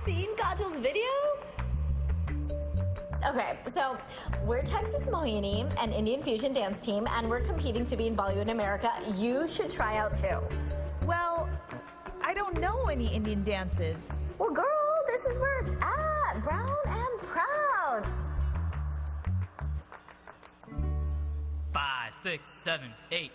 seen Kajol's video? Okay, so we're Texas Mohini, an Indian fusion dance team, and we're competing to be in Bollywood America. You should try out too. Well, I don't know any Indian dances. Well, girl, this is where it's at. Brown and proud. 5, 6, 7, 8.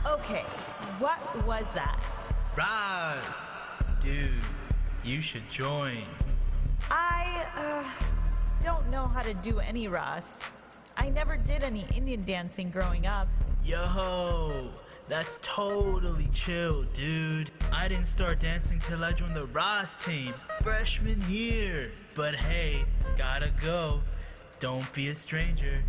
Okay, what was that? Raz! Dude, you should join. I don't know how to do any Ras. I never did any Indian dancing growing up. Yo, that's totally chill, dude. I didn't start dancing till I joined the Raz team, freshman year. But hey, gotta go. Don't be a stranger.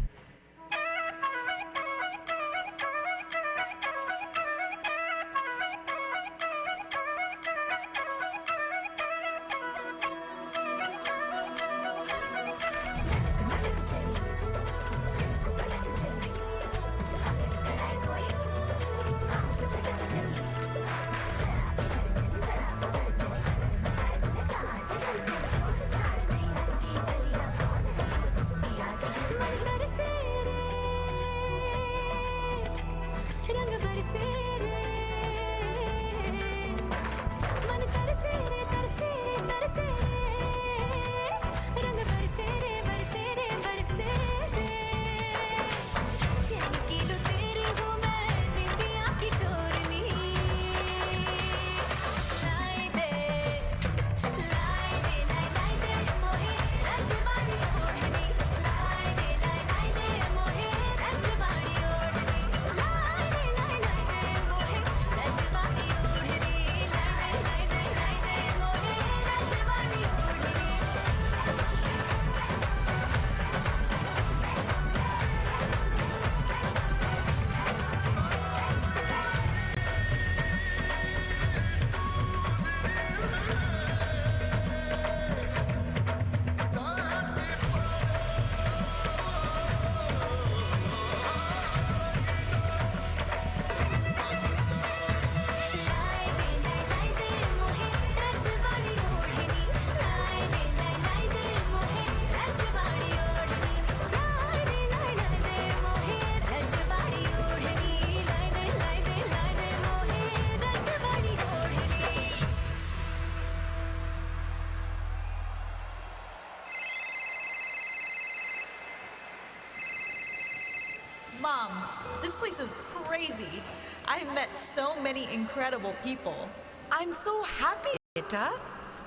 Mom, this place is crazy. I've met so many incredible people. I'm so happy, Rita.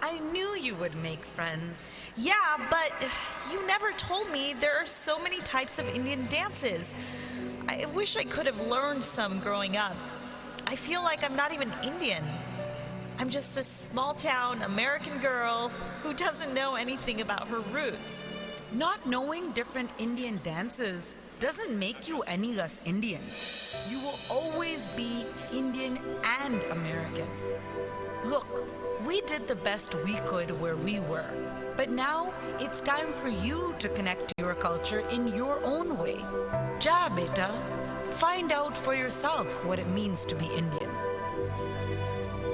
I knew you would make friends. Yeah, but you never told me there are so many types of Indian dances. I wish I could have learned some growing up. I feel like I'm not even Indian. I'm just this small-town American girl who doesn't know anything about her roots. Not knowing different Indian dances doesn't make you any less Indian. You will always be Indian and American. did the best we could where we were. But now, it's time for you to connect to your culture in your own way. Ja, beta. Find out for yourself what it means to be Indian.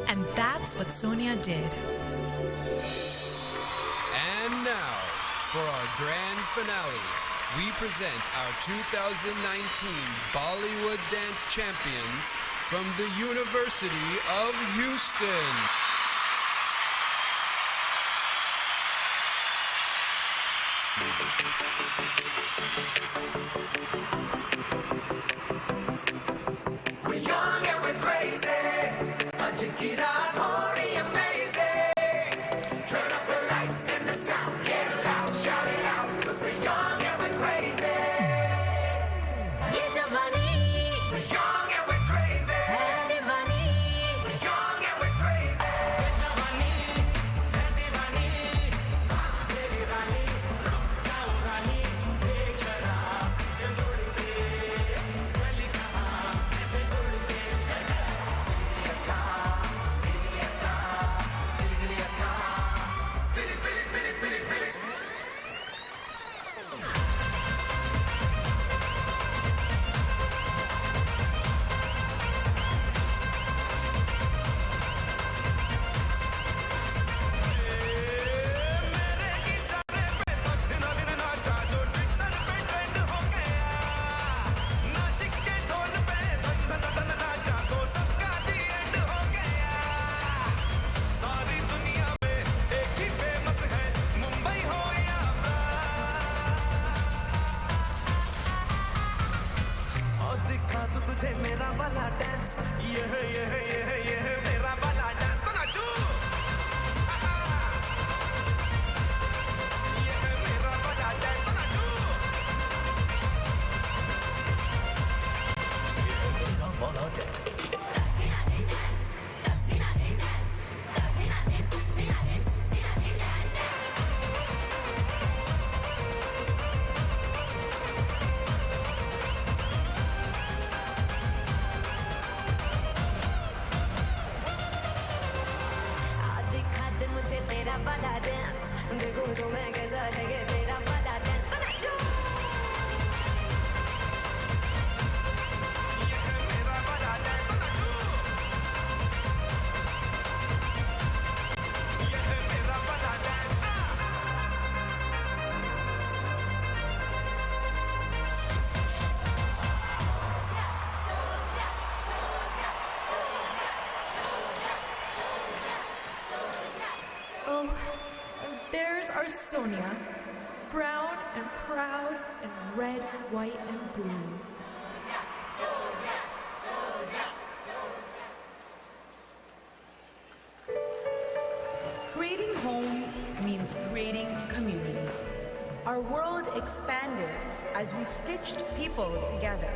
And that's what Sonia did. And now, for our grand finale, we present our 2019 Bollywood Dance Champions from the University of Houston. We're young and we're crazy, but you get our party amazing. Turn up the lights and the sound, get loud, shout it out, 'cause we're young and we're crazy. Ye Javani, we're young and we're crazy. Hai Diwani, we're young and we're crazy. Ye Javani, hai Diwani, Devi Rani, Jao Rani, ek sharab, se jod ke, kali kaha, aise jod ke, akka, dili akka, dili akka, pili pili pili pili pili. दिखा तू तुझे मेरा वाला dance ये मेरा वाला dance तो नाचू ये मेरा वाला डांस तो नाचू ये मेरा वाला डांस दिखा दे मुझे तेरा वाला डांस देखो तो मैं कैसा है ये तेरा वाला डांस तो नाचो ये मेरा वाला डांस तो नाचो ये मेरा वाला dance Oh, there's our Sonia. Brown and proud and red, white, and blue. Creating home means creating community. Our world expanded as we stitched people together.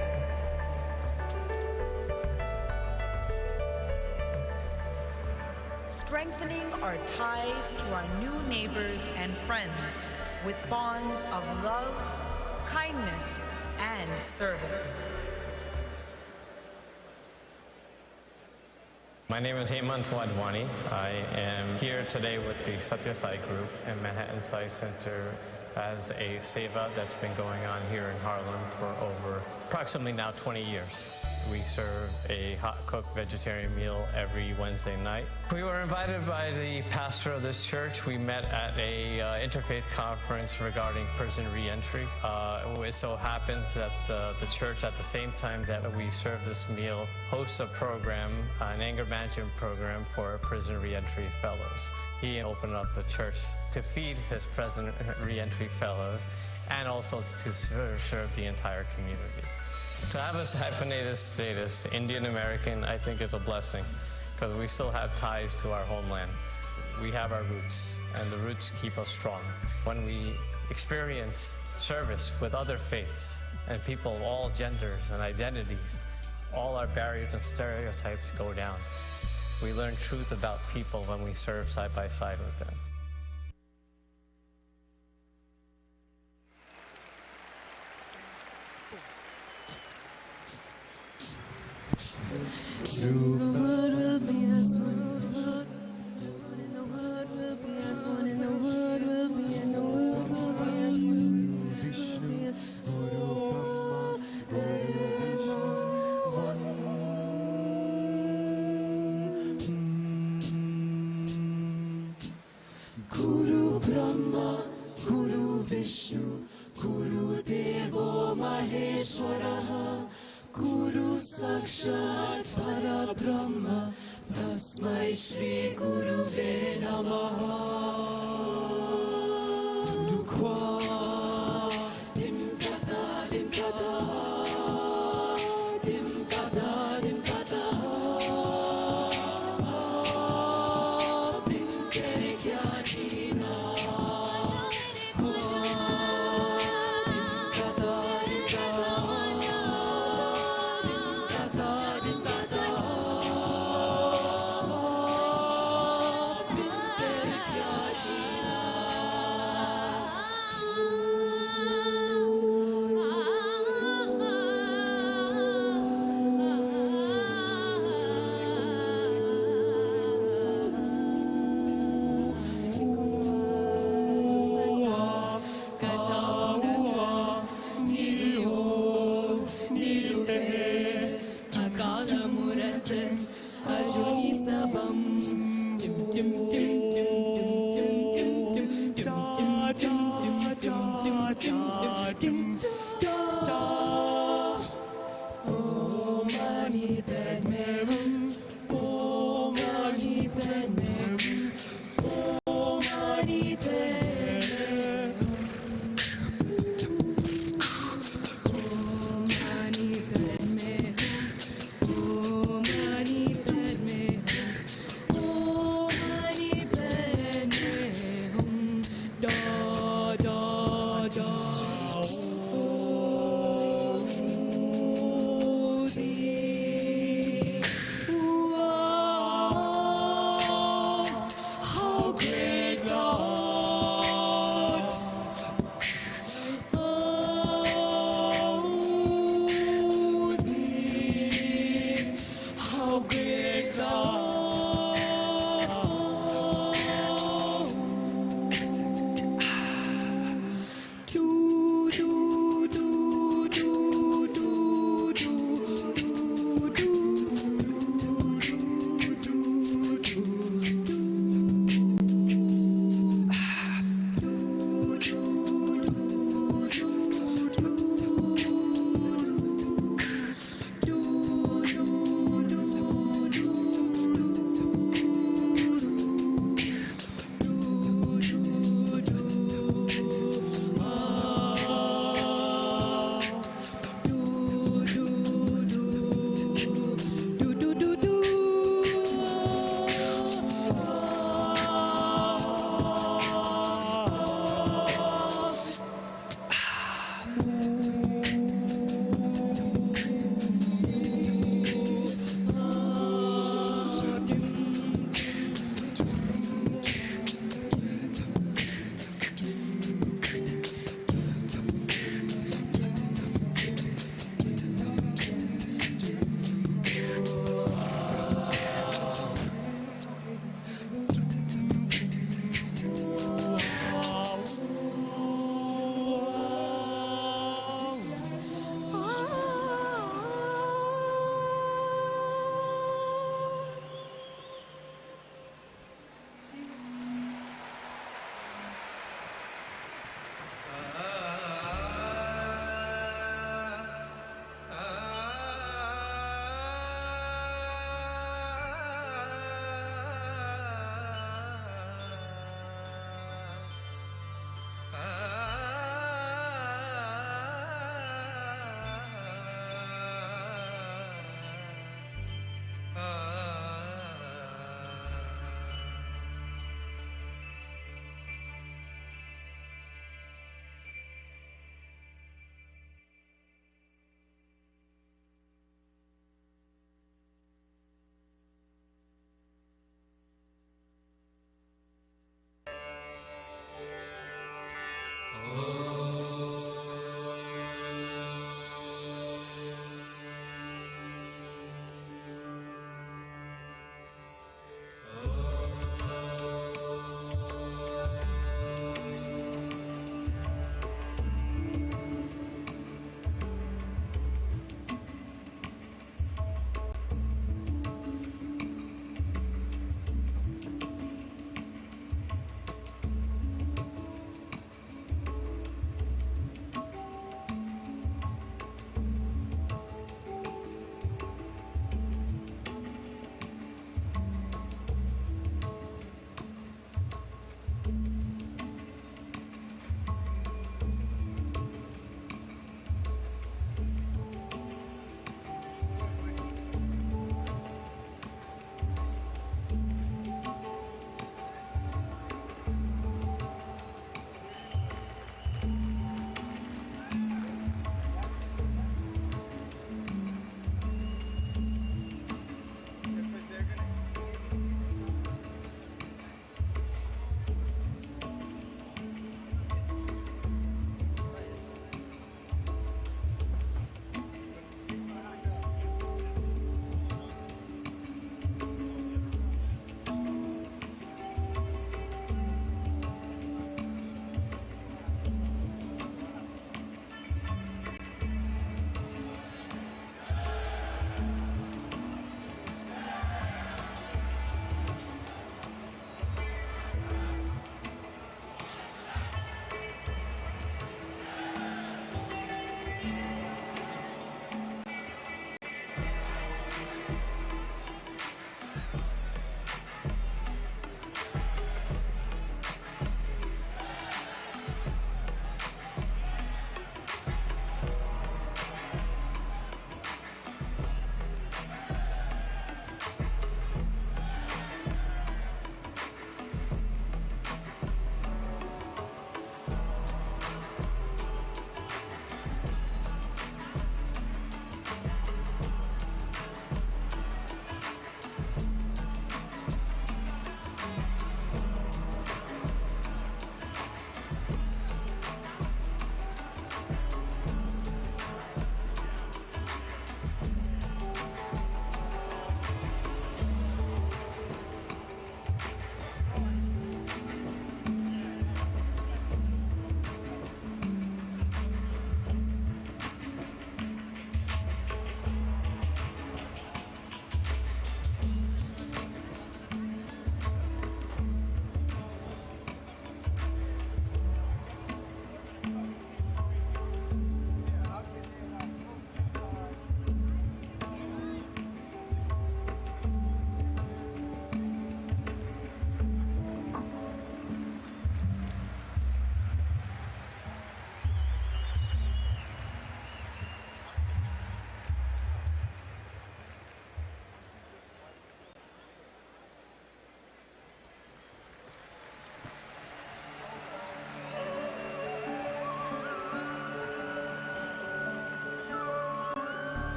Strengthening our ties to our new neighbors and friends with bonds of love, kindness, and service. My name is Hemant Wadhwani. I am here today with the Satya Sai Group in Manhattan Sai Center as a seva that's been going on here in Harlem for over approximately now 20 years. We serve a hot-cooked vegetarian meal every Wednesday night. We were invited by the pastor of this church. We met at a interfaith conference regarding prison reentry. It so happens that the church, at the same time that we serve this meal, hosts a program, an anger management program for prison reentry fellows. He opened up the church to feed his prison reentry fellows and also to serve the entire community. To have a hyphenated status, Indian American, I think is a blessing because we still have ties to our homeland. We have our roots, and the roots keep us strong. When we experience service with other faiths and people of all genders and identities, all our barriers and stereotypes go down. We learn truth about people when we serve side by side with them. Through the world will be a sword. This one in the world. one in the world will be, and the world will be as one. Vishnu, Guru Brahma, Guru Vishnu, Guru Devo Maheshwaraha, Guru Sakshat Parabrahma, Tasmai Shri Guruve Namaha. Dudukwa, Dimkata, Dimkata, Dimkata, Dimkata, Pintere Kya Jina.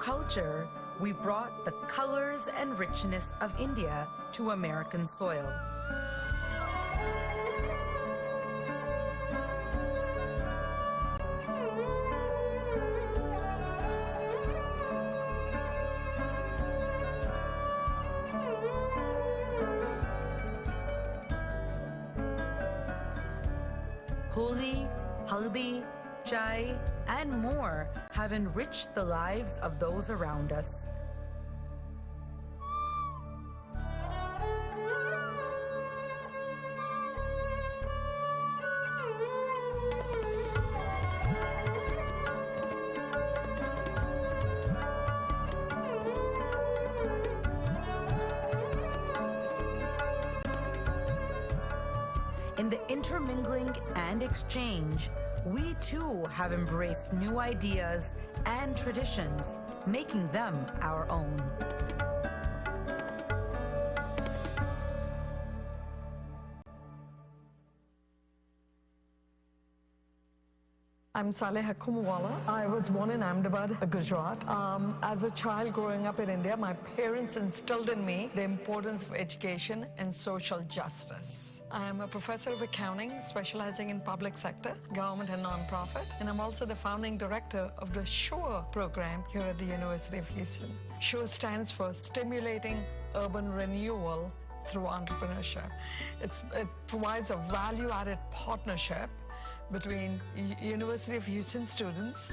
culture, we brought the colors and richness of India to American soil. Holi, HOWDY, Chai, and more have enriched the lives of those around us. In the intermingling and exchange, we too have embraced new ideas and traditions, making them our own. I'm Saleha Kumwala. I was born in Ahmedabad, Gujarat. As a child growing up in India, my parents instilled in me the importance of education and social justice. I'm a professor of accounting, specializing in public sector, government and nonprofit, and I'm also the founding director of the SURE program here at the University of Houston. SURE stands for Stimulating Urban Renewal Through Entrepreneurship. It provides a value-added partnership between University of Houston students,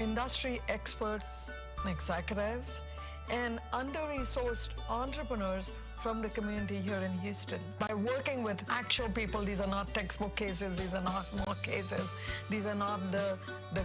industry experts and executives, and under-resourced entrepreneurs from the community here in Houston. By working with actual people, these are not textbook cases, these are not mock cases, these are not the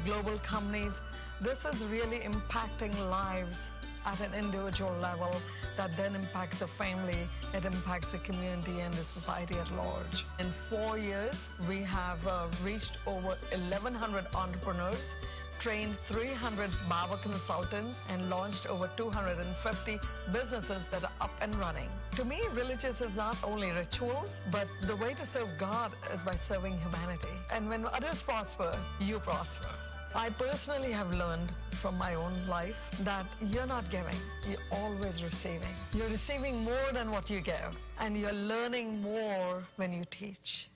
global companies. This is really impacting lives at an individual level that then impacts a family, it impacts the community and the society at large. In 4 years, we have reached over 1,100 entrepreneurs, trained 300 Baba consultants, and launched over 250 businesses that are up and running. To me, religious is not only rituals, but the way to serve God is by serving humanity. And when others prosper, you prosper. I personally have learned from my own life that you're not giving, you're always receiving. You're receiving more than what you give, and you're learning more when you teach.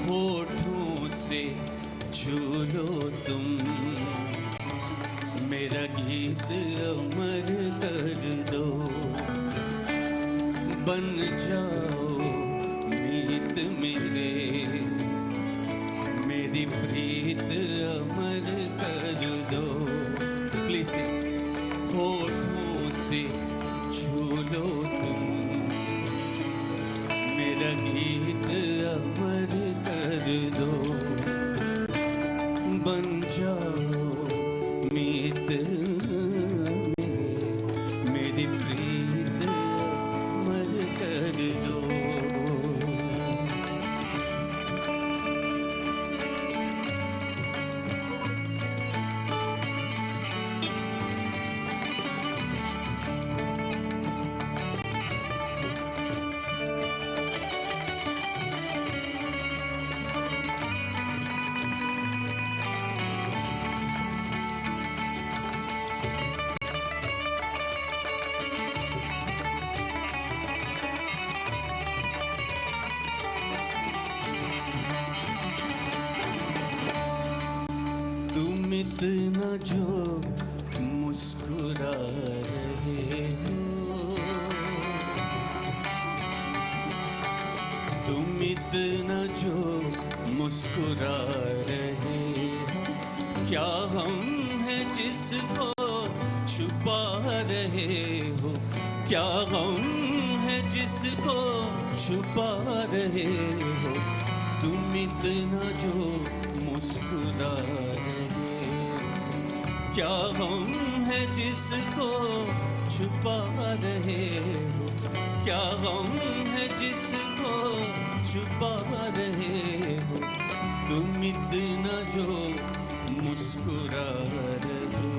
होठों से छू लो तुम, मेरा गीत अमर कर दो, बन जाओ मीत मेरे, मेरी प्रीत अमर कर दो। प्लीज होठों से छू लो तुम, मेरा गीत अमर कर दो, बन जाओ मीत मेरे, मेरी प्रीत अमर कर दो। तुम इतना जो मुस्कुरा रहे हो, तुम इतना जो मुस्कुरा रहे हो, क्या हम है जिसको छुपा रहे हो, क्या हम है जिसको छुपा रहे हो, तुम इतना जो मुस्कुरा रहे हो, क्या हम है जिसको छुपा रहे हो, क्या हम है जिसको छुपा रहे हो, तुम इतना जो मुस्कुरा रहे हो।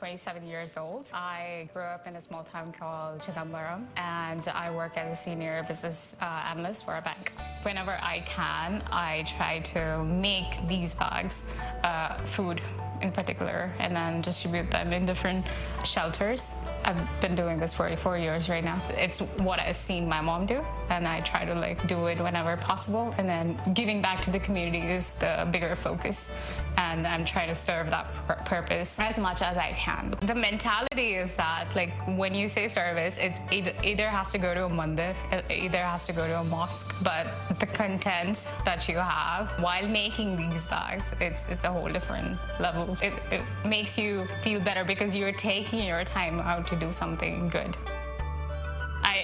27 years old. I grew up in a small town called Chidambaram, and I work as a senior business analyst for a bank. Whenever I can, I try to make these bags, food in particular, and then distribute them in different shelters. I've been doing this for 4 years right now. It's what I've seen my mom do, and I try to do it whenever possible, and then giving back to the community is the bigger focus, and I'm trying to serve that purpose as much as I can. The mentality is that when you say service, it either has to go to a mandir, it either has to go to a mosque, but the content that you have while making these bags, it's a whole different level. It makes you feel better because you're taking your time out to do something good.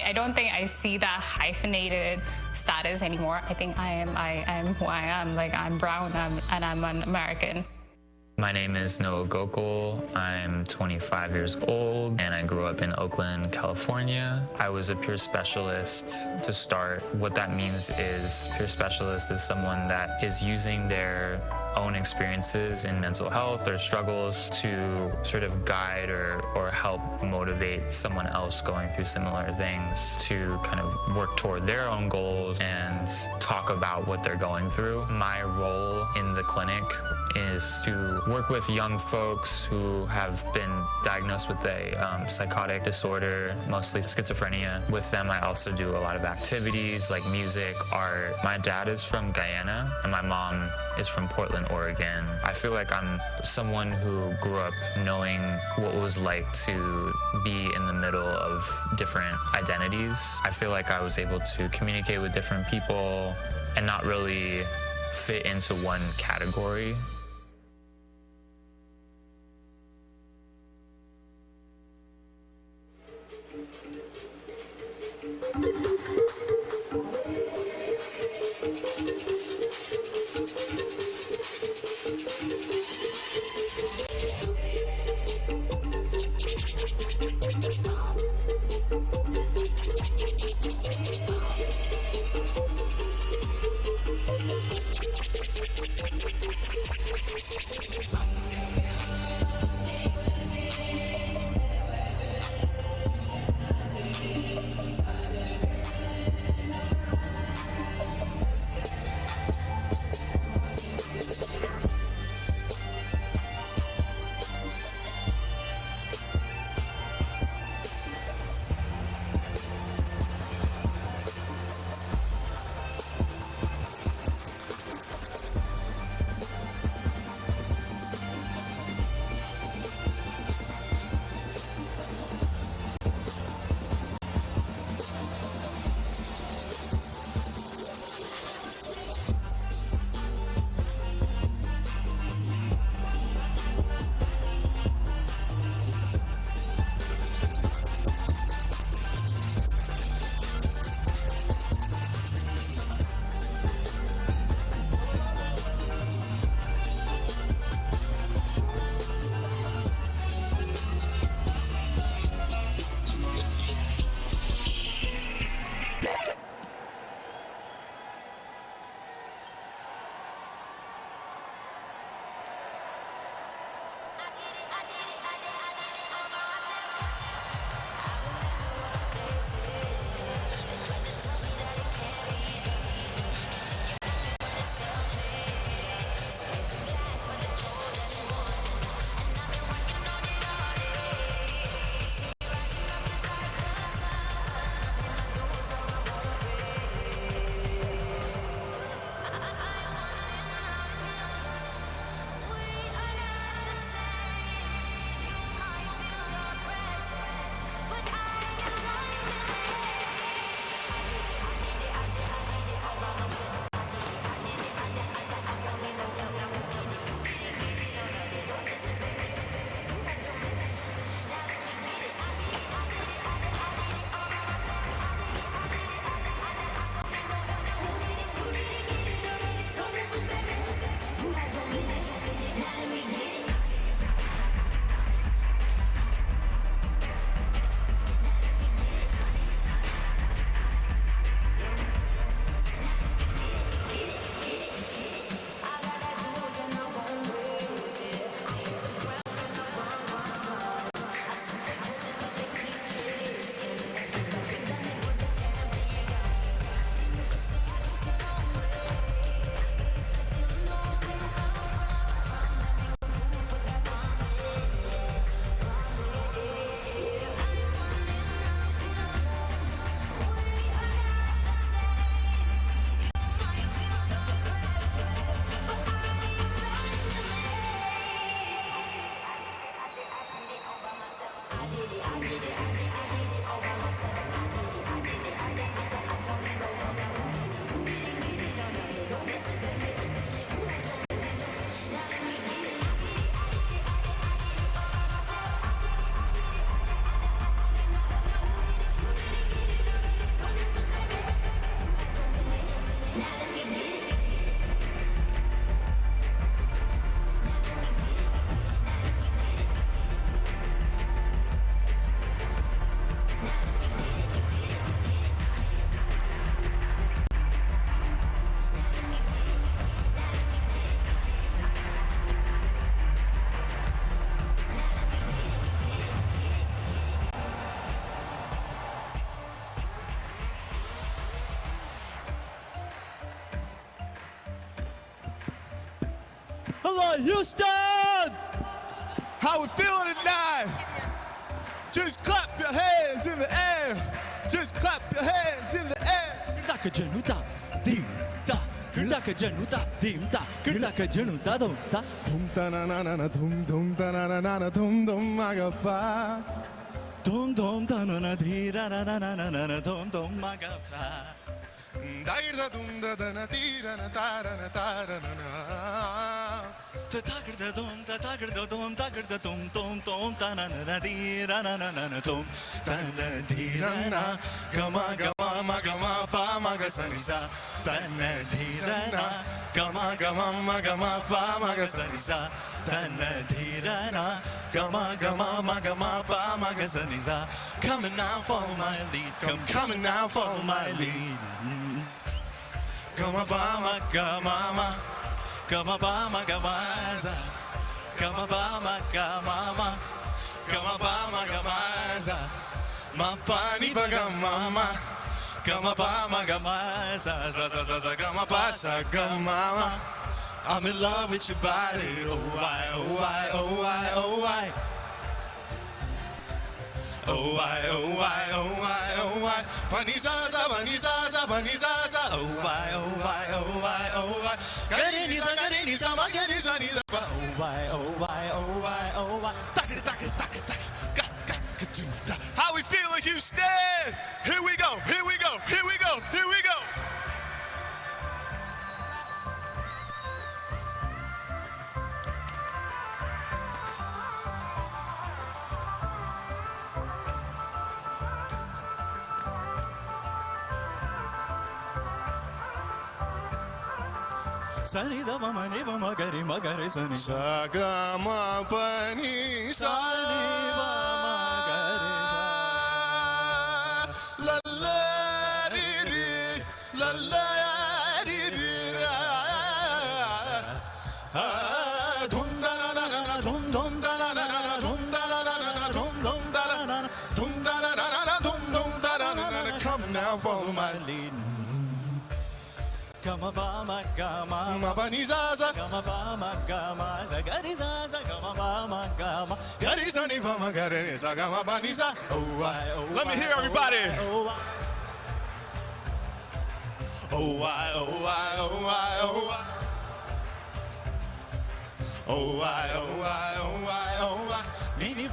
I don't think I see that hyphenated status anymore. I think I am who I am. I'm brown and I'm an American. My name is Noah Gokul. I'm 25 years old and I grew up in Oakland, California. I was a peer specialist to start. What that means is peer specialist is someone that is using their own experiences in mental health or struggles to sort of guide or help motivate someone else going through similar things to kind of work toward their own goals and talk about what they're going through. My role in the clinic is to work with young folks who have been diagnosed with a psychotic disorder, mostly schizophrenia. With them, I also do a lot of activities like music, art. My dad is from Guyana and my mom is from Portland, Oregon. I feel like I'm someone who grew up knowing what it was like to be in the middle of different identities. I feel like I was able to communicate with different people and not really fit into one category. Holla, Houston! How we feeling tonight? Just clap your hands in the air. Just clap your hands in the air. Dum da na na na na dum dum da na na na na dum dum magapa. Dum dum da na na di ra na na na na na dum dum magapa. Da dum da da na di ra na ta ra na ta ra na na. Ta ta da dum da ta da dum ta da dum dum dum da na na di ra na na na na dum da na di ra na gama gama ma gama pa ma ga sa ni sa da na di ra na gama gama ma gama pa ma ga sa ni sa da na di ra na gama gama ma gama pa ma ga sa ni sa. Coming now, follow my lead. Coming now, follow my lead. Gama ba ma gama ma. Gama ba ma gama za. Gama ba ma gama ma. Gama ba ma gama za. Ma pa ni ba gama ma. Gama ba ma gama za za za za za gama pa sa gama ma. I'm in love with your body. Oh why, oh why, oh why, oh why. Oh why, oh why, oh why, oh why. Panizaza, panizaza, panizaza. Oh why, oh why, oh why, oh why. Gariniza, gariniza, magariza, niza. Oh why, oh why, oh why, oh why. Takiri, takiri, takiri, takiri. Gat, gat, gat. How we feeling, Houston? Here we go, here we go, here we go, here we go. Sani da ma ni ba magari sani sa ga ma pa ni sa ni ba magari sa la la ri ri la la ri ri ra dum da na na na dum dum da na na na dum da na na dum dum da na na dum da na na dum dum da na na. Come now, follow my lead. Gama ba ma gama ma ba ni za za gama ba ma gama za ga ri za za gama ba ma gama ga ri za ni ba ma ga ri za gama ba ni za. Oh why, oh why. Let me hear everybody. Oh why, oh why, oh why, oh why, oh why. Oh why, oh why, oh why, oh why. Nini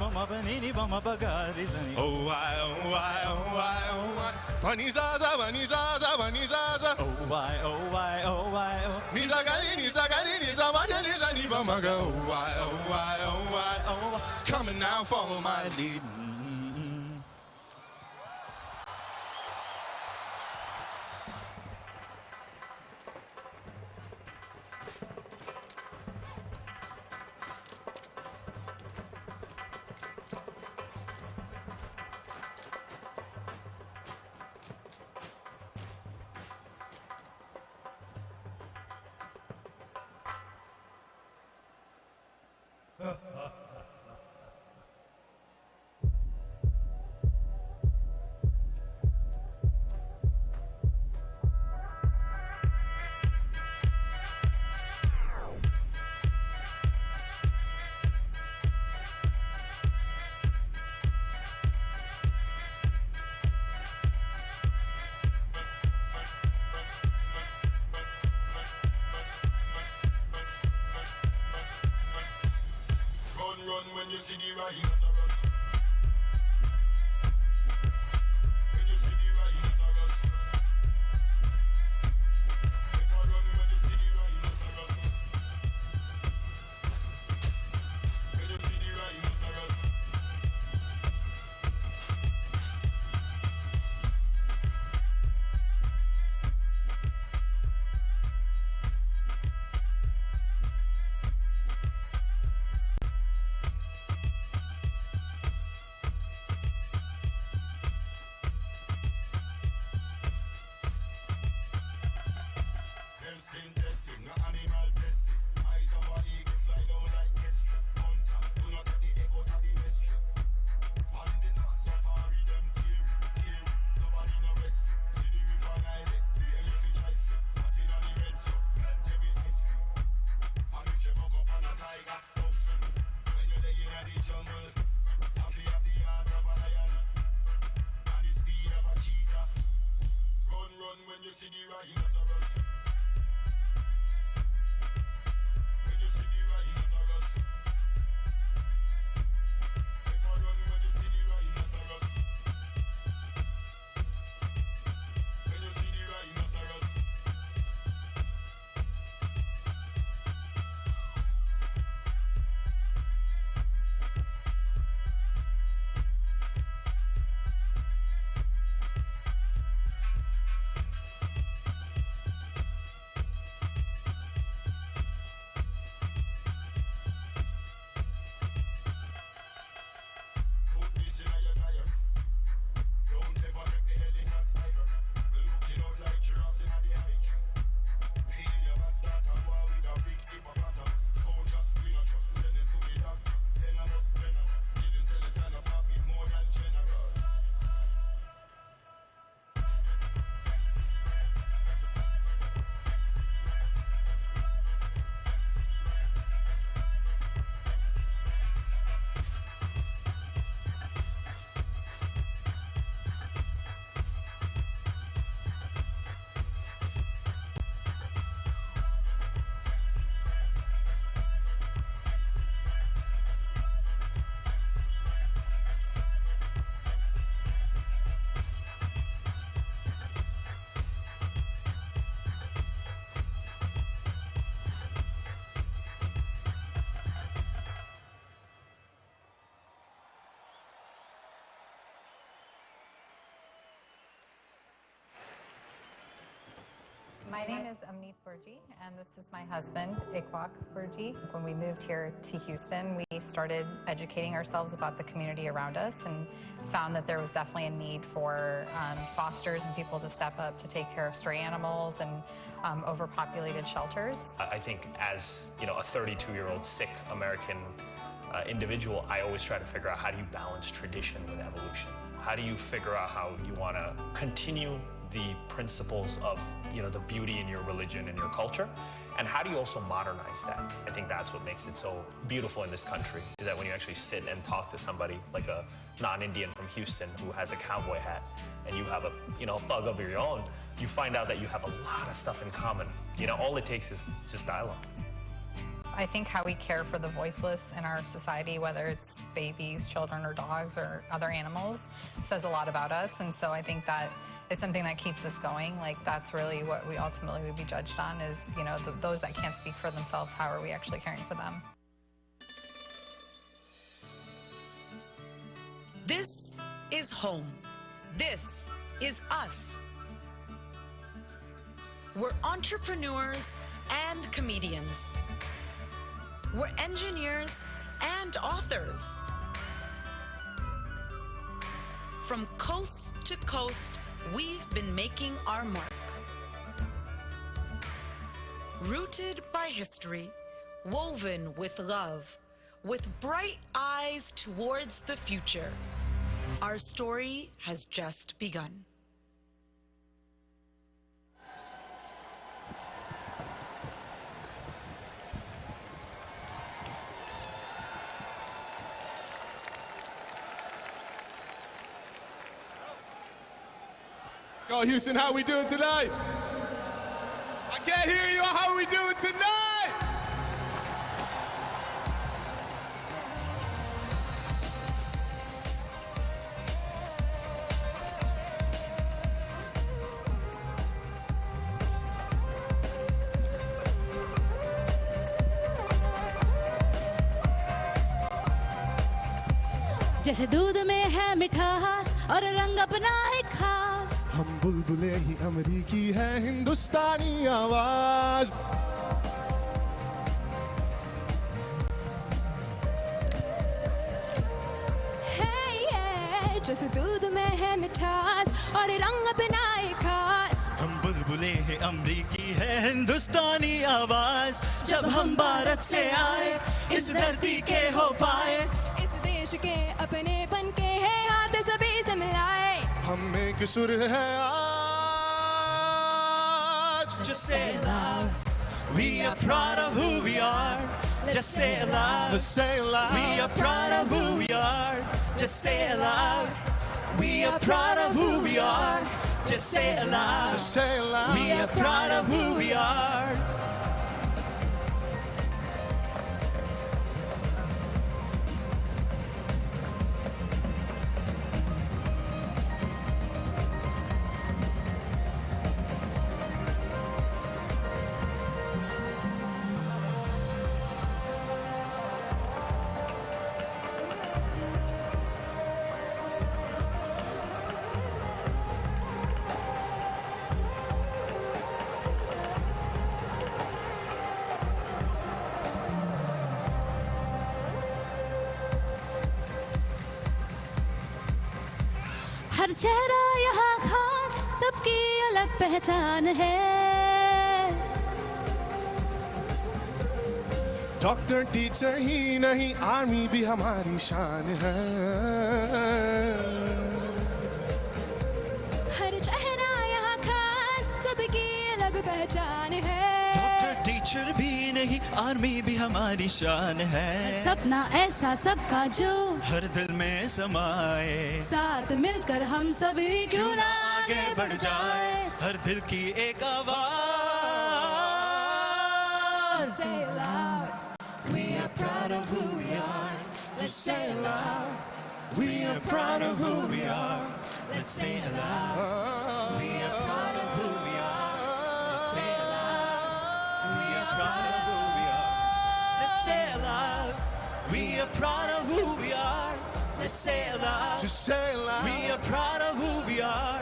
ba ma ba ga ri za ni. Oh why, oh why, oh why, oh why. Bani za za, bani za za, bani za za. Oh why, oh why, oh why, oh. Ni za ga ni za ma ga ni za ni ba ma ga. Oh why, oh why, oh why, oh why. Coming now, follow my lead. Run when you see the rhinoceros. When you see the rhinoceros. Better run when you see the rhinoceros. When you see the rhinoceros. Testing, not animal testing. Eyes of an eagle fly down like kestrel. Hunter, do not have the ego to the mystery. Pandin a safari, them teary. Nobody no rest. See the river Nile, the air you see try slip. Nothing on the red sun, melt every ice cream. And if you buck up on My name is Amneet Burji, and this is my husband, Ikwak Burji. When we moved here to Houston, we started educating ourselves about the community around us and found that there was definitely a need for fosters and people to step up to take care of stray animals and overpopulated shelters. I think as a 32-year-old sick American individual, I always try to figure out how do you balance tradition with evolution? How do you figure out how you want to continue the principles of the beauty in your religion and your culture, and how do you also modernize that? I think that's what makes it so beautiful in this country, is that when you actually sit and talk to somebody like a non-Indian from Houston who has a cowboy hat and you have a thug of your own, you find out that you have a lot of stuff in common. All it takes is just dialogue. I think how we care for the voiceless in our society, whether it's babies, children, or dogs, or other animals, says a lot about us. And so I think that is something that keeps us going. Like, that's really what we ultimately would be judged on is, those that can't speak for themselves, how are we actually caring for them? This is home. This is us. We're entrepreneurs and comedians. We're engineers and authors. From coast to coast, we've been making our mark. Rooted by history, woven with love, with bright eyes towards the future, our story has just begun. Let's go, Houston. How we doing tonight? I can't hear you. How are we doing tonight? जैसे दूध में है मिठास और रंग अपना है खास हम बुलबुले ही अमरीकी है हिंदुस्तानी आवाज है जैसे दूध में है मिठास और रंग अपना है खास हम बुलबुले हैं अमरीकी है हिंदुस्तानी आवाज जब हम भारत से आए इस धरती के हो पाए देश के अपने बन के हैं हाथ सभी से मिलाए हम एक सुर है आज Just say it loud We are proud of who we are Just say it loud Let's say it loud We are proud of who we are Just say it loud We are proud of who we are Just say it loud. Just say it loud. We are proud of who we are. हर चेहरा यहाँ खास सबकी अलग पहचान है doctor teacher ही नहीं army भी हमारी शान है हर चेहरा यहाँ खास सबकी अलग पहचान है डॉक्टर टीचर भी नहीं आर्मी भी हमारी शान है सपना ऐसा सबका जो हर दिल में समाए साथ मिलकर हम सभी क्यों ना आगे बढ़ जाए हर दिल की एक आवाज Say it loud. We are proud of who we are. Just say it loud. We are proud of who we are. Let's say it loud. We are proud of who we are. Let's say it loud. We are proud of who we are. Let's say it loud. We are proud of who we are. Let's say it loud. Just say it loud. We are proud of who we are.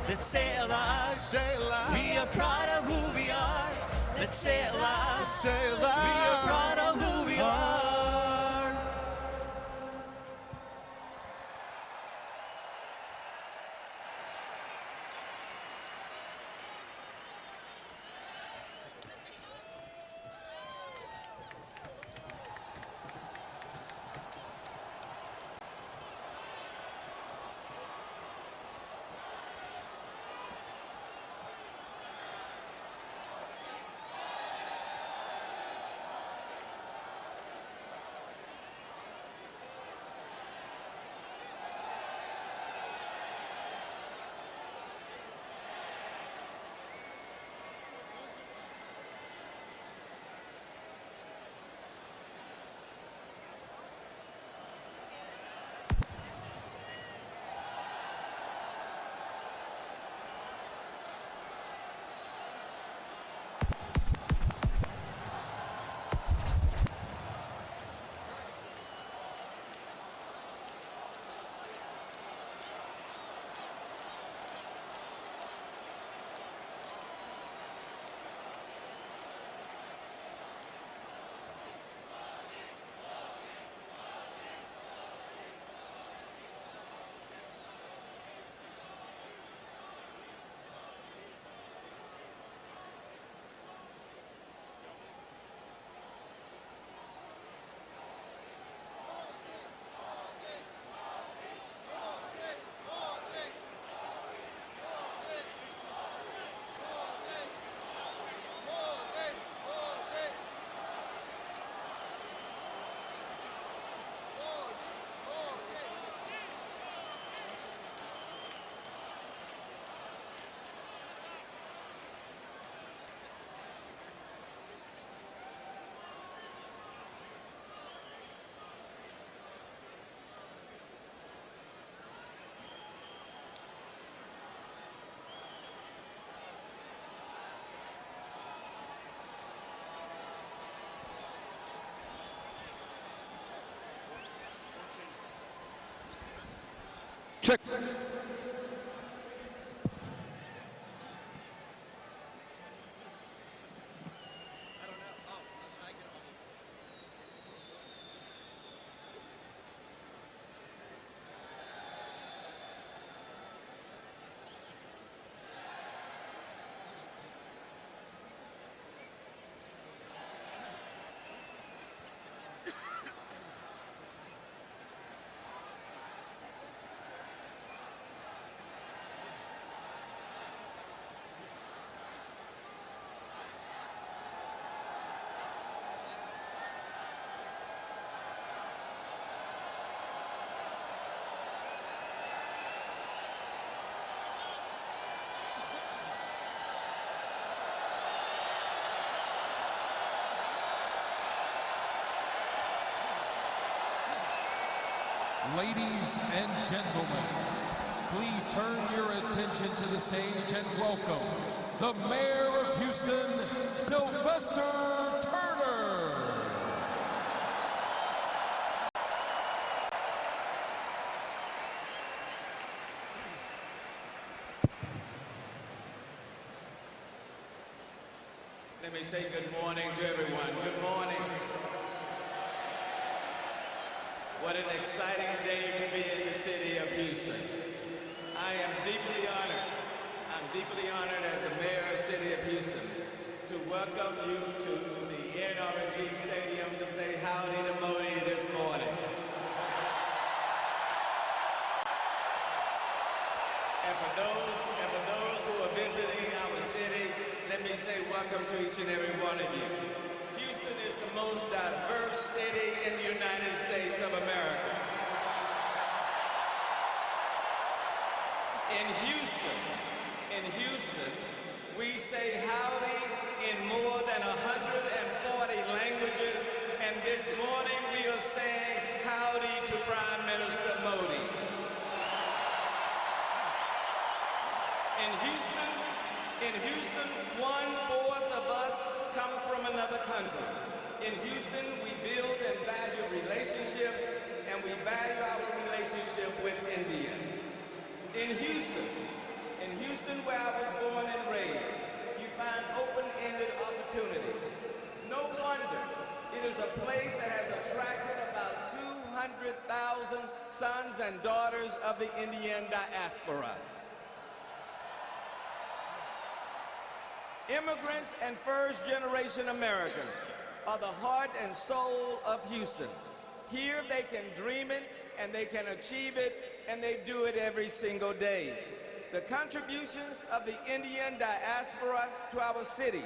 Let's say it loud. Say it loud. We are proud of who we are. Let's say it loud. Say it loud. We are proud of who we are. Check. Ladies and gentlemen, please turn your attention to the stage and welcome the Mayor of Houston, Sylvester Turner. Let me say good morning to everyone. Good morning. What an exciting day to be in the city of Houston. I am deeply honored. I'm deeply honored as the mayor of the city of Houston to welcome you to the NRG Stadium to say howdy to Modi this morning. And for those who are visiting our city, let me say welcome to each and every one of you. Houston is the most diverse city in the United States of America. In Houston, we say howdy in more than 140 languages, and this morning we are saying howdy to Prime Minister Modi. In Houston, 1/4 of us come from another country. In Houston, we build and value relationships, and we value our relationship with India. In Houston, where I was born and raised, you find open-ended opportunities. No wonder it is a place that has attracted about 200,000 sons and daughters of the Indian diaspora. Immigrants and first-generation Americans are the heart and soul of Houston. Here they can dream it, and they can achieve it, and they do it every single day. The contributions of the Indian diaspora to our city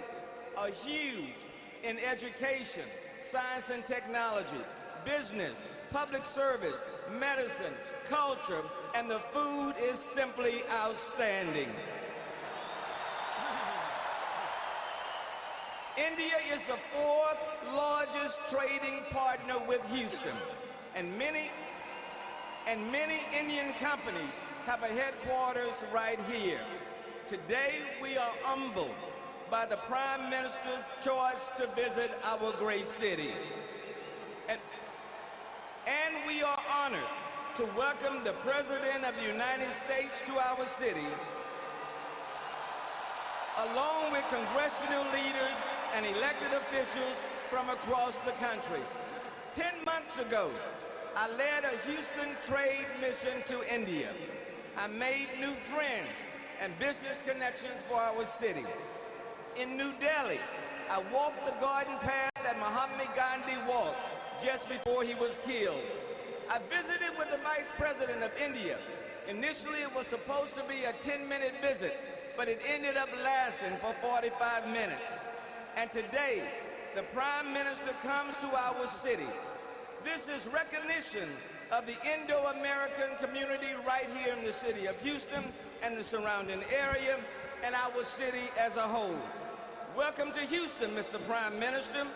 are huge in education, science and technology, business, public service, medicine, culture, and the food is simply outstanding. India is the 4th largest trading partner with Houston, and many Indian companies have a headquarters right here. Today, we are humbled by the Prime Minister's choice to visit our great city. And we are honored to welcome the President of the United States to our city, along with congressional leaders and elected officials from across the country. 10 months ago, I led a Houston trade mission to India. I made new friends and business connections for our city. In New Delhi, I walked the garden path that Mahatma Gandhi walked just before he was killed. I visited with the Vice President of India. Initially, it was supposed to be a 10-minute visit, but it ended up lasting for 45 minutes. And today, the Prime Minister comes to our city. This is recognition of the Indo-American community right here in the city of Houston and the surrounding area and our city as a whole. Welcome to Houston, Mr. Prime Minister,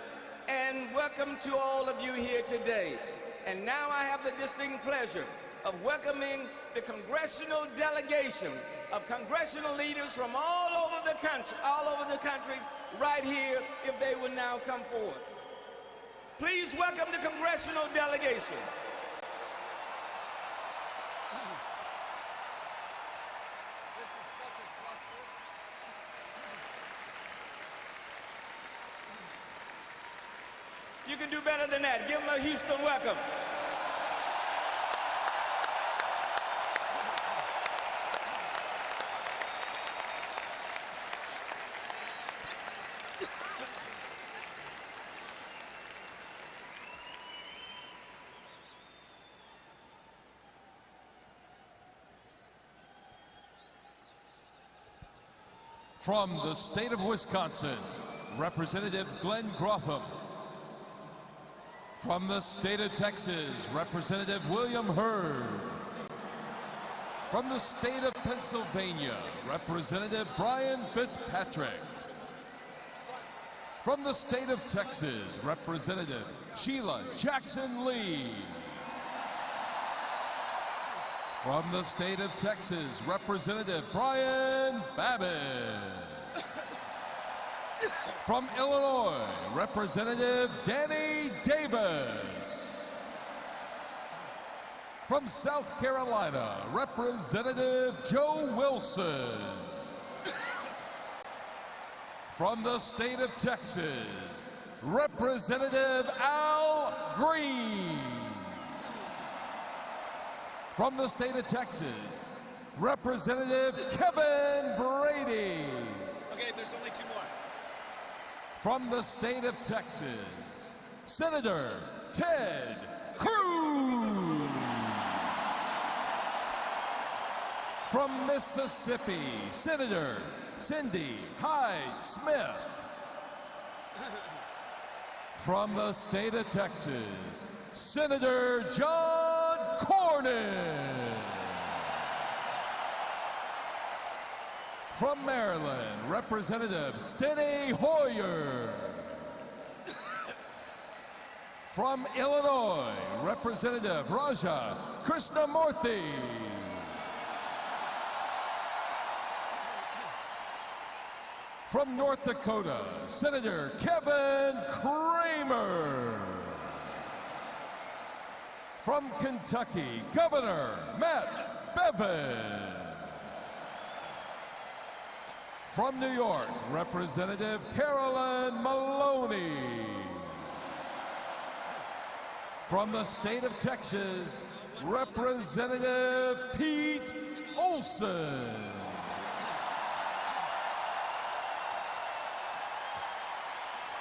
and welcome to all of you here today. And now I have the distinct pleasure of welcoming the congressional delegation of congressional leaders from all over the country, right here, if they will now come forward. Please welcome the congressional delegation. You can do better than that. Give them a Houston welcome. From the state of Wisconsin, Representative Glenn Grotham. From the state of Texas, Representative William Hurd. From the state of Pennsylvania, Representative Brian Fitzpatrick. From the state of Texas, Representative Sheila Jackson Lee. From the state of Texas, Representative Brian Babbitt. From Illinois, Representative Danny Davis. From South Carolina, Representative Joe Wilson. From the state of Texas, Representative Al Green. From the state of Texas, Representative Kevin Brady. Okay, there's only two more. From the state of Texas, Senator Ted Cruz. From Mississippi, Senator Cindy Hyde-Smith. From the state of Texas, Senator John Cornyn. From Maryland, Representative Steny Hoyer. From Illinois, Representative Raja Krishnamurthy. From North Dakota, Senator Kevin Kramer. From Kentucky, Governor Matt Bevin. From New York, Representative Carolyn Maloney. From the state of Texas, Representative Pete Olson.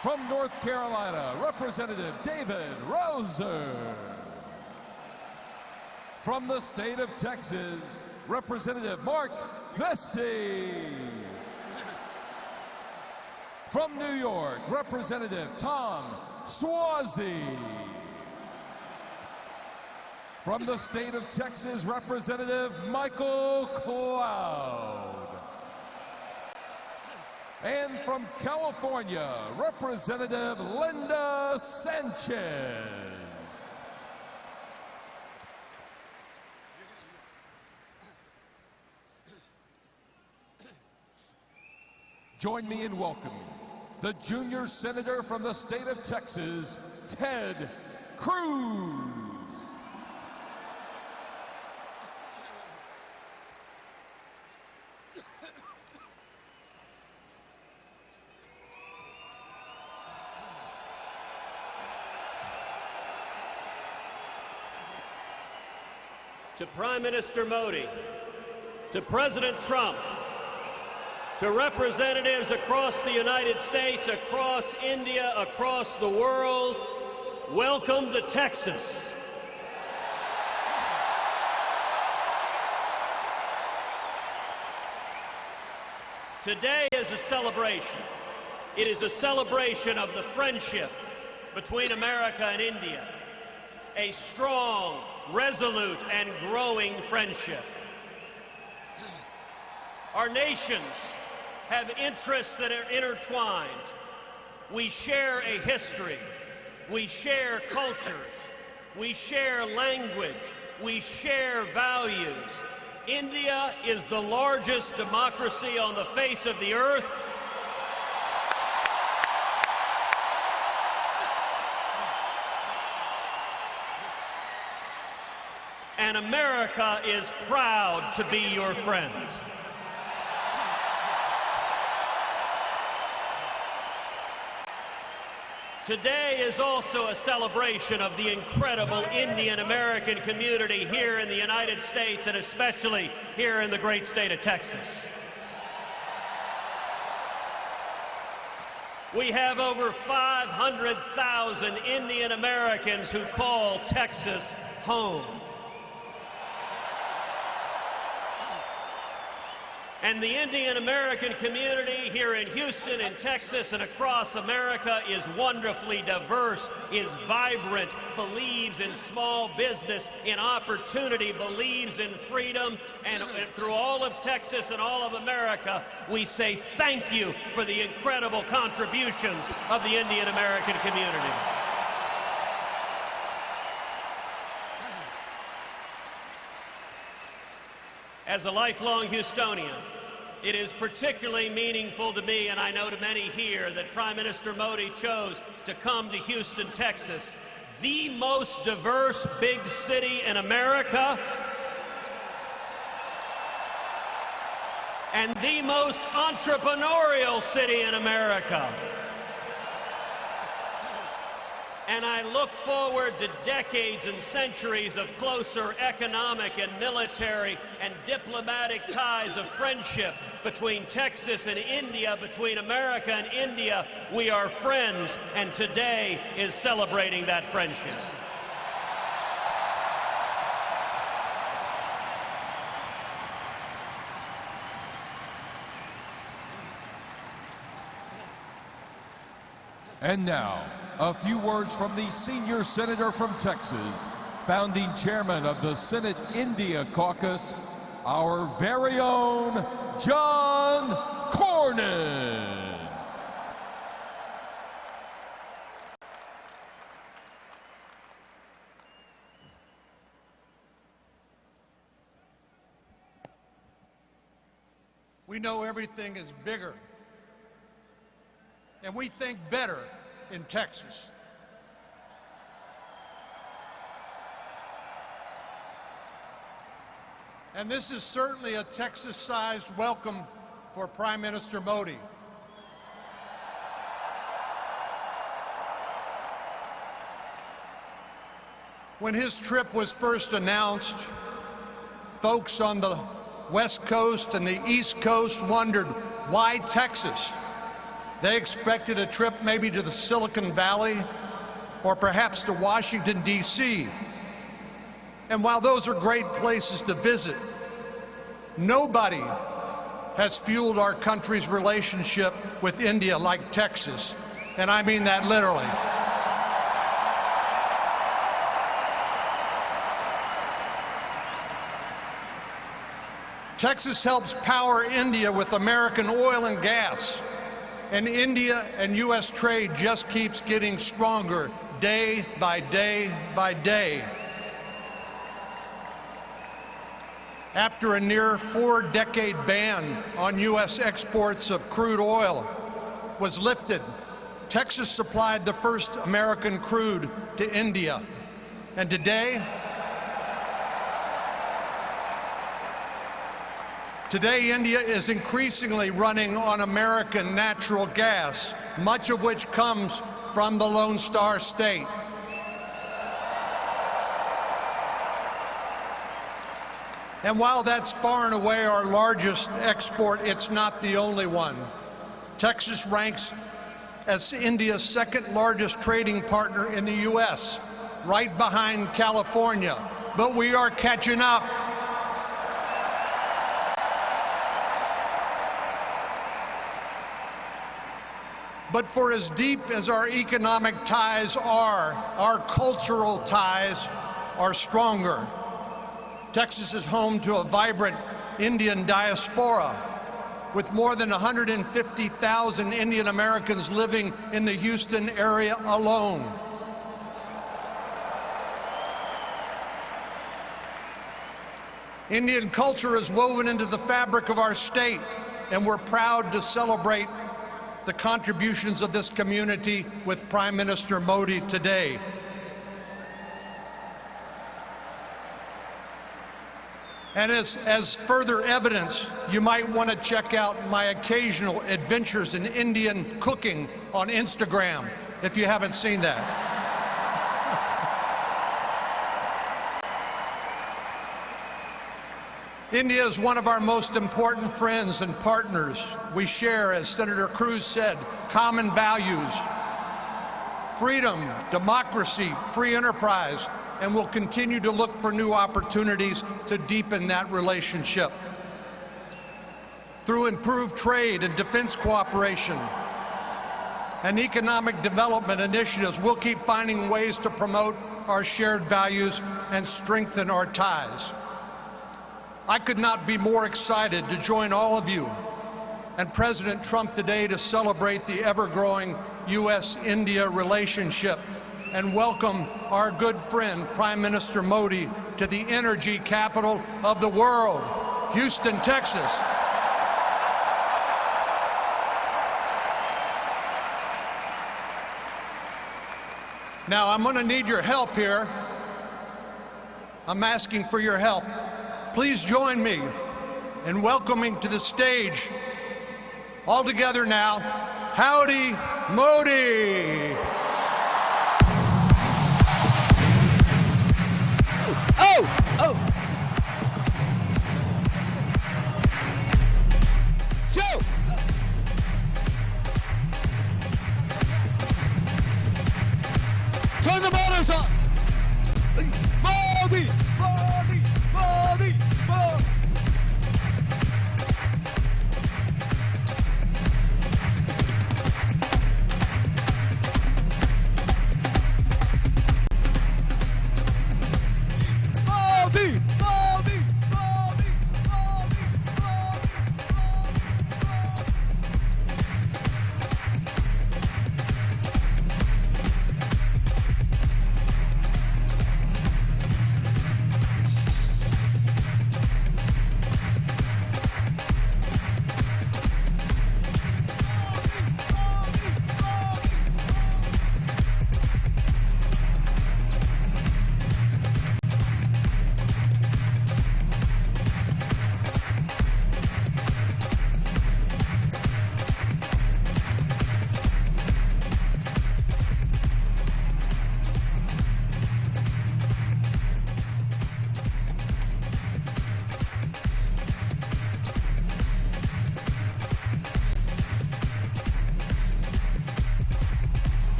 From North Carolina, Representative David Rouser. From the state of Texas, Representative Mark Vesey. From New York, Representative Tom Suozzi. From the state of Texas, Representative Michael Cloud. And from California, Representative Linda Sanchez. Join me in welcoming the junior senator from the state of Texas, Ted Cruz. To Prime Minister Modi, to President Trump, to representatives across the United States, across India, across the world, welcome to Texas. Today is a celebration. It is a celebration of the friendship between America and India, a strong, resolute, and growing friendship. Our nations have interests that are intertwined. We share a history. We share cultures. We share language. We share values. India is the largest democracy on the face of the earth. And America is proud to be your friend. Today is also a celebration of the incredible Indian American community here in the United States, and especially here in the great state of Texas. We have over 500,000 Indian Americans who call Texas home. And the Indian American community here in Houston, in Texas, and across America is wonderfully diverse, is vibrant, believes in small business, in opportunity, believes in freedom. And through all of Texas and all of America, we say thank you for the incredible contributions of the Indian American community. As a lifelong Houstonian, it is particularly meaningful to me, and I know to many here, that Prime Minister Modi chose to come to Houston, Texas, the most diverse big city in America and the most entrepreneurial city in America. And I look forward to decades and centuries of closer economic and military and diplomatic ties of friendship between Texas and India, between America and India. We are friends, and today is celebrating that friendship. And now, a few words from the senior senator from Texas, founding chairman of the Senate India Caucus, our very own John Cornyn. We know everything is bigger, and we think better in Texas. And this is certainly a Texas-sized welcome for Prime Minister Modi. When his trip was first announced, folks on the West Coast and the East Coast wondered, why Texas? They expected a trip maybe to the Silicon Valley or perhaps to Washington, D.C. And while those are great places to visit, nobody has fueled our country's relationship with India like Texas. And I mean that literally. Texas helps power India with American oil and gas. And India and U.S. trade just keeps getting stronger day by day by day. After a near 4-decade ban on U.S. exports of crude oil was lifted, Texas supplied the first American crude to India. And today, India is increasingly running on American natural gas, much of which comes from the Lone Star State. And while that's far and away our largest export, it's not the only one. Texas ranks as India's second largest trading partner in the U.S., right behind California. But we are catching up. But for as deep as our economic ties are, our cultural ties are stronger. Texas is home to a vibrant Indian diaspora, with more than 150,000 Indian Americans living in the Houston area alone. Indian culture is woven into the fabric of our state, and we're proud to celebrate the contributions of this community with Prime Minister Modi today. And as further evidence, you might want to check out my occasional adventures in Indian cooking on Instagram, if you haven't seen that. India is one of our most important friends and partners. We share, as Senator Cruz said, common values: freedom, democracy, free enterprise, and we'll continue to look for new opportunities to deepen that relationship. Through improved trade and defense cooperation and economic development initiatives, we'll keep finding ways to promote our shared values and strengthen our ties. I could not be more excited to join all of you and President Trump today to celebrate the ever-growing U.S.-India relationship and welcome our good friend, Prime Minister Modi, to the energy capital of the world, Houston, Texas. Now, I'm going to need your help here. I'm asking for your help. Please join me in welcoming to the stage, all together now, Howdy Modi. Oh! Joe! Turn the motors on! Modi! Modi! Modi! Modi! Modi! Modi! Modi!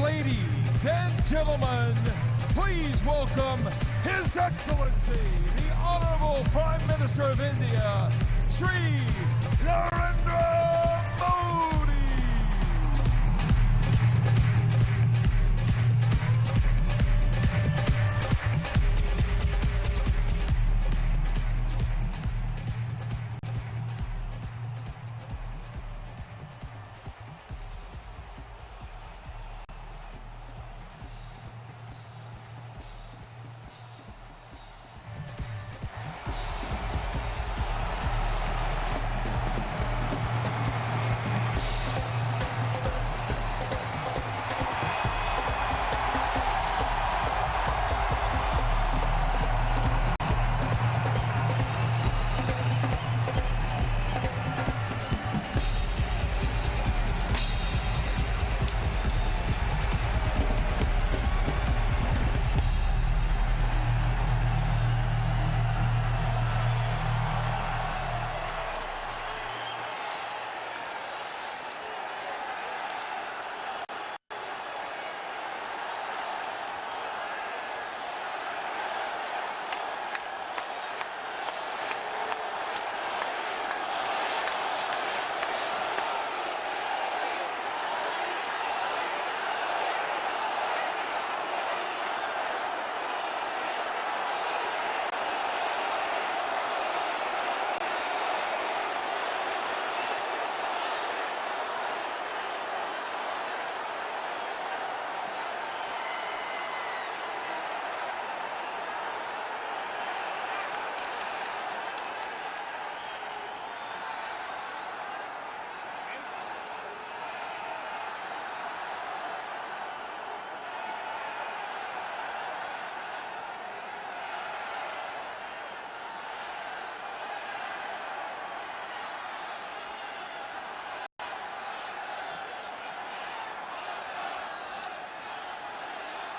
Ladies and gentlemen, please welcome His Excellency, the Honorable Prime Minister of India, Shri Narendra Modi.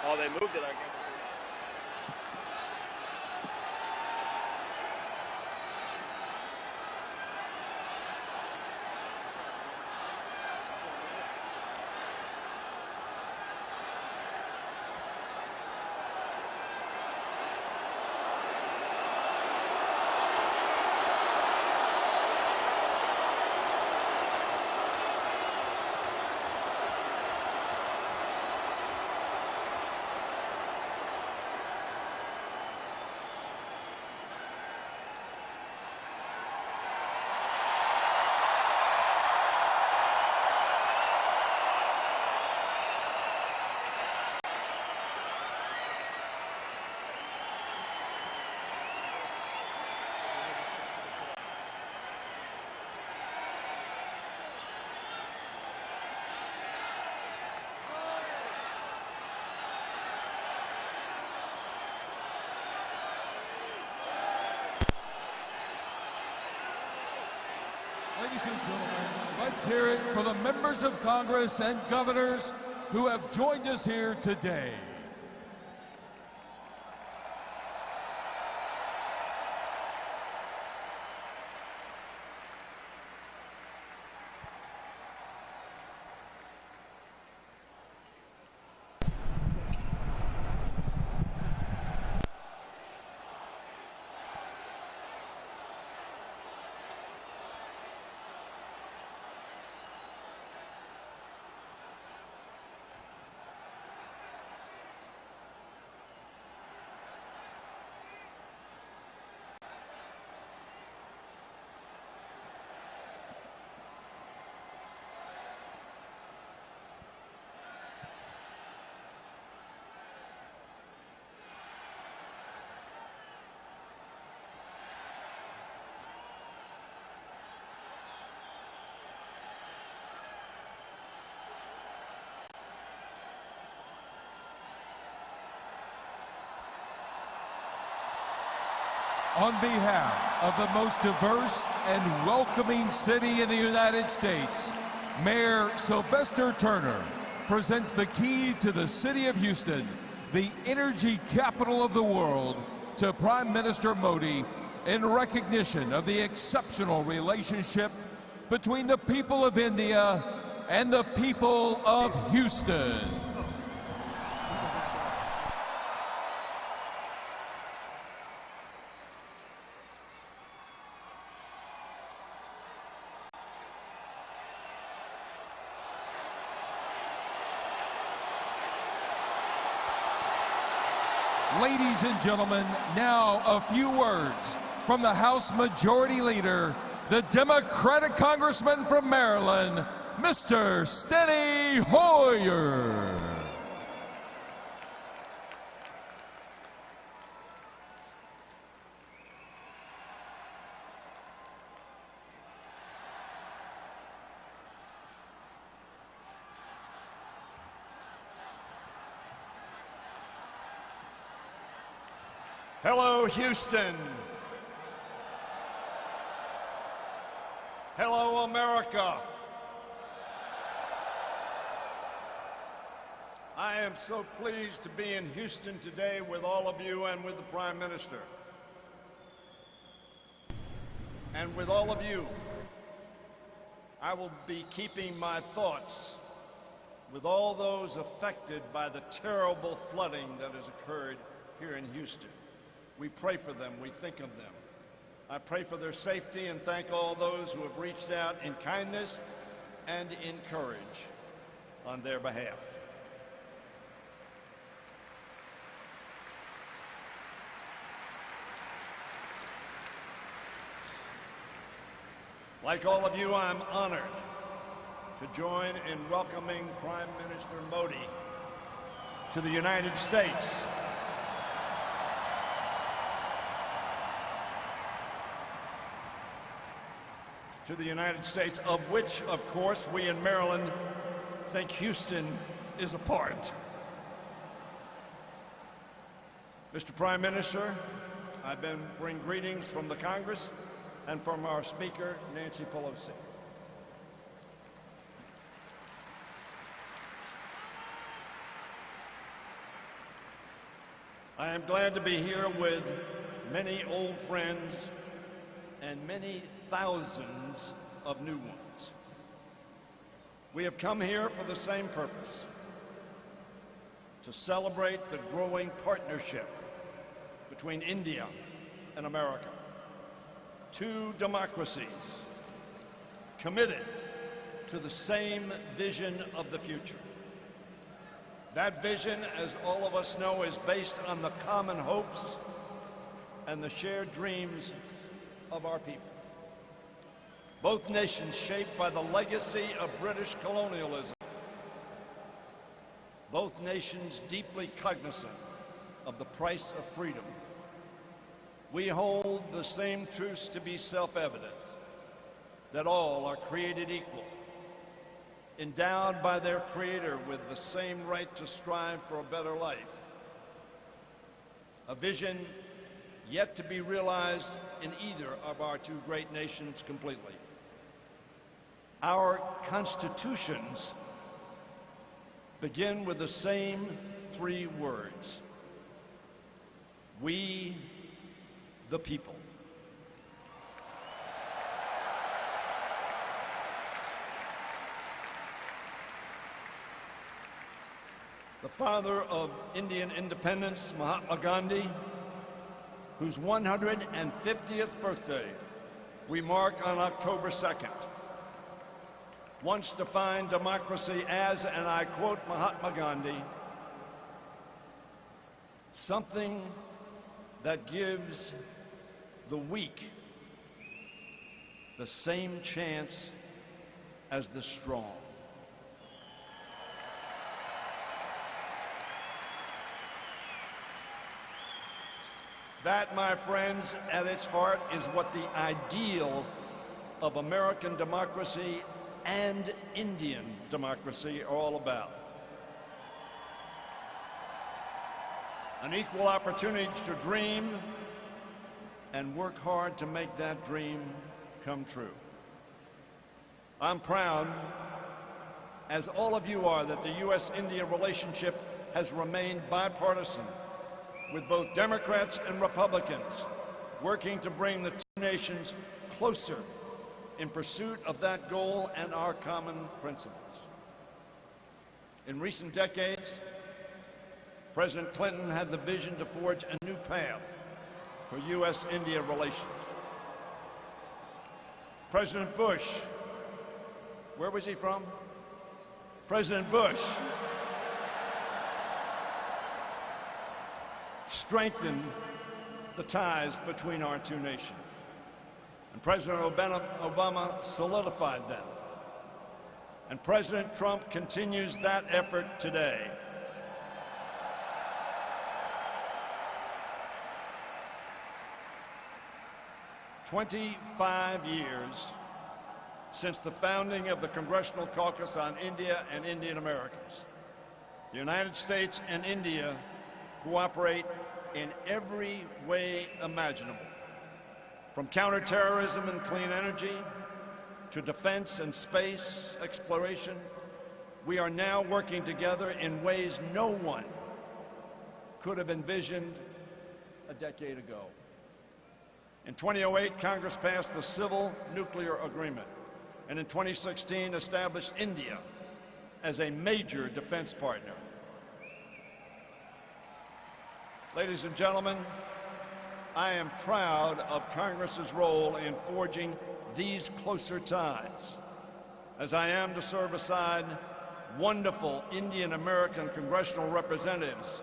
Oh, they moved it, I guess. Ladies and gentlemen, let's hear it for the members of Congress and governors who have joined us here today. On behalf of the most diverse and welcoming city in the United States, Mayor Sylvester Turner presents the key to the city of Houston, the energy capital of the world, to Prime Minister Modi in recognition of the exceptional relationship between the people of India and the people of Houston. Ladies and gentlemen, now a few words from the House Majority Leader, the Democratic Congressman from Maryland, Mr. Steny Hoyer. Hello, Houston. Hello, America. I am so pleased to be in Houston today with all of you and with the Prime Minister. And with all of you, I will be keeping my thoughts with all those affected by the terrible flooding that has occurred here in Houston. We pray for them, we think of them. I pray for their safety and thank all those who have reached out in kindness and in courage on their behalf. Like all of you, I'm honored to join in welcoming Prime Minister Modi to the United States. To the United States, of which, of course, we in Maryland think Houston is a part. Mr. Prime Minister, I bring greetings from the Congress and from our Speaker, Nancy Pelosi. I am glad to be here with many old friends and many thousands of new ones. We have come here for the same purpose, to celebrate the growing partnership between India and America. Two democracies committed to the same vision of the future. That vision, as all of us know, is based on the common hopes and the shared dreams of our people. Both nations shaped by the legacy of British colonialism. Both nations deeply cognizant of the price of freedom. We hold the same truths to be self-evident, that all are created equal, endowed by their Creator with the same right to strive for a better life. A vision yet to be realized in either of our two great nations completely. Our constitutions begin with the same three words: we the people. The father of Indian independence, Mahatma Gandhi, whose 150th birthday we mark on October 2nd, once defined democracy as, and I quote Mahatma Gandhi, something that gives the weak the same chance as the strong. That, my friends, at its heart is what the ideal of American democracy and Indian democracy are all about. An equal opportunity to dream and work hard to make that dream come true. I'm proud, as all of you are, that the U.S.-India relationship has remained bipartisan, with both Democrats and Republicans working to bring the two nations closer in pursuit of that goal and our common principles. In recent decades, President Clinton had the vision to forge a new path for U.S.-India relations. President Bush, where was he from? President Bush strengthened the ties between our two nations. And President Obama solidified them. And President Trump continues that effort today. "25 years since the founding of the Congressional Caucus on India and Indian Americans. The United States and India cooperate in every way imaginable, from counterterrorism and clean energy to defense and space exploration. We are now working together in ways no one could have envisioned a decade ago. In 2008, Congress passed the Civil Nuclear Agreement, and in 2016 established India as a major defense partner. Ladies and gentlemen, I am proud of Congress's role in forging these closer ties, as I am to serve aside wonderful Indian American congressional representatives.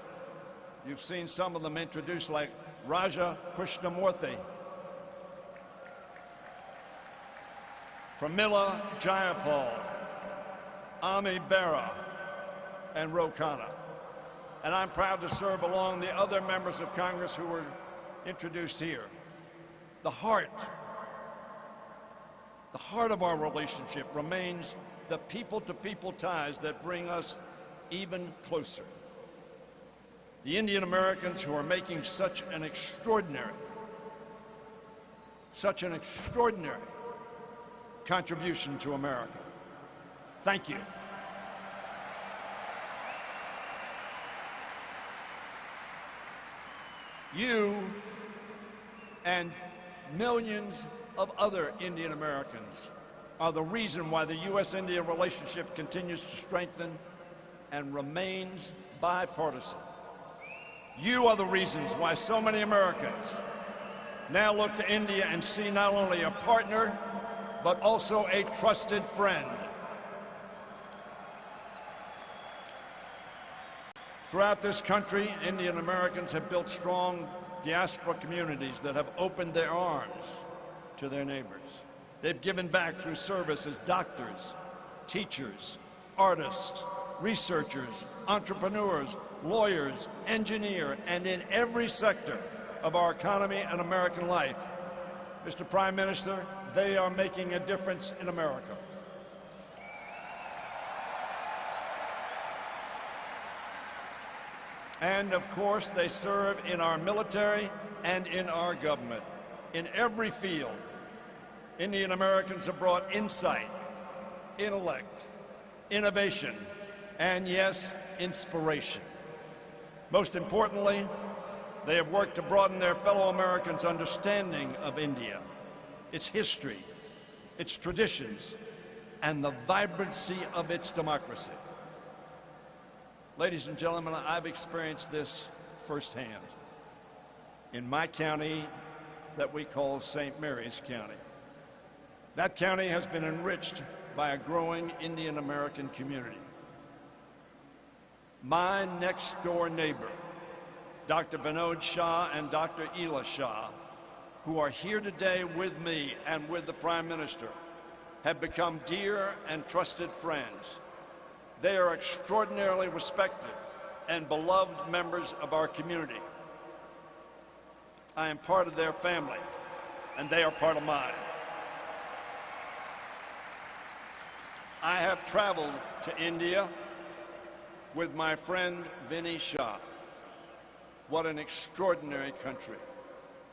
You've seen some of them introduced, like Raja Krishnamurthy, Pramila Jayapal, Ami Bera, and Ro Khanna. And I'm proud to serve along the other members of Congress who were introduced here. The heart of our relationship remains the people-to-people ties that bring us even closer. The Indian Americans who are making such an extraordinary contribution to America. Thank you. You and millions of other Indian Americans are the reason why the U.S.-India relationship continues to strengthen and remains bipartisan. You are the reasons why so many Americans now look to India and see not only a partner, but also a trusted friend. Throughout this country, Indian Americans have built strong diaspora communities that have opened their arms to their neighbors. They've given back through service as doctors, teachers, artists, researchers, entrepreneurs, lawyers, engineers, and in every sector of our economy and American life. Mr. Prime Minister, they are making a difference in America. And of course, they serve in our military and in our government. In every field, Indian Americans have brought insight, intellect, innovation, and yes, inspiration. Most importantly, they have worked to broaden their fellow Americans' understanding of India, its history, its traditions, and the vibrancy of its democracy. Ladies and gentlemen, I've experienced this firsthand in my county that we call St. Mary's County. That county has been enriched by a growing Indian American community. My next door neighbor, Dr. Vinod Shah and Dr. Ela Shah, who are here today with me and with the Prime Minister, have become dear and trusted friends. They are extraordinarily respected and beloved members of our community. I am part of their family, and they are part of mine. I have traveled to India with my friend Vinny Shah. What an extraordinary country.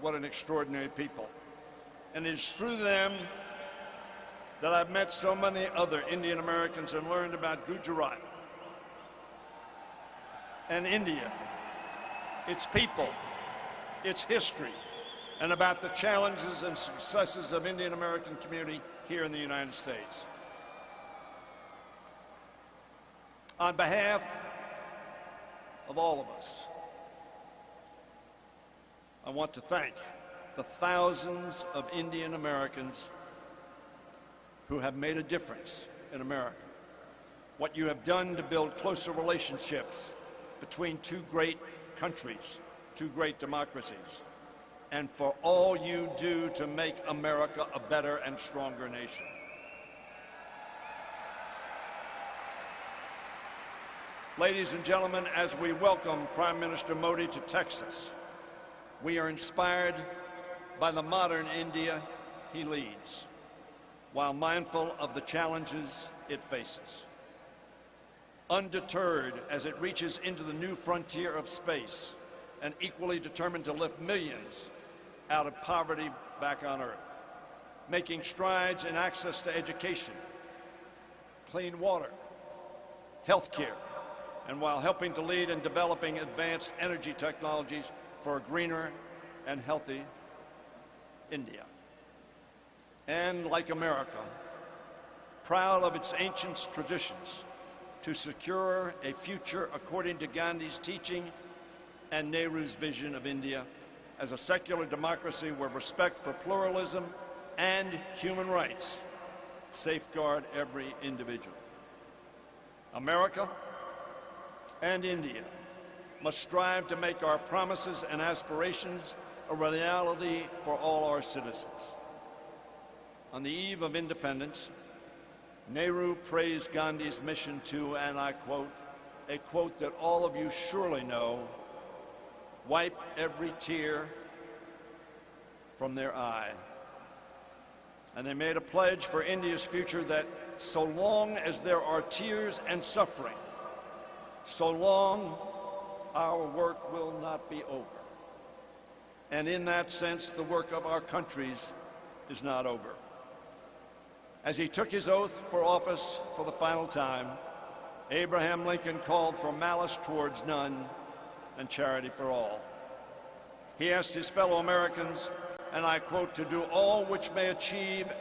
What an extraordinary people. And it is through them that I've met so many other Indian Americans and learned about Gujarat and India, its people, its history, and about the challenges and successes of Indian American community here in the United States. On behalf of all of us, I want to thank the thousands of Indian Americans who have made a difference in America. What you have done to build closer relationships between two great countries, two great democracies, and for all you do to make America a better and stronger nation. Ladies and gentlemen, as we welcome Prime Minister Modi to Texas, we are inspired by the modern India he leads, while mindful of the challenges it faces. Undeterred as it reaches into the new frontier of space, and equally determined to lift millions out of poverty back on Earth, making strides in access to education, clean water, health care, and while helping to lead in developing advanced energy technologies for a greener and healthy India. And like America, proud of its ancient traditions, to secure a future according to Gandhi's teaching and Nehru's vision of India as a secular democracy where respect for pluralism and human rights safeguard every individual. America and India must strive to make our promises and aspirations a reality for all our citizens. On the eve of independence, Nehru praised Gandhi's mission to, and I quote, a quote that all of you surely know, wipe every tear from their eye. And they made a pledge for India's future that so long as there are tears and suffering, so long our work will not be over. And in that sense, the work of our countries is not over. As he took his oath for office for the final time, Abraham Lincoln called for malice towards none and charity for all. He asked his fellow Americans, and I quote, to do all which may achieve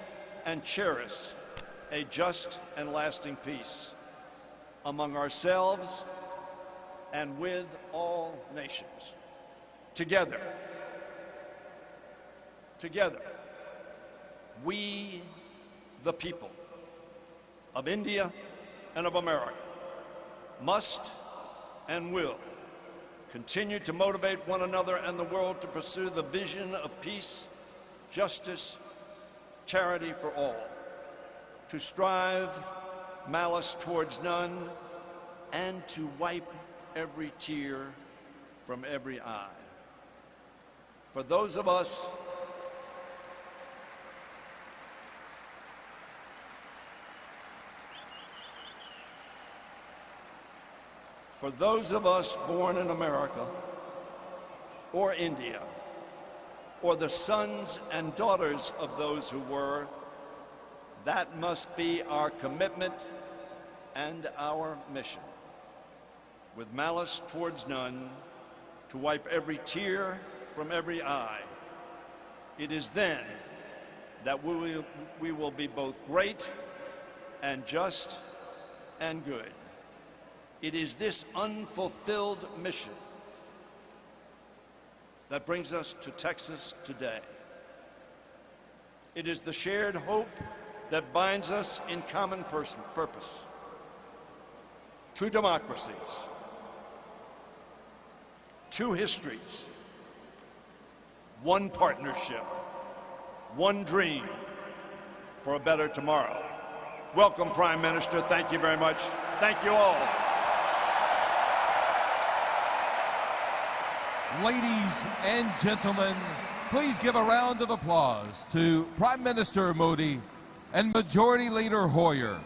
and cherish a just and lasting peace among ourselves and with all nations. Together, we, the people of India and of America, must and will continue to motivate one another and the world to pursue the vision of peace, justice, charity for all, to strive malice towards none, and to wipe every tear from every eye. For those of us born in America or India, or the sons and daughters of those who were, That must be our commitment and our mission. With malice towards none, to wipe every tear from every eye. It is then that we will be both great and just and good. It is this unfulfilled mission that brings us to Texas today. It is the shared hope that binds us in common purpose. Two democracies, two histories, one partnership, one dream for a better tomorrow. Welcome, Prime Minister. Thank you very much. Thank you all. Ladies and gentlemen, please give a round of applause to Prime Minister Modi and Majority Leader Hoyer.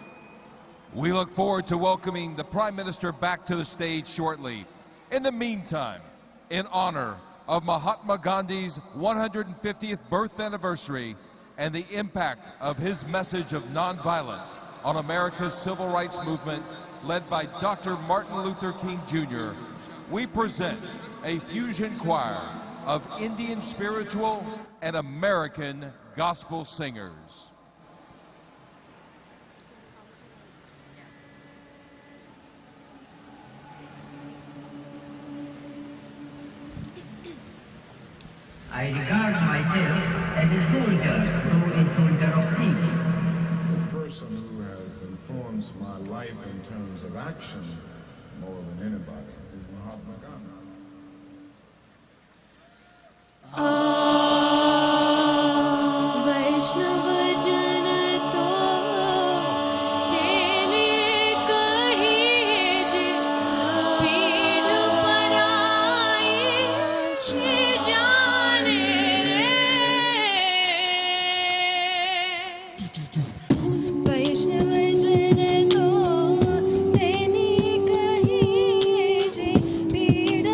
We look forward to welcoming the Prime Minister back to the stage shortly. In the meantime, in honor of Mahatma Gandhi's 150th birth anniversary and the impact of his message of nonviolence on America's civil rights movement led by Dr. Martin Luther King Jr., we present a fusion choir of Indian spiritual and American gospel singers. I regard myself as a soldier, though a soldier of peace. The person who has influenced my life in terms of action more than anybody is Mahatma Gandhi. पीड़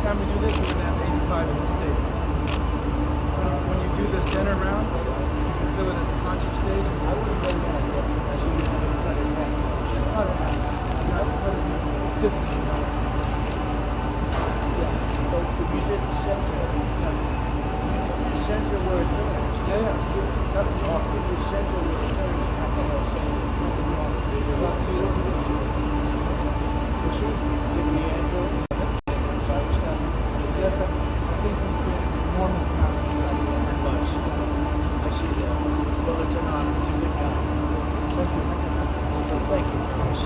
time we do this, we're gonna have 85 in the state. So when you do the center round, you can feel it as a concert stage. I would have done that. I should have cut it back. Cut it back. Not cut it back. 15 times. Yeah. So if you did the center, the center where it turns. Yeah, yeah. Also, the center where it turns, you have to also. Give me Andrew. Yes, I think we put an enormous amount of inside of that bunch. I should well, it's an honor. It's a good guy. Thank you. So thank you very much.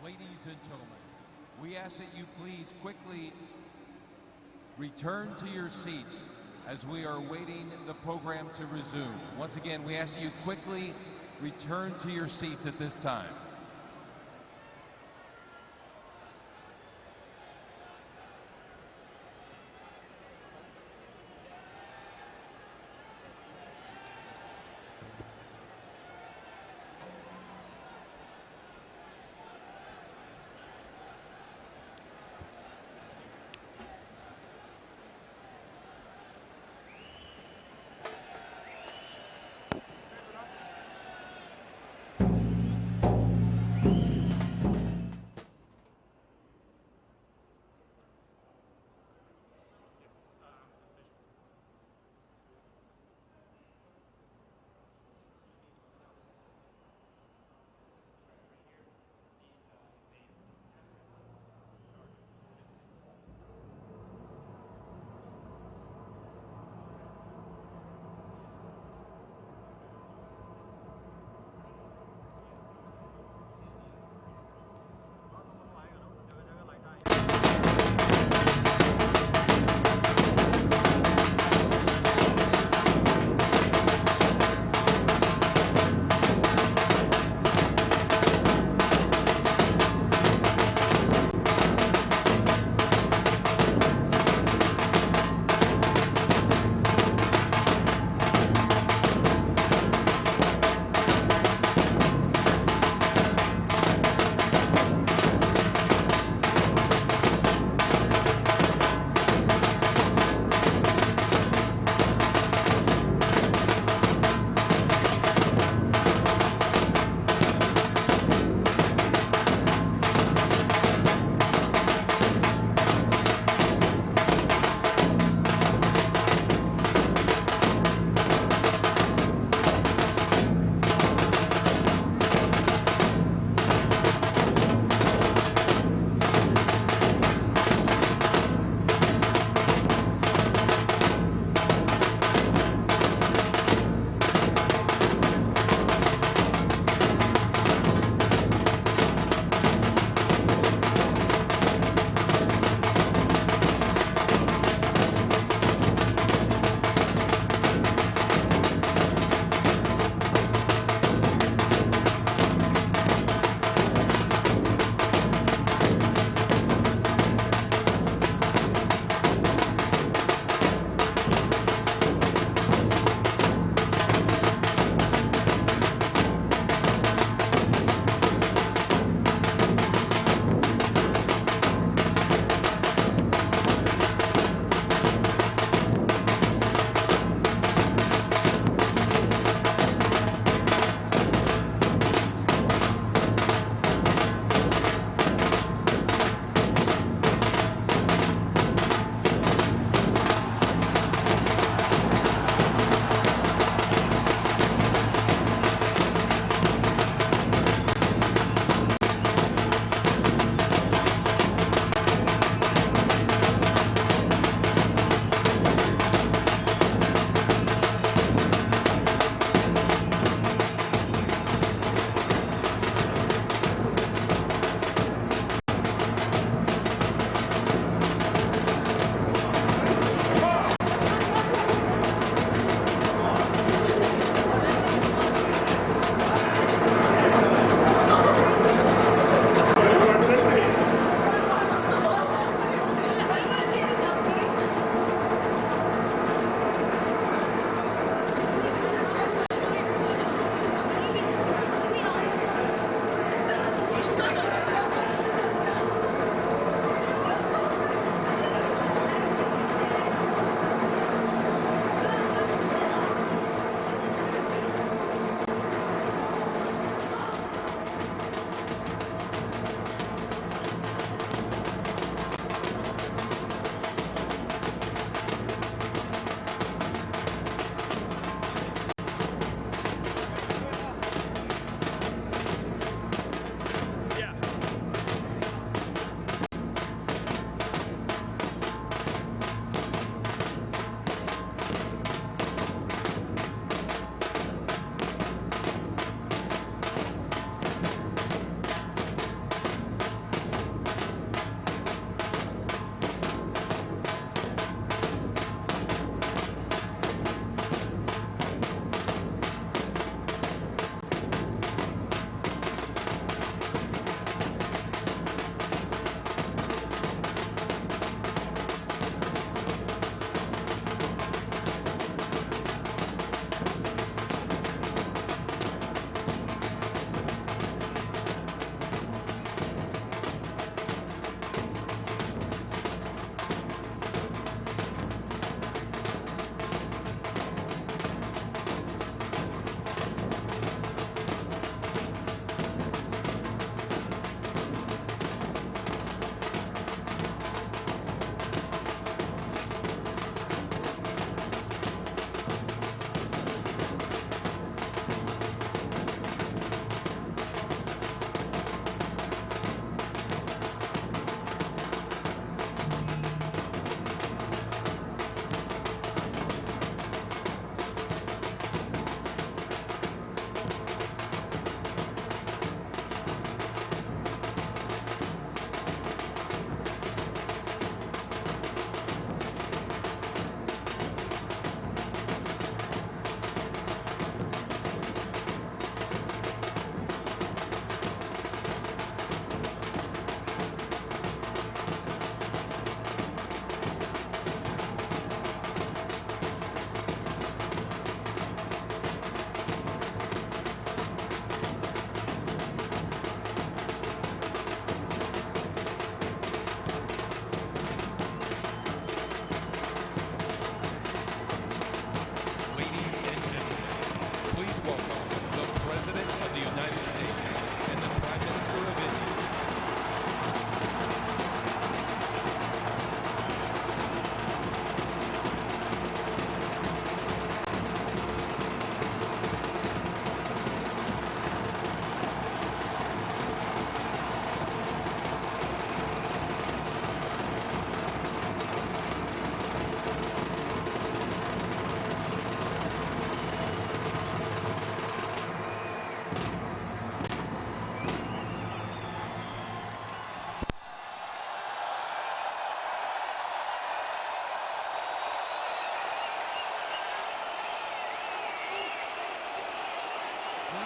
Ladies and gentlemen, we ask that you please quickly return to your seats as we are waiting the program to resume. Once again, we ask that you quickly return to your seats at this time.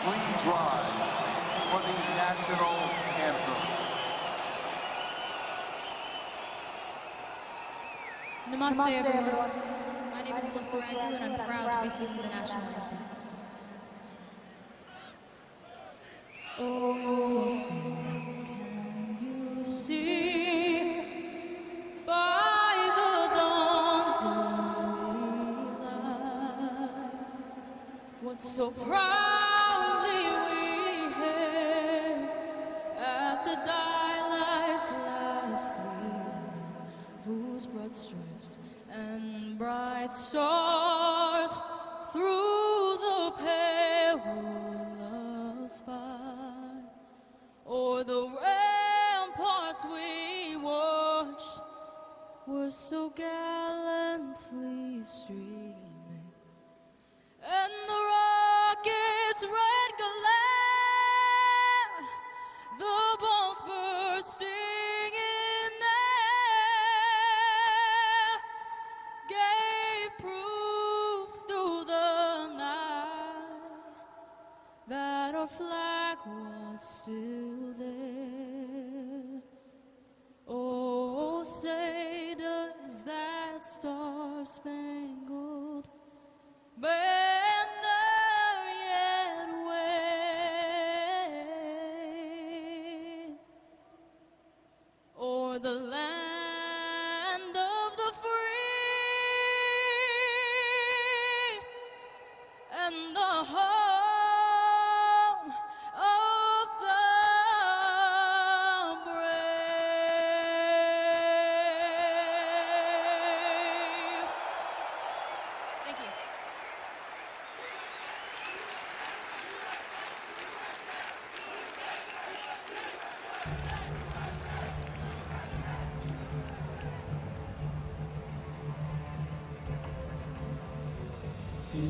Please rise for the national anthem. Namaste, everyone. My name is Lisa Rangu, and I'm proud to be singing the national anthem. Oh, son, can you see by the dawn's early light what so proudly we hailed at the dialight's last gleaming, whose broad stripes and bright stars through the perilous fight o'er the ramparts we watched were so gallantly streaming, and the rocket's red glare, the bombs bursting in air, gave proof through the night that our flag was still there. Oh, say does that star-spangled banner yet wave o'er the land of the free and the home of the brave. Thank you.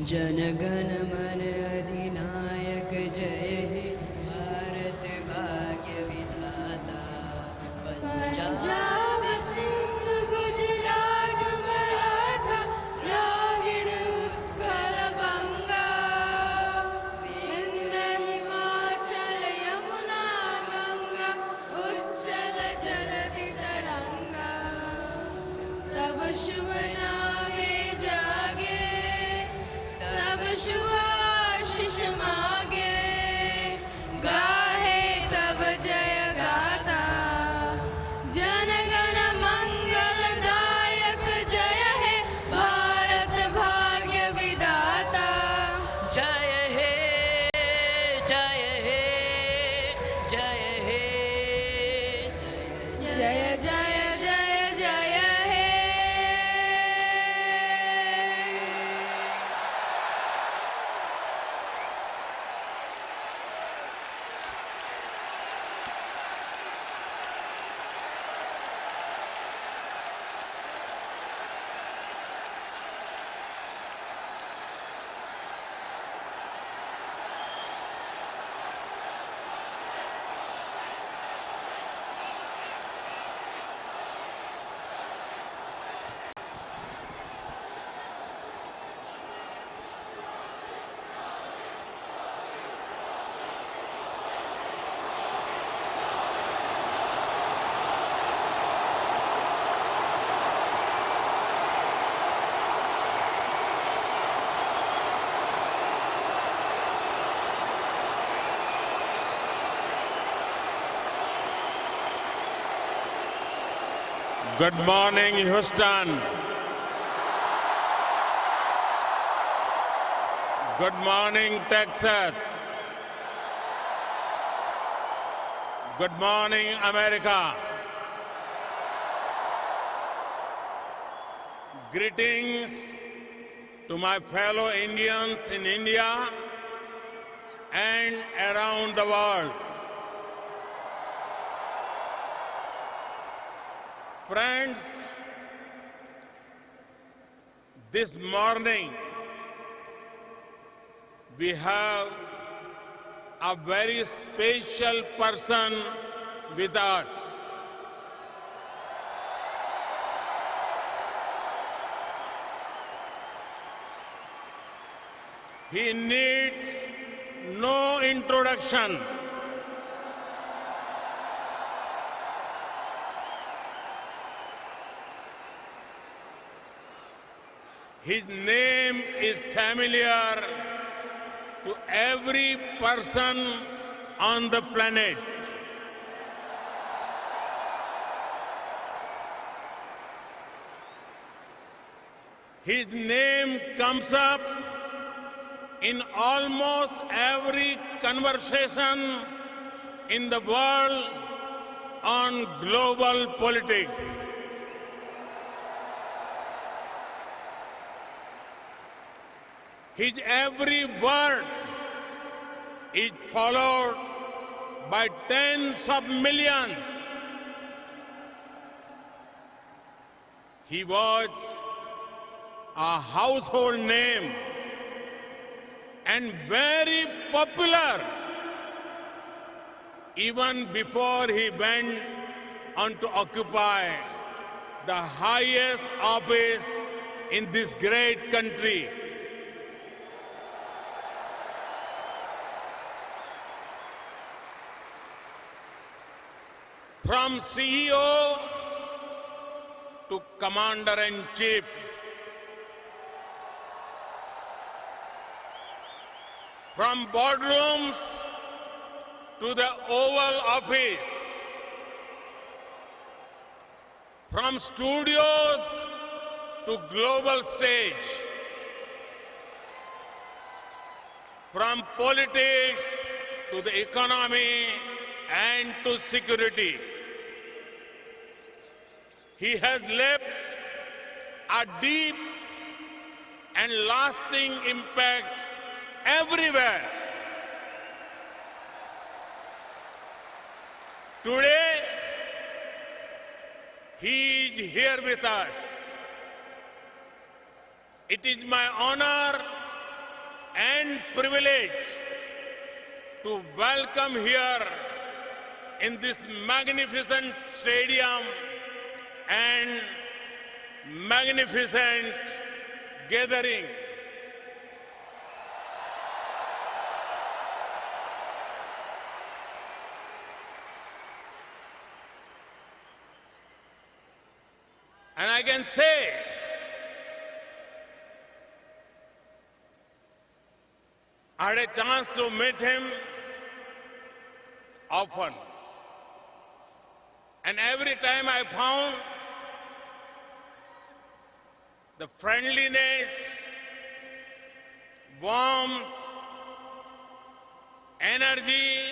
जनगण मन अधिनायक जय हे भारत भाग्य विधाता पंजाब सिंध गुजरात मराठा द्राविड़ उत्कल बंगा विंध्य हिमाचल यमुना गंगा उच्चल जलधि तरंगा तब शुभ नामे जागे तब शुभ आशीष मागे गाहे तब जय गाता जनगण मंगलदायक जय हे भारत भाग्य विधाता जय हे जय हे जय हे जय जय जय जय हे Good morning, Houston. Good morning, Texas. Good morning, America. Greetings to my fellow Indians in India and around the world. Friends, this morning we have a very special person with us. He needs no introduction. His name is familiar to every person on the planet. His name comes up in almost every conversation in the world on global politics. His every word is followed by tens of millions. He was a household name and very popular even before he went on to occupy the highest office in this great country. From CEO to Commander-in-Chief, from boardrooms to the Oval Office, from studios to global stage, from politics to the economy and to security. He has left a deep and lasting impact everywhere. Today, he is here with us. It is my honor and privilege to welcome here in this magnificent stadium and magnificent gathering. And I can say, I had a chance to meet him often. And every time I found the friendliness, warmth, energy,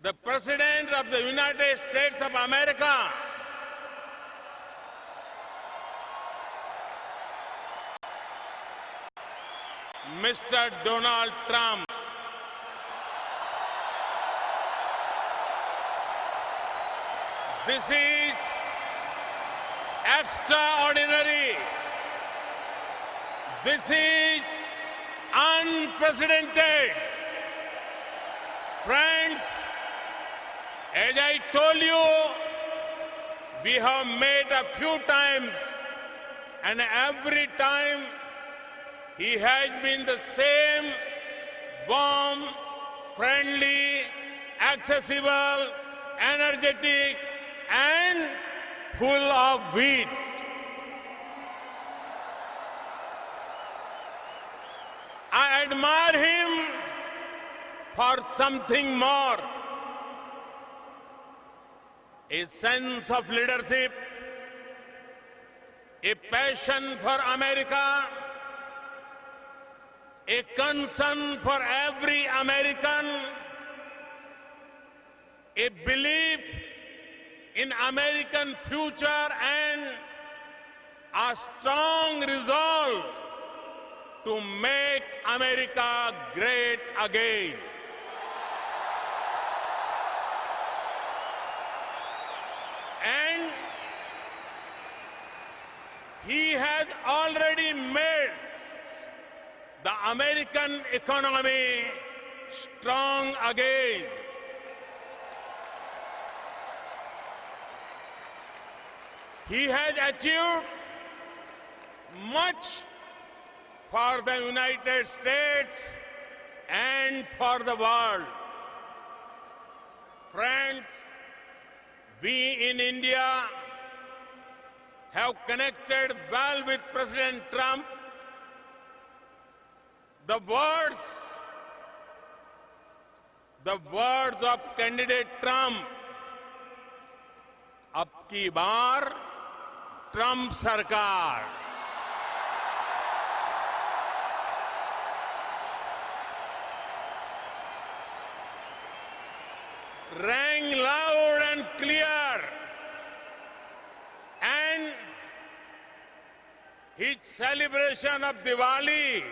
the President of the United States of America Mr. Donald Trump. This is extraordinary. This is unprecedented. Friends, as I told you, we have met a few times, and every time he has been the same warm, friendly, accessible, energetic, and full of wit. I admire him for something more. A sense of leadership, a passion for America, a concern for every American, a belief in American future, and a strong resolve to make America great again. And he has already made the American economy strong again. He has achieved much for the United States and for the world. Friends, we in India have connected well with President Trump. The words of candidate Trump, अब की बार Trump सरकार, rang loud and clear, and his celebration of Diwali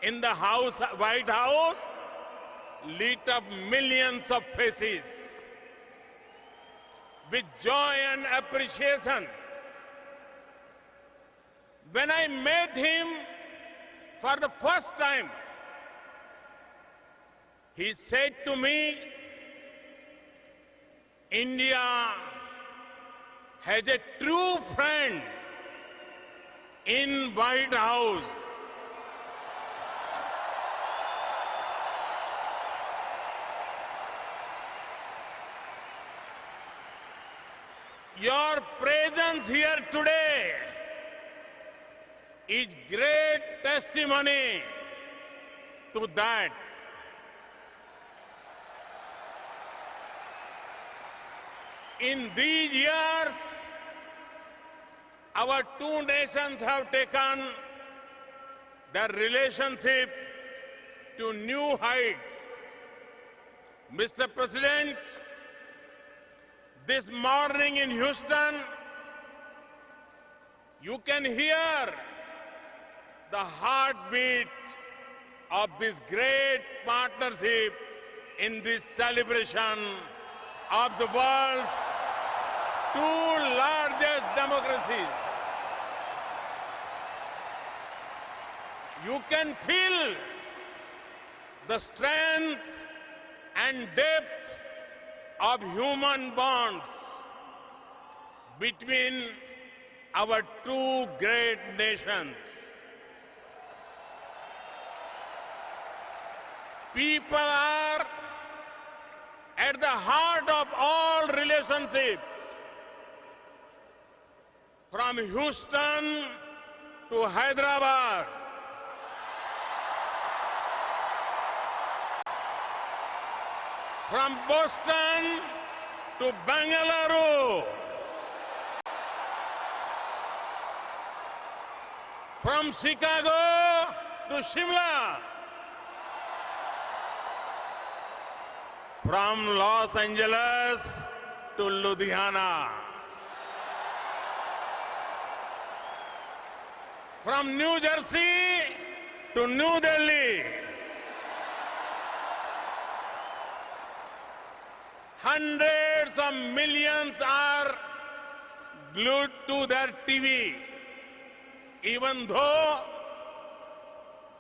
in the White House lit up millions of faces with joy and appreciation. When I met him for the first time, he said to me, India has a true friend in White House. Your presence here today is great testimony to that. In these years, our two nations have taken their relationship to new heights. Mr. President, this morning in Houston, you can hear the heartbeat of this great partnership in this celebration of the world's two largest democracies. You can feel the strength and depth of human bonds between our two great nations. People are at the heart of all relationships, from Houston to Hyderabad, from Boston to Bangalore, from Chicago to Shimla, from Los Angeles to Ludhiana, from New Jersey to New Delhi. Hundreds of millions are glued to their TV, even though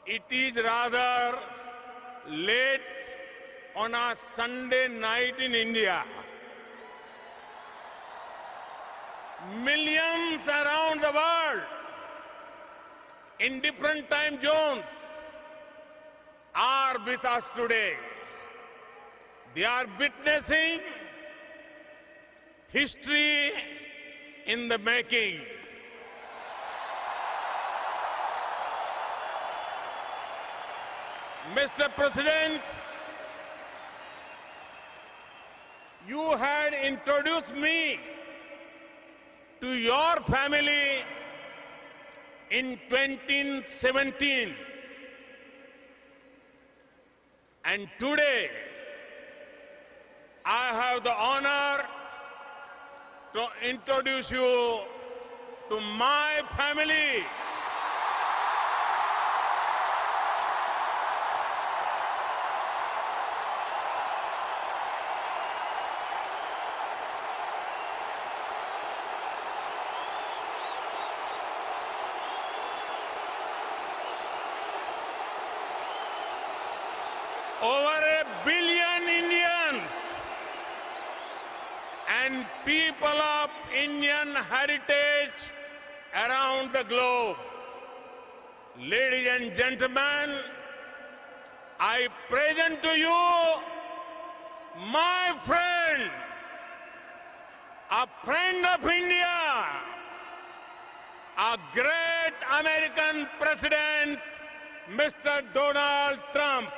it is rather late on a Sunday night in India. Millions around the world in different time zones are with us today. They are witnessing history in the making. Mr. President, you had introduced me to your family in 2017. And today, I have the honor to introduce you to my family. Over 1 billion Indians and people of Indian heritage around the globe ladies and gentlemen, I present to you my friend, a friend of India, a great American president, Mr. Donald Trump.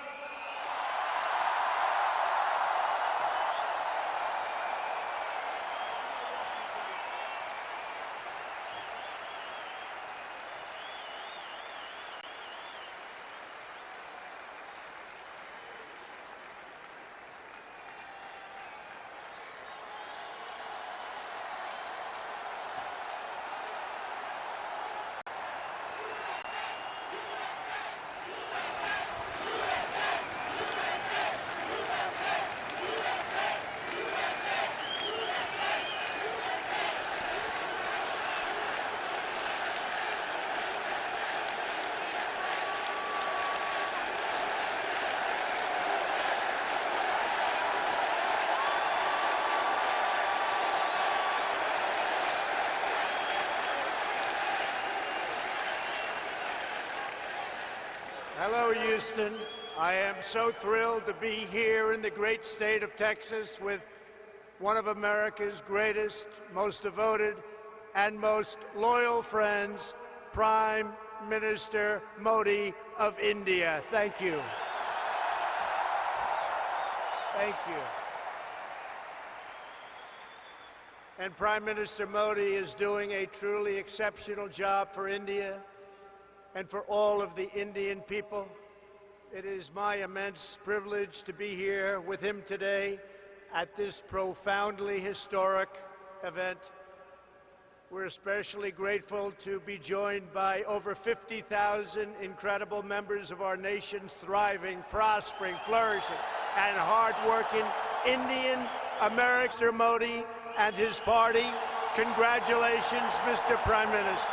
Hello, Houston. I am so thrilled to be here in the great state of Texas with one of America's greatest, most devoted, and most loyal friends, Prime Minister Modi of India. Thank you. Thank you. And Prime Minister Modi is doing a truly exceptional job for India and for all of the Indian people. It is my immense privilege to be here with him today at this profoundly historic event. We're especially grateful to be joined by over 50,000 incredible members of our nation's thriving, prospering, flourishing, and hard-working Indian American. Modi and his party, congratulations, Mr. Prime Minister.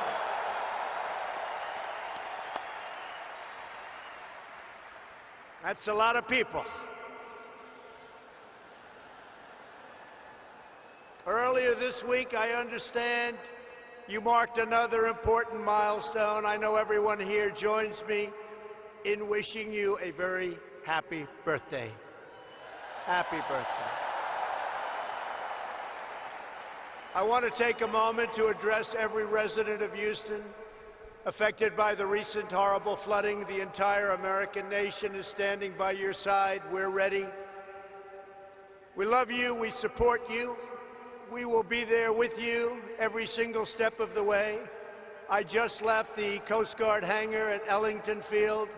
That's a lot of people. Earlier this week, I understand you marked another important milestone. I know everyone here joins me in wishing you a very happy birthday. Happy birthday. I want to take a moment to address every resident of Houston affected by the recent horrible flooding. The entire American nation is standing by your side. We're ready. We love you. We support you. We will be there with you every single step of the way. I just left the Coast Guard hangar at Ellington Field,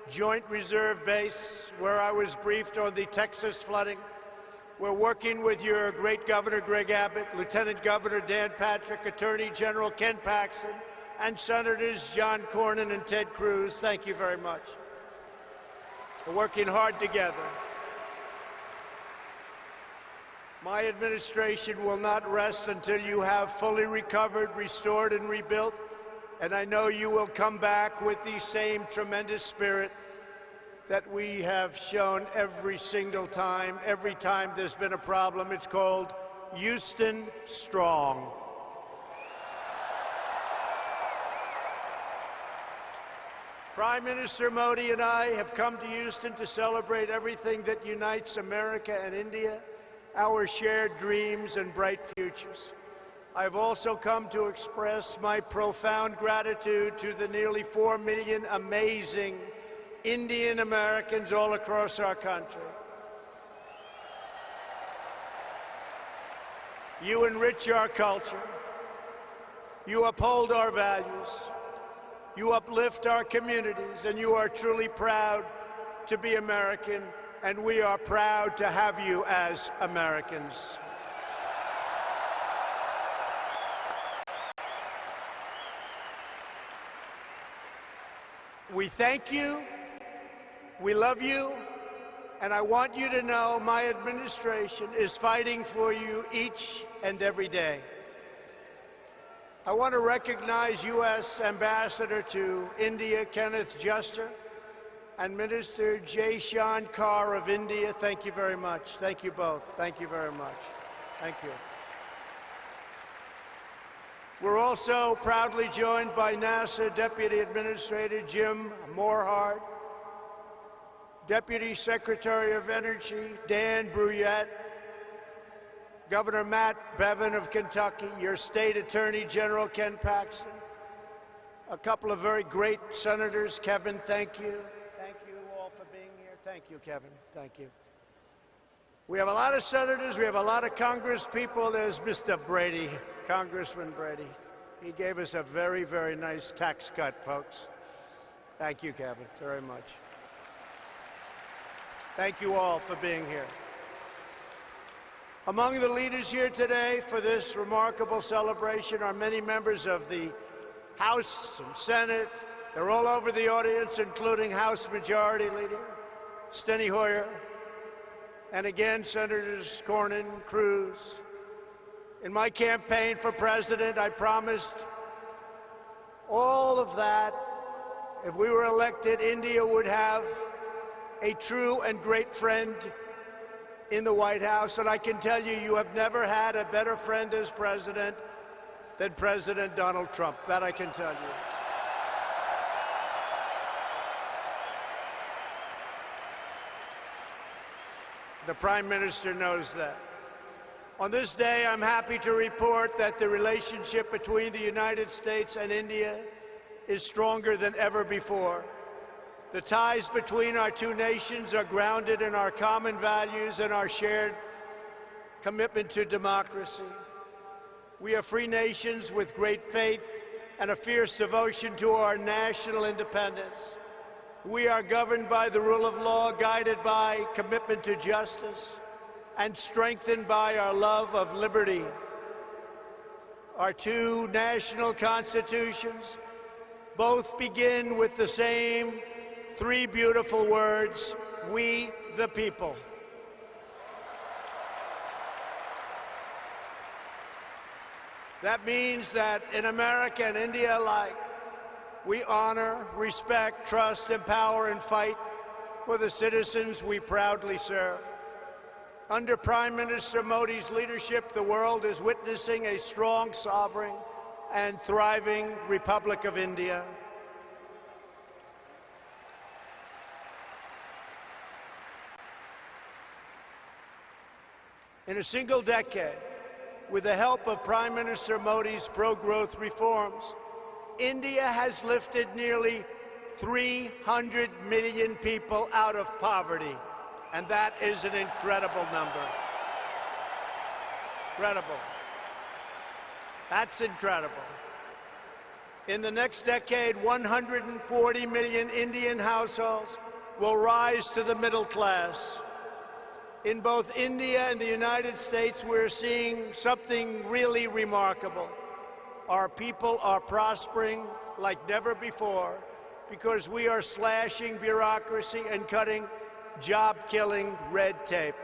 Joint Reserve Base, where I was briefed on the Texas flooding. We're working with your great Governor Greg Abbott, Lieutenant Governor Dan Patrick, Attorney General Ken Paxton, and Senators John Cornyn and Ted Cruz. Thank you very much. We're working hard together. My administration will not rest until you have fully recovered, restored, and rebuilt. And I know you will come back with the same tremendous spirit that we have shown every single time. Every time there's been a problem, it's called Houston Strong. Prime Minister Modi and I have come to Houston to celebrate everything that unites America and India, our shared dreams and bright futures. I've also come to express my profound gratitude to the nearly 4 million amazing Indian Americans all across our country. You enrich our culture. You uphold our values. You uplift our communities, and you are truly proud to be American, and we are proud to have you as Americans. We thank you, we love you, and I want you to know my administration is fighting for you each and every day. I want to recognize U.S. Ambassador to India, Kenneth Juster, and Minister Jay Shankar of India. Thank you very much. Thank you both. Thank you very much. Thank you. We're also proudly joined by NASA Deputy Administrator Jim Morehart, Deputy Secretary of Energy Dan Brouillette, Governor Matt Bevin of Kentucky, your State Attorney General Ken Paxton, a couple of very great senators. Kevin, thank you. Thank you all for being here. Thank you, Kevin. Thank you. We have a lot of senators. We have a lot of Congress people. There's Mr. Brady, Congressman Brady. He gave us a very, very nice tax cut, folks. Thank you, Kevin, very much. Thank you all for being here. Among the leaders here today for this remarkable celebration are many members of the House and Senate. They're all over the audience, including House Majority Leader Steny Hoyer, and again, Senators Cornyn, Cruz. In my campaign for president, I promised all of that. If we were elected, India would have a true and great friend in the White House, and I can tell you, you have never had a better friend as president than President Donald Trump. That I can tell you. The Prime Minister knows that. On this day, I'm happy to report that the relationship between the United States and India is stronger than ever before. The ties between our two nations are grounded in our common values and our shared commitment to democracy. We are free nations with great faith and a fierce devotion to our national independence. We are governed by the rule of law, guided by commitment to justice, and strengthened by our love of liberty. Our two national constitutions both begin with the same three beautiful words: we the people. That means that in America and India alike, we honor, respect, trust, empower, and fight for the citizens we proudly serve. Under Prime Minister Modi's leadership, the world is witnessing a strong, sovereign, and thriving Republic of India. In a single decade, with the help of Prime Minister Modi's pro-growth reforms, India has lifted nearly 300 million people out of poverty, and that is an incredible number. Incredible. That's incredible. In the next decade, 140 million Indian households will rise to the middle class. In both India and the United States, we're seeing something really remarkable. Our people are prospering like never before because we are slashing bureaucracy and cutting job-killing red tape.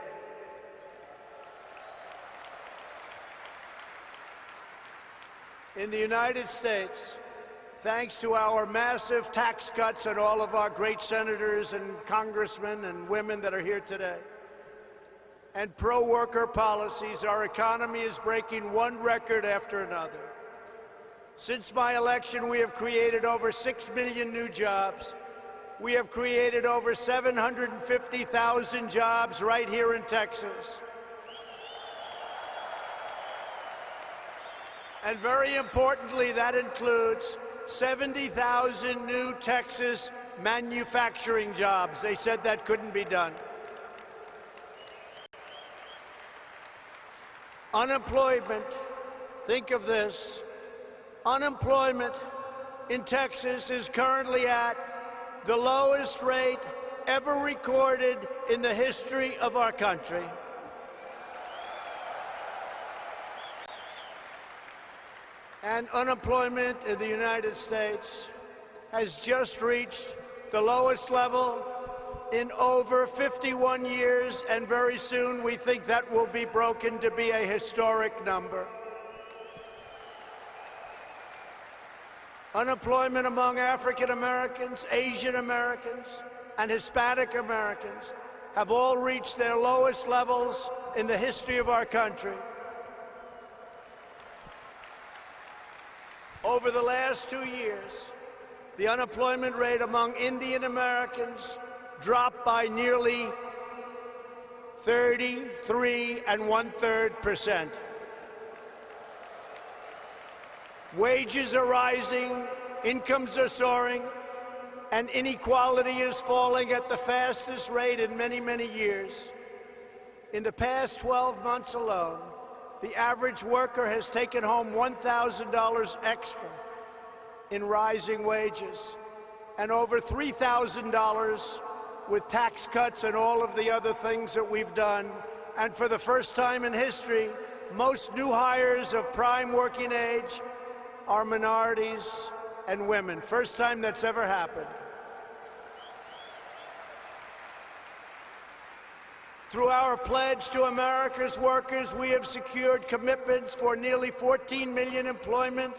In the United States, thanks to our massive tax cuts and all of our great senators and congressmen and women that are here today, and pro-worker policies, our economy is breaking one record after another. Since my election, we have created over 6 million new jobs. We have created over 750,000 jobs right here in Texas. And very importantly, that includes 70,000 new Texas manufacturing jobs. They said that couldn't be done. Unemployment, think of this, unemployment in Texas is currently at the lowest rate ever recorded in the history of our country. And unemployment in the United States has just reached the lowest level in over 51 years, and very soon we think that will be broken to be a historic number. Unemployment among African Americans, Asian Americans, and Hispanic Americans have all reached their lowest levels in the history of our country. Over the last 2 years, the unemployment rate among Indian Americans dropped by nearly 33 1/3%. Wages are rising, incomes are soaring, and inequality is falling at the fastest rate in many, many years. In the past 12 months alone, the average worker has taken home $1,000 extra in rising wages and over $3,000 with tax cuts and all of the other things that we've done. And for the first time in history, most new hires of prime working age are minorities and women. First time that's ever happened. Through our pledge to America's workers, we have secured commitments for nearly 14 million employment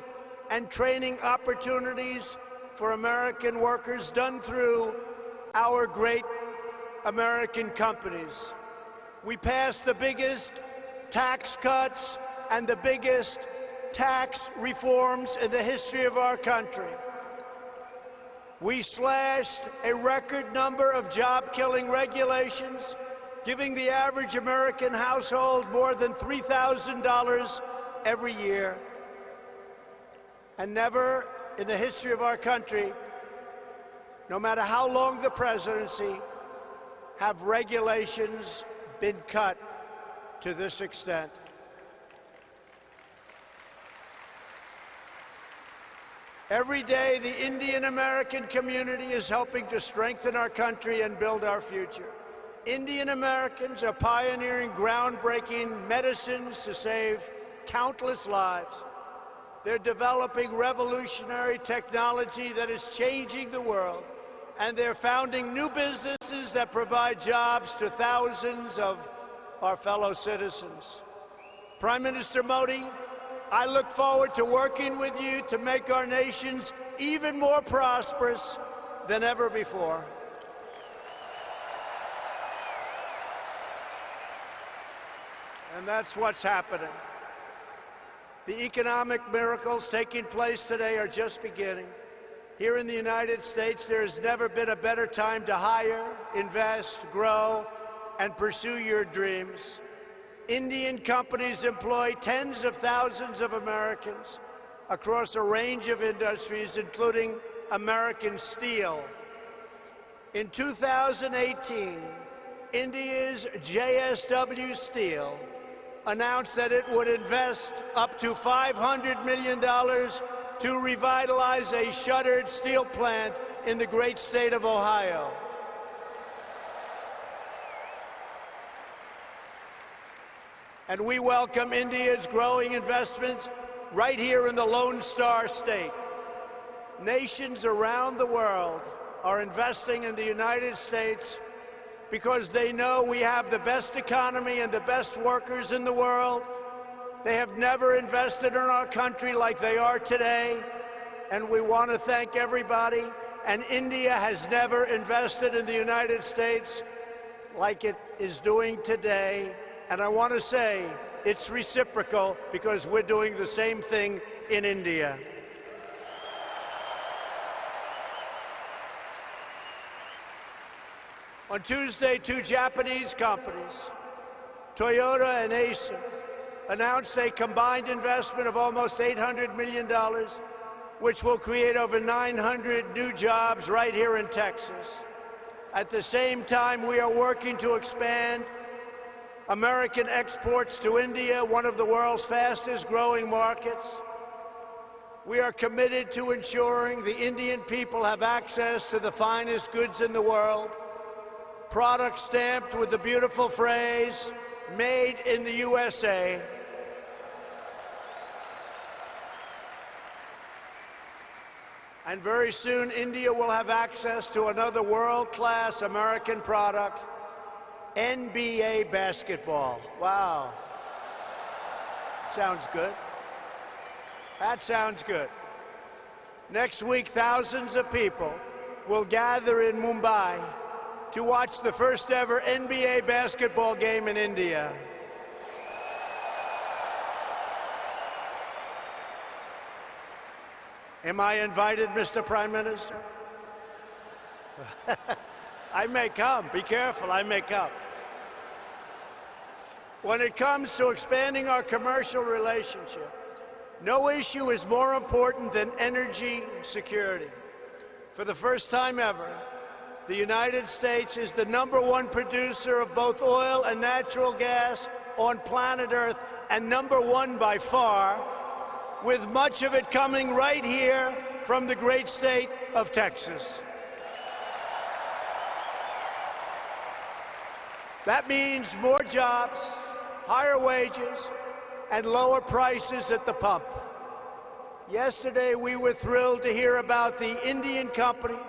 and training opportunities for American workers done through our great American companies. We passed the biggest tax cuts and the biggest tax reforms in the history of our country. We slashed a record number of job-killing regulations, giving the average American household more than $3,000 every year. And never in the history of our country, no matter how long the presidency, have regulations been cut to this extent. Every day, the Indian American community is helping to strengthen our country and build our future. Indian Americans are pioneering groundbreaking medicines to save countless lives. They're developing revolutionary technology that is changing the world, and they're founding new businesses that provide jobs to thousands of our fellow citizens. Prime Minister Modi, I look forward to working with you to make our nations even more prosperous than ever before. And that's what's happening. The economic miracles taking place today are just beginning. Here in the United States, there has never been a better time to hire, invest, grow, and pursue your dreams. Indian companies employ tens of thousands of Americans across a range of industries, including American steel. In 2018, India's JSW Steel announced that it would invest up to $500 million to revitalize a shuttered steel plant in the great state of Ohio. And we welcome India's growing investments right here in the Lone Star State. Nations around the world are investing in the United States because they know we have the best economy and the best workers in the world. They have never invested in our country like they are today, and we want to thank everybody. And India has never invested in the United States like it is doing today. And I want to say it's reciprocal because we're doing the same thing in India. On Tuesday, two Japanese companies, Toyota and Acer, announced a combined investment of almost $800 million, which will create over 900 new jobs right here in Texas. At the same time, we are working to expand American exports to India, one of the world's fastest growing markets. We are committed to ensuring the Indian people have access to the finest goods in the world, products stamped with the beautiful phrase, "Made in the USA." And very soon, India will have access to another world-class American product, NBA basketball. Wow. Sounds good. That sounds good. Next week, thousands of people will gather in Mumbai to watch the first ever NBA basketball game in India. Am I invited, Mr. Prime Minister? I may come. Be careful, I may come. When it comes to expanding our commercial relationship, no issue is more important than energy security. For the first time ever, the United States is the #1 producer of both oil and natural gas on planet Earth, and #1 by far, with much of it coming right here from the great state of Texas. That means more jobs, higher wages, and lower prices at the pump. Yesterday, we were thrilled to hear about the Indian company,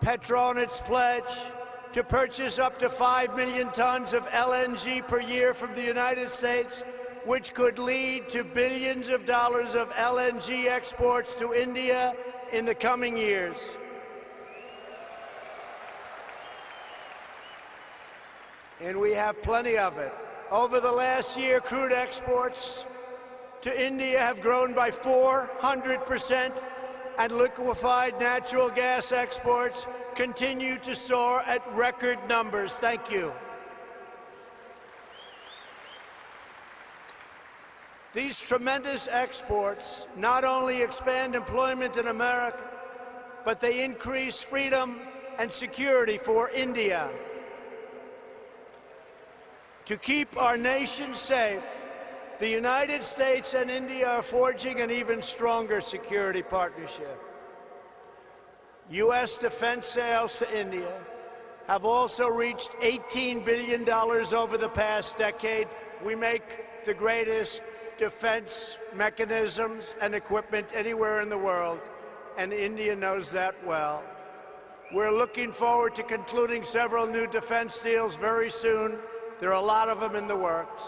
Petronet's pledge to purchase up to 5 million tons of LNG per year from the United States, which could lead to billions of dollars of LNG exports to India in the coming years. And we have plenty of it. Over the last year, crude exports to India have grown by 400%, and liquefied natural gas exports continue to soar at record numbers. Thank you. These tremendous exports not only expand employment in America, but they increase freedom and security for India. To keep our nation safe, the United States and India are forging an even stronger security partnership. U.S. defense sales to India have also reached $18 billion over the past decade. We make the greatest defense mechanisms and equipment anywhere in the world, and India knows that well. We're looking forward to concluding several new defense deals very soon. There are a lot of them in the works.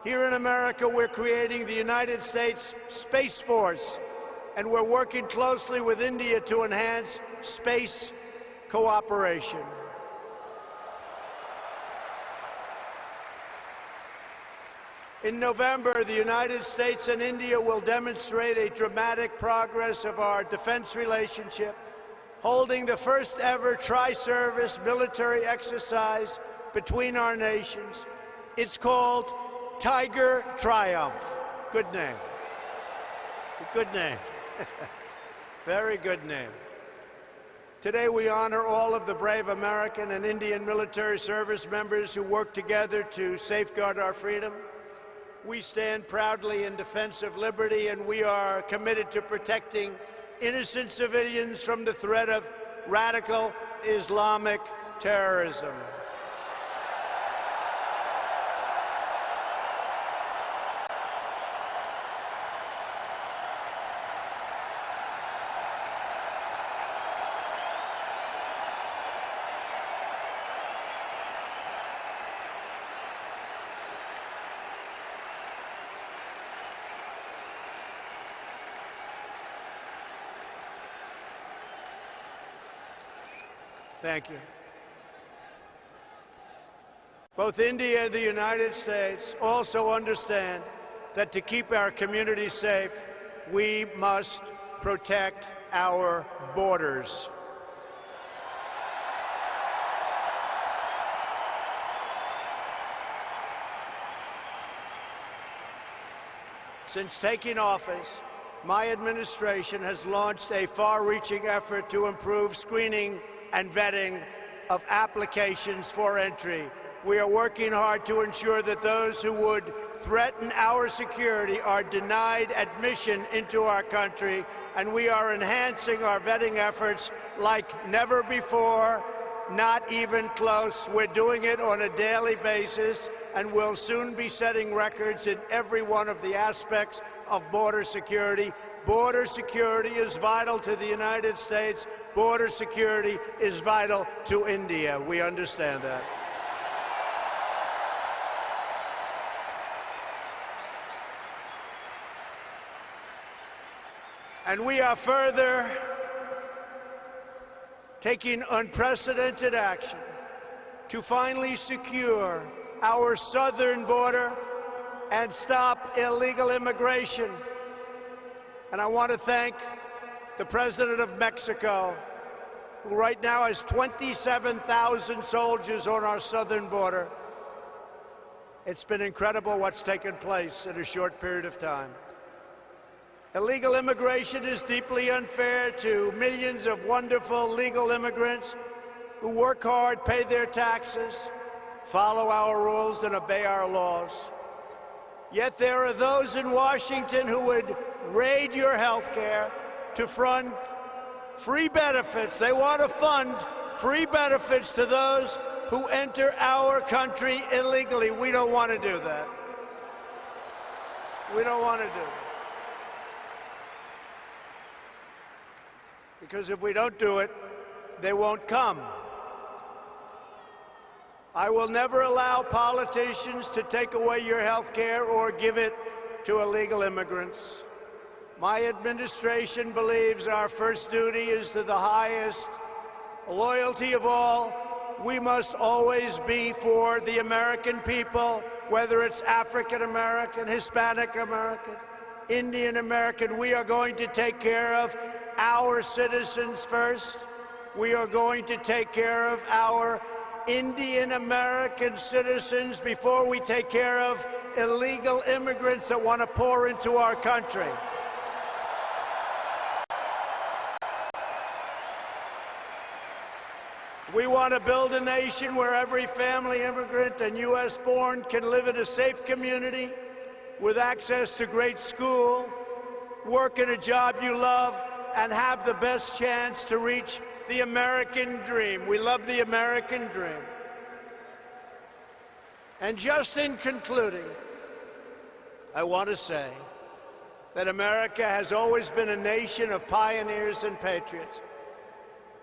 Here in America, we're creating the United States Space Force, and we're working closely with India to enhance space cooperation. In November, the United States and India will demonstrate a dramatic progress of our defense relationship, holding the first ever tri-service military exercise between our nations. It's called Tiger Triumph. Good name. It's a good name. Very good name. Today we honor all of the brave American and Indian military service members who work together to safeguard our freedom. We stand proudly in defense of liberty, and we are committed to protecting innocent civilians from the threat of radical Islamic terrorism. Thank you. Both India and the United States also understand that to keep our communities safe, we must protect our borders. Since taking office, my administration has launched a far-reaching effort to improve screening and vetting of applications for entry. We are working hard to ensure that those who would threaten our security are denied admission into our country, and we are enhancing our vetting efforts like never before, not even close. We're doing it on a daily basis, and we'll soon be setting records in every one of the aspects of border security. Border security is vital to the United States. Border security is vital to India. We understand that. And we are further taking unprecedented action to finally secure our southern border and stop illegal immigration. And I want to thank the president of Mexico, who right now has 27,000 soldiers on our southern border. It's been incredible what's taken place in a short period of time. Illegal immigration is deeply unfair to millions of wonderful legal immigrants who work hard, pay their taxes, follow our rules, and obey our laws. Yet there are those in Washington who would raid your health care to fund free benefits. They want to fund free benefits to those who enter our country illegally. We don't want to do that. We don't want to do that. Because if we don't do it, they won't come. I will never allow politicians to take away your health care or give it to illegal immigrants. My administration believes our first duty is to the highest loyalty of all. We must always be for the American people, whether it's African American, Hispanic American, Indian American. We are going to take care of our citizens first. We are going to take care of our Indian American citizens before we take care of illegal immigrants that want to pour into our country. We want to build a nation where every family immigrant and U.S. born can live in a safe community with access to great school, work in a job you love, and have the best chance to reach the American dream. We love the American dream. And just in concluding, I want to say that America has always been a nation of pioneers and patriots,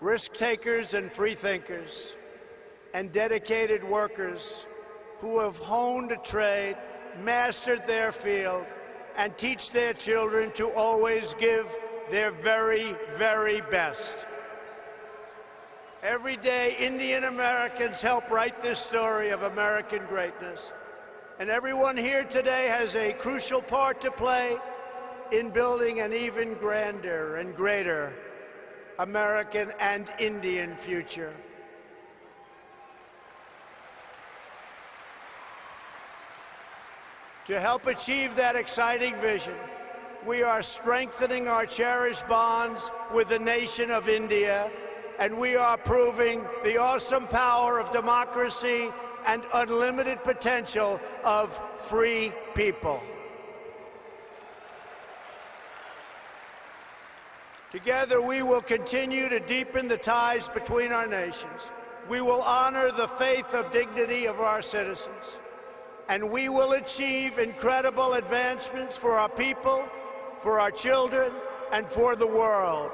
risk-takers and free-thinkers, and dedicated workers who have honed a trade, mastered their field, and teach their children to always give their very, very best. Every day, Indian Americans help write this story of American greatness. And everyone here today has a crucial part to play in building an even grander and greater American and Indian future. To help achieve that exciting vision, we are strengthening our cherished bonds with the nation of India, and we are proving the awesome power of democracy and unlimited potential of free people. Together, we will continue to deepen the ties between our nations. We will honor the faith of dignity of our citizens, and we will achieve incredible advancements for our people, for our children, and for the world.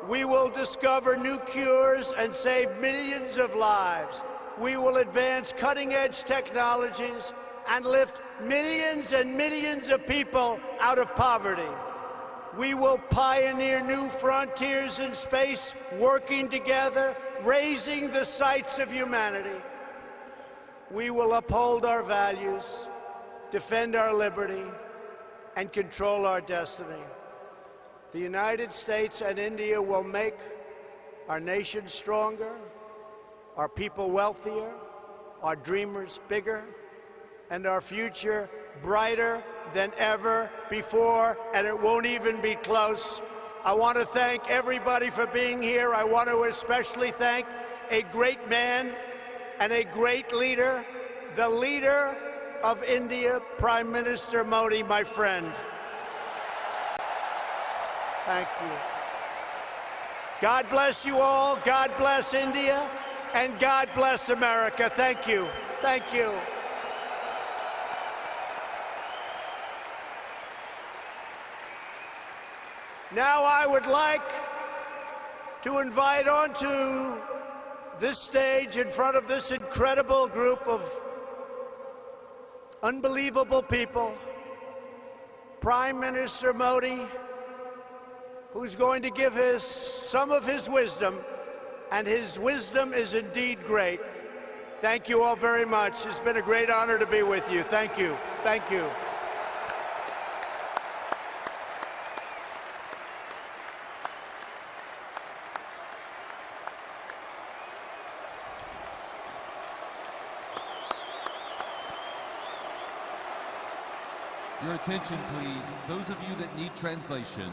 We will discover new cures and save millions of lives. We will advance cutting-edge technologies and lift millions and millions of people out of poverty. We will pioneer new frontiers in space, working together, raising the sights of humanity. We will uphold our values, defend our liberty, and control our destiny. The United States and India will make our nation stronger, our people wealthier, our dreamers bigger, and our future brighter than ever before, and it won't even be close. I want to thank everybody for being here. I want to especially thank a great man and a great leader, the leader of India, Prime Minister Modi, my friend. Thank you. God bless you all. God bless India. And God bless America. Thank you. Thank you. Now I would like to invite onto this stage in front of this incredible group of unbelievable people, Prime Minister Modi, who's going to give some of his wisdom, and his wisdom is indeed great. Thank you all very much. It's been a great honor to be with you. Thank you. Thank you. Your attention, please. Those of you that need translation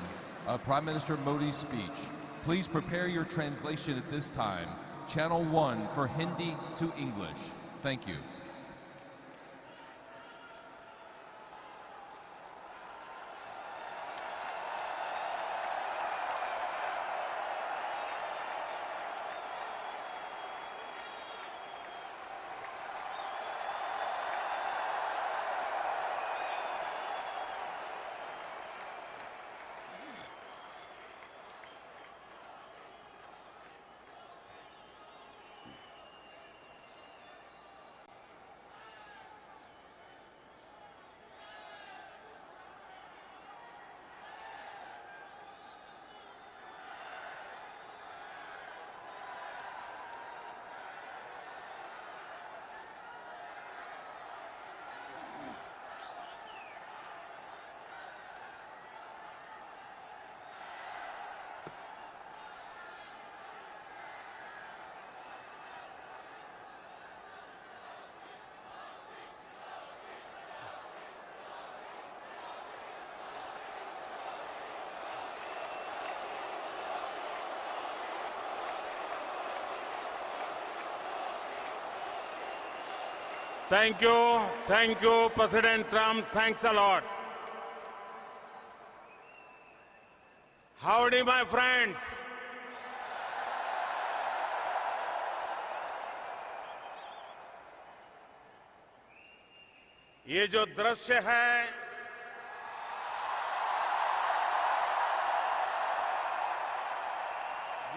of Prime Minister Modi's speech, please prepare your translation at this time. Channel 1 for Hindi to English. Thank you. Thank you, President Trump. Thanks a lot. Howdy, my friends. ये जो दृश्य है,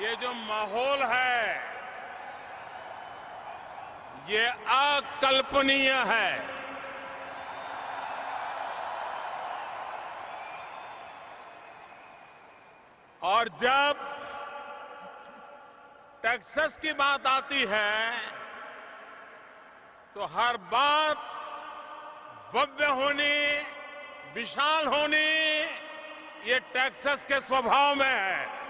ये जो माहौल है, ये अकल्पनीय है। और जब टेक्सास की बात आती है तो हर बात भव्य होनी, विशाल होनी, ये टेक्सास के स्वभाव में है।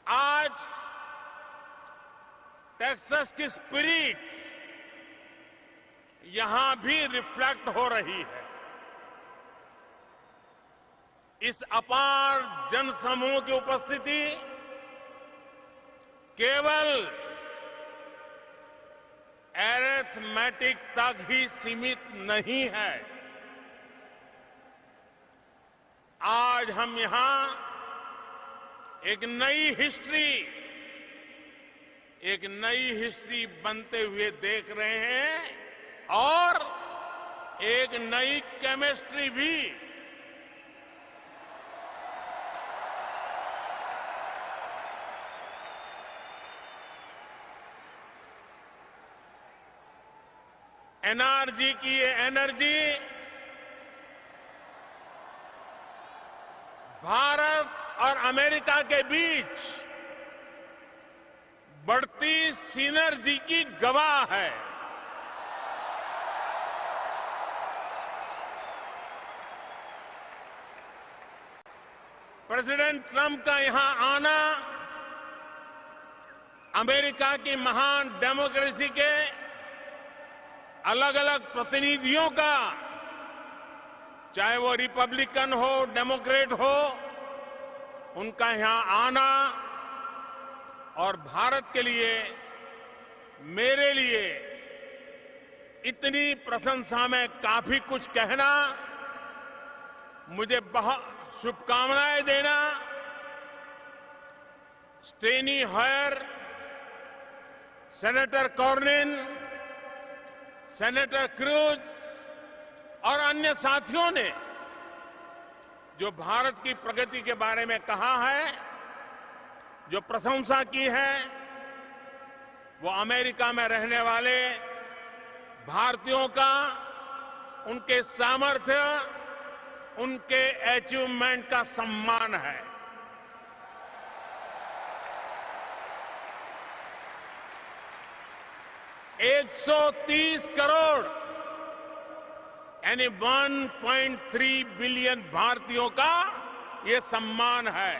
आज टेक्सास की स्पिरिट यहां भी रिफ्लेक्ट हो रही है। इस अपार जनसमूह की उपस्थिति केवल अरिथमेटिक तक ही सीमित नहीं है। आज हम यहां एक नई हिस्ट्री बनते हुए देख रहे हैं और एक नई केमिस्ट्री भी। एनआरजी की ये एनर्जी भारत और अमेरिका के बीच बढ़ती सिनर्जी की गवाह है। प्रेसिडेंट ट्रंप का यहां आना अमेरिका की महान डेमोक्रेसी के अलग अलग प्रतिनिधियों का, चाहे वो रिपब्लिकन हो, डेमोक्रेट हो, उनका यहां आना और भारत के लिए, मेरे लिए इतनी प्रशंसा में काफी कुछ कहना, मुझे बहुत शुभकामनाएं देना। स्टेनी हॉयर, सेनेटर कॉर्निन, सेनेटर क्रूज और अन्य साथियों ने जो भारत की प्रगति के बारे में कहा है, जो प्रशंसा की है, वो अमेरिका में रहने वाले भारतीयों का, उनके सामर्थ्य, उनके अचीवमेंट का सम्मान है। $130 करोड़ यानी 1.3 बिलियन भारतीयों का ये सम्मान है।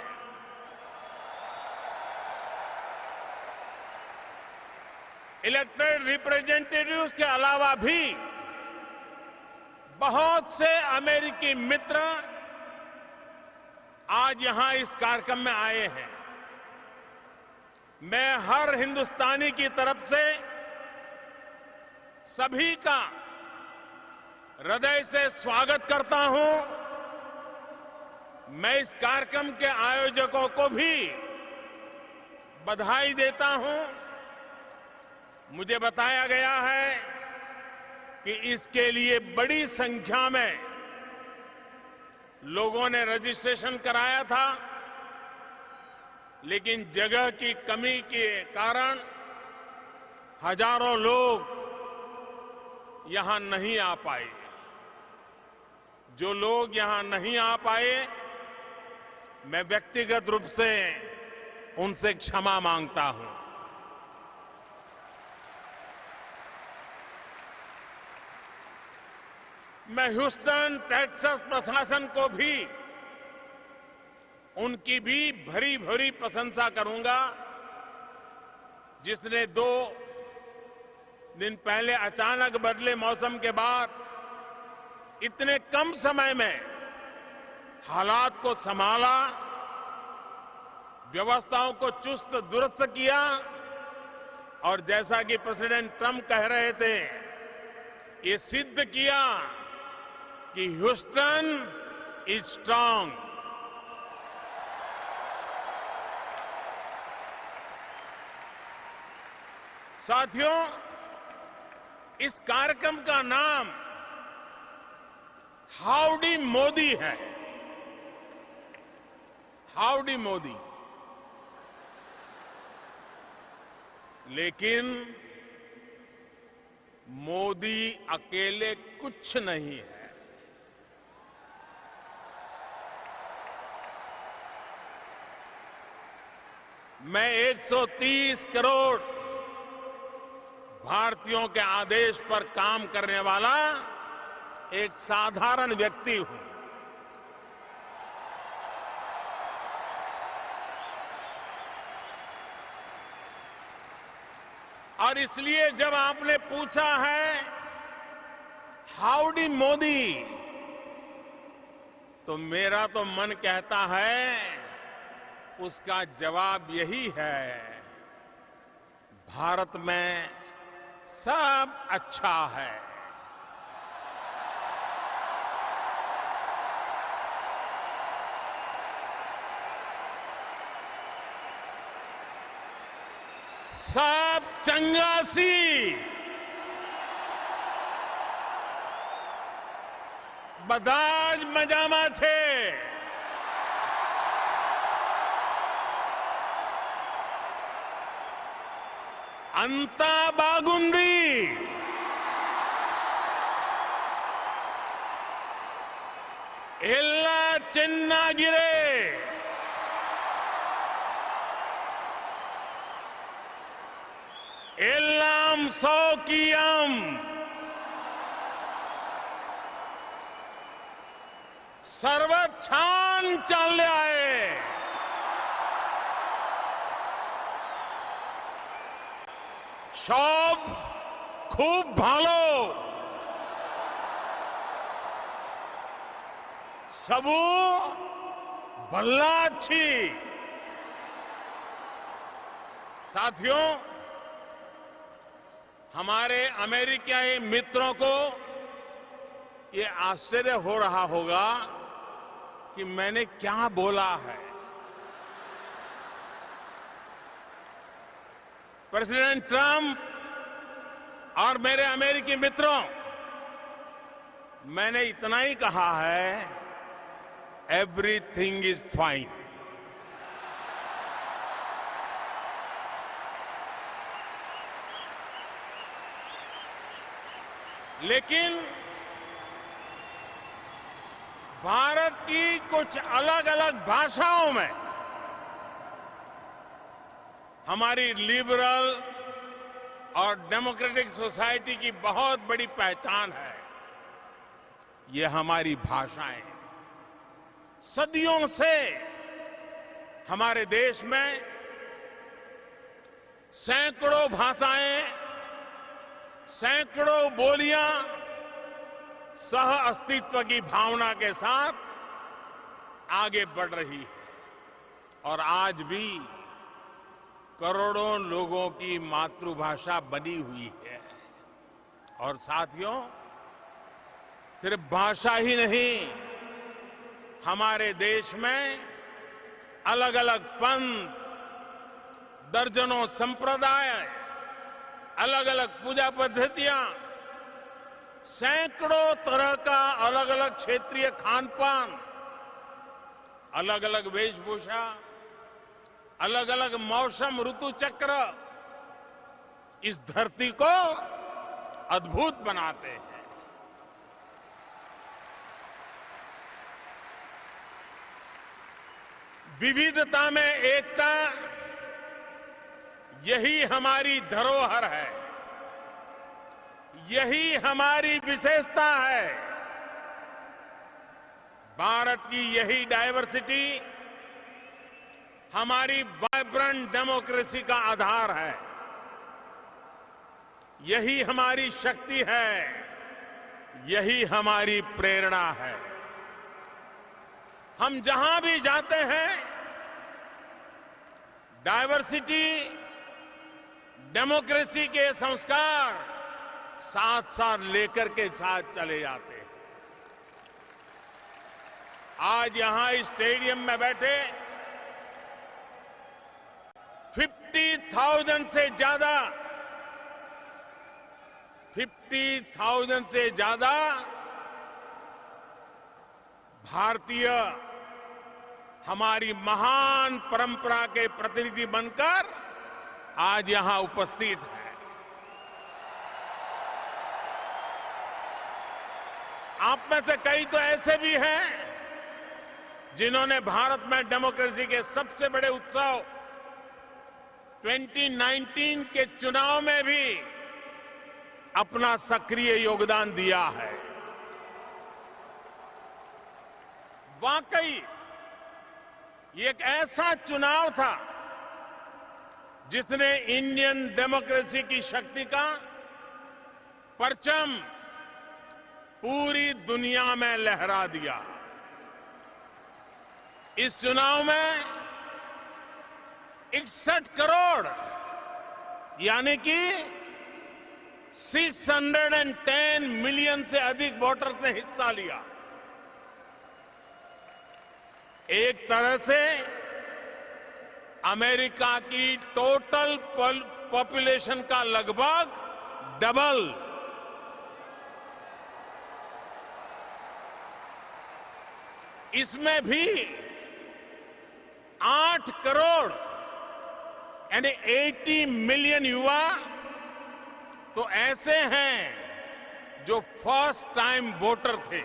इलेक्टेड रिप्रेजेंटेटिव्स के अलावा भी बहुत से अमेरिकी मित्र आज यहां इस कार्यक्रम में आए हैं। मैं हर हिंदुस्तानी की तरफ से सभी का हृदय से स्वागत करता हूं। मैं इस कार्यक्रम के आयोजकों को भी बधाई देता हूं। मुझे बताया गया है कि इसके लिए बड़ी संख्या में लोगों ने रजिस्ट्रेशन कराया था, लेकिन जगह की कमी के कारण हजारों लोग यहां नहीं आ पाए। जो लोग यहां नहीं आ पाए, मैं व्यक्तिगत रूप से उनसे क्षमा मांगता हूं। मैं ह्यूस्टन टेक्सास प्रशासन को भी उनकी भी भरी भरी प्रशंसा करूंगा, जिसने 2 दिन पहले अचानक बदले मौसम के बाद इतने कम समय में हालात को संभाला, व्यवस्थाओं को चुस्त दुरुस्त किया और जैसा कि प्रेसिडेंट ट्रंप कह रहे थे, ये सिद्ध किया कि ह्यूस्टन इज स्ट्रांग। साथियों, इस कार्यक्रम का नाम हाउडी मोदी है। हाउडी मोदी। लेकिन मोदी अकेले कुछ नहीं है। मैं 130 करोड़ भारतीयों के आदेश पर काम करने वाला एक साधारण व्यक्ति हूं। और इसलिए जब आपने पूछा है हाउडी मोदी, तो मेरा तो मन कहता है उसका जवाब यही है, भारत में सब अच्छा है। सब चंगासी। बधाज मजामा छे। अंता बागुंदी। एल्ला चिन्नागिरे। एल्लाम सौकियम। सर्वछान चालले आए। सब खूब भालो। सबू भल्ला अच्छी। साथियों, हमारे अमेरिकी मित्रों को ये आश्चर्य हो रहा होगा कि मैंने क्या बोला है। प्रेसिडेंट ट्रंप और मेरे अमेरिकी मित्रों, मैंने इतना ही कहा है, एवरीथिंग इज फाइन। लेकिन भारत की कुछ अलग अलग भाषाओं में हमारी लिबरल और डेमोक्रेटिक सोसाइटी की बहुत बड़ी पहचान है। ये हमारी भाषाएं सदियों से हमारे देश में सैकड़ों भाषाएं सैकड़ों बोलियां सह अस्तित्व की भावना के साथ आगे बढ़ रही है और आज भी करोड़ों लोगों की मातृभाषा बनी हुई है। और साथियों, सिर्फ भाषा ही नहीं, हमारे देश में अलग अलग पंथ, दर्जनों संप्रदाय, अलग अलग पूजा पद्धतियां, सैकड़ों तरह का अलग अलग क्षेत्रीय खान पान, अलग अलग वेशभूषा, अलग अलग मौसम ऋतु चक्र इस धरती को अद्भुत बनाते हैं। विविधता में एकता, यही हमारी धरोहर है, यही हमारी विशेषता है। भारत की यही डायवर्सिटी हमारी वाइब्रेंट डेमोक्रेसी का आधार है, यही हमारी शक्ति है, यही हमारी प्रेरणा है। हम जहां भी जाते हैं, डायवर्सिटी, डेमोक्रेसी के संस्कार साथ साथ लेकर के साथ चले जाते हैं। आज यहां इस स्टेडियम में बैठे 50,000 से ज्यादा भारतीय हमारी महान परंपरा के प्रतिनिधि बनकर आज यहां उपस्थित है। आप में से कई तो ऐसे भी हैं जिन्होंने भारत में डेमोक्रेसी के सबसे बड़े उत्सव 2019 के चुनाव में भी अपना सक्रिय योगदान दिया है। वाकई ये एक ऐसा चुनाव था जिसने इंडियन डेमोक्रेसी की शक्ति का परचम पूरी दुनिया में लहरा दिया। इस चुनाव में 61 करोड़ यानी कि 610 मिलियन से अधिक वोटर्स ने हिस्सा लिया। एक तरह से अमेरिका की टोटल पॉपुलेशन का लगभग डबल। इसमें भी 8 करोड़ यानी 80 मिलियन युवा तो ऐसे हैं जो फर्स्ट टाइम वोटर थे।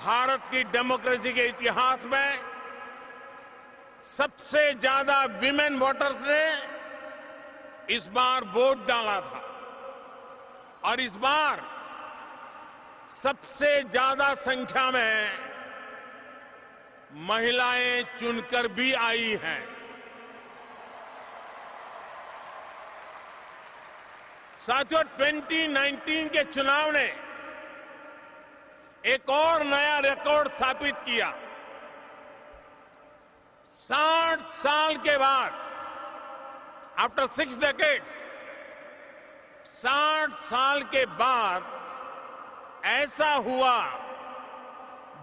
भारत की डेमोक्रेसी के इतिहास में सबसे ज्यादा विमेन वोटर्स ने इस बार वोट डाला था और इस बार सबसे ज्यादा संख्या में महिलाएं चुनकर भी आई हैं। साथियों, 2019 के चुनाव ने एक और नया रिकॉर्ड स्थापित किया। 60 साल के बाद, आफ्टर 6 decades, 60 साल के बाद ऐसा हुआ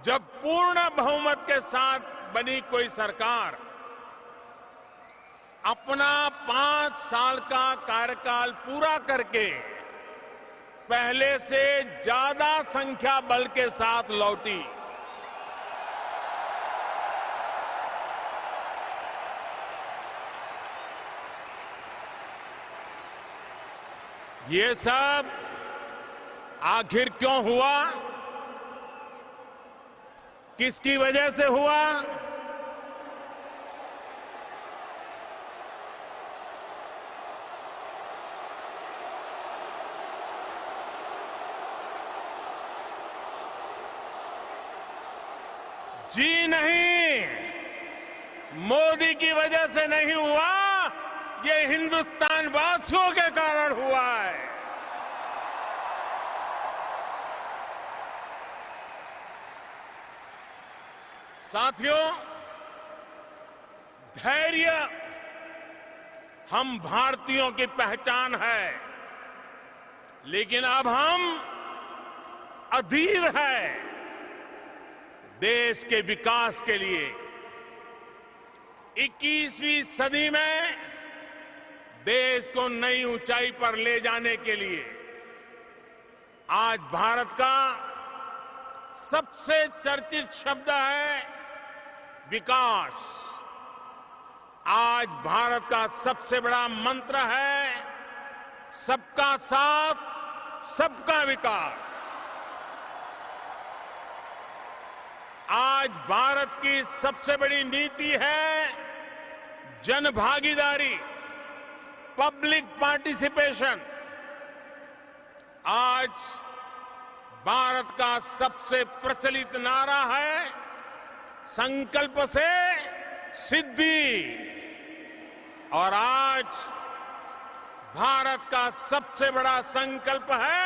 जब पूर्ण बहुमत के साथ बनी कोई सरकार अपना 5 साल का कार्यकाल पूरा करके पहले से ज्यादा संख्या बल के साथ लौटी। ये सब आखिर क्यों हुआ? किसकी वजह से हुआ? जी नहीं, मोदी की वजह से नहीं हुआ। ये हिंदुस्तान झारखंडवासियों के कारण हुआ है। साथियों, धैर्य हम भारतीयों की पहचान है, लेकिन अब हम अधीर है देश के विकास के लिए। 21वीं सदी में देश को नई ऊंचाई पर ले जाने के लिए आज भारत का सबसे चर्चित शब्द है विकास। आज भारत का सबसे बड़ा मंत्र है सबका साथ, सबका विकास। आज भारत की सबसे बड़ी नीति है जन भागीदारी, पब्लिक पार्टिसिपेशन। आज भारत का सबसे प्रचलित नारा है संकल्प से सिद्धि। और आज भारत का सबसे बड़ा संकल्प है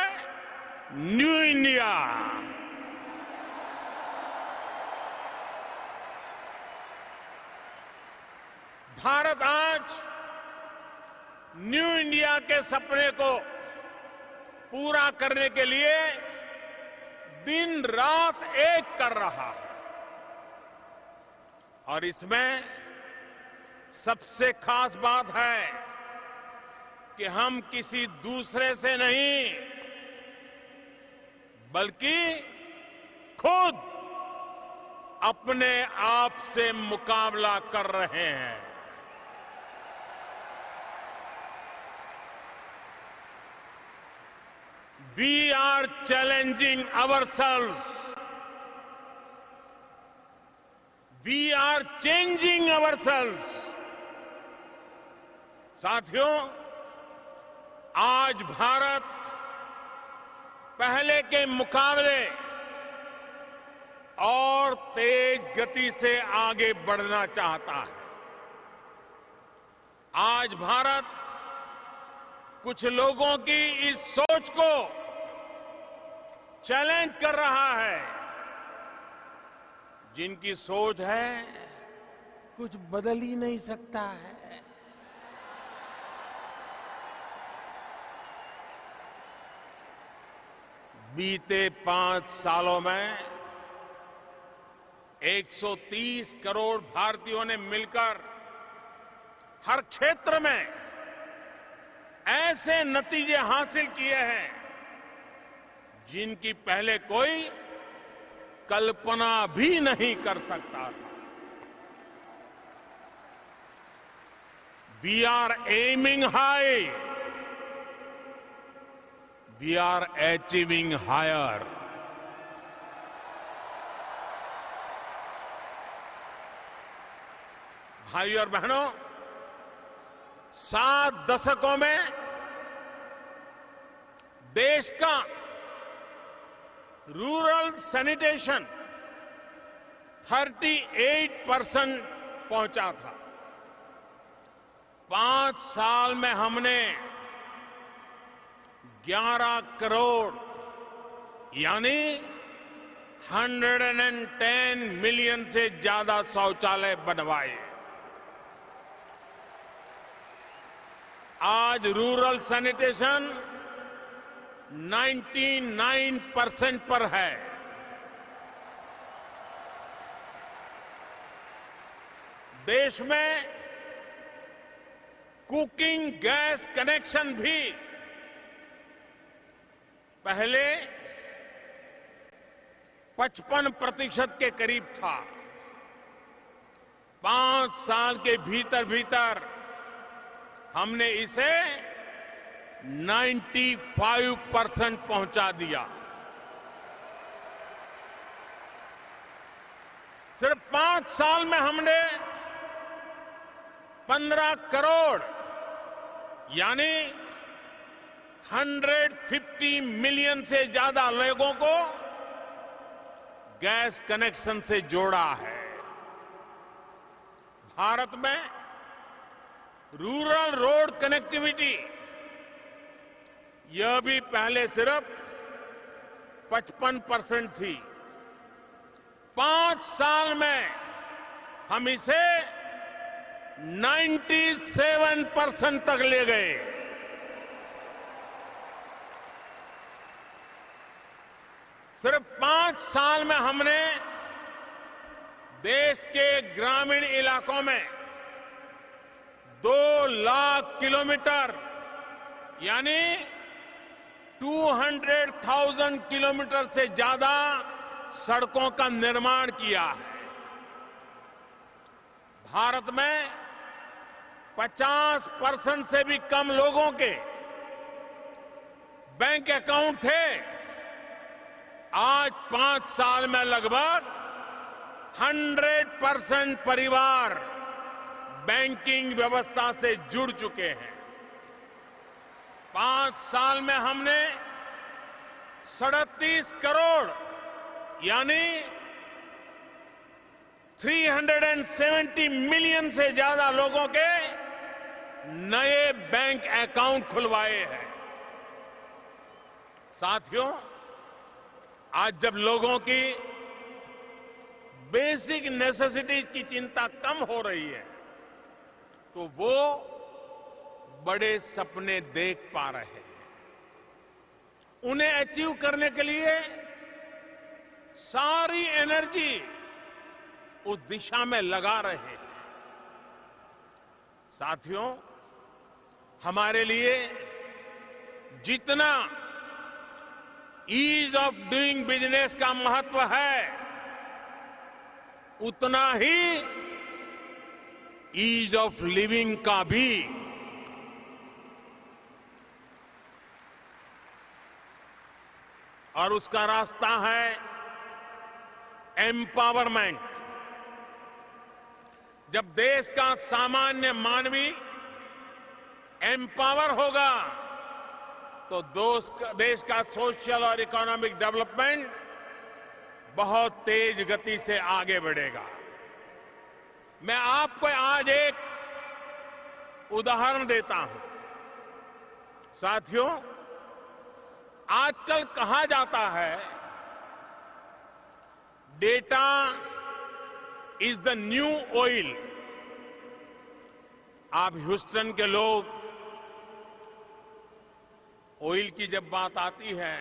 न्यू इंडिया। भारत आज न्यू इंडिया के सपने को पूरा करने के लिए दिन रात एक कर रहा है। और इसमें सबसे खास बात है कि हम किसी दूसरे से नहीं बल्कि खुद अपने आप से मुकाबला कर रहे हैं। We are challenging ourselves. We are changing ourselves. साथियों, आज भारत पहले के मुकाबले और तेज गति से आगे बढ़ना चाहता है। आज भारत कुछ लोगों की इस सोच को चैलेंज कर रहा है, जिनकी सोच है कुछ बदल ही नहीं सकता है। बीते 5 सालों में 130 करोड़ भारतीयों ने मिलकर हर क्षेत्र में ऐसे नतीजे हासिल किए हैं जिनकी पहले कोई कल्पना भी नहीं कर सकता था। We are aiming high. We are achieving higher. भाइयों और बहनों, 7 दशकों में देश का रूरल सैनिटेशन 38% पहुंचा था। 5 साल में हमने 11 करोड़ यानी 110 मिलियन से ज्यादा शौचालय बनवाए। आज रूरल सैनिटेशन 99% पर है। देश में कुकिंग गैस कनेक्शन भी पहले 55% के करीब था। 5 साल के भीतर भीतर हमने इसे 95% पहुंचा दिया। सिर्फ 5 साल में हमने 15 करोड़ यानी 150 मिलियन से ज्यादा लोगों को गैस कनेक्शन से जोड़ा है। भारत में रूरल रोड कनेक्टिविटी, यह भी पहले सिर्फ 55% थी। 5 साल में हम इसे 97% तक ले गए। सिर्फ 5 साल में हमने देश के ग्रामीण इलाकों में 2 लाख किलोमीटर यानी 200,000 किलोमीटर से ज्यादा सड़कों का निर्माण किया है। भारत में 50% से भी कम लोगों के बैंक अकाउंट थे। आज 5 साल में लगभग 100% परिवार बैंकिंग व्यवस्था से जुड़ चुके हैं। 5 साल में हमने 37 करोड़ यानी 370 मिलियन से ज्यादा लोगों के नए बैंक अकाउंट खुलवाए हैं। साथियों, आज जब लोगों की बेसिक नेसेसिटीज की चिंता कम हो रही है तो वो बड़े सपने देख पा रहे हैं। उन्हें अचीव करने के लिए सारी एनर्जी उस दिशा में लगा रहे हैं। साथियों, हमारे लिए जितना ईज ऑफ डूइंग बिजनेस का महत्व है उतना ही ईज ऑफ लिविंग का भी। और उसका रास्ता है एम्पावरमेंट। जब देश का सामान्य मानवी एम्पावर होगा तो देश का सोशल और इकोनॉमिक डेवलपमेंट बहुत तेज गति से आगे बढ़ेगा। मैं आपको आज एक उदाहरण देता हूं। साथियों, आजकल कहा जाता है data is the new oil. आप ह्यूस्टन के लोग ऑयल की जब बात आती है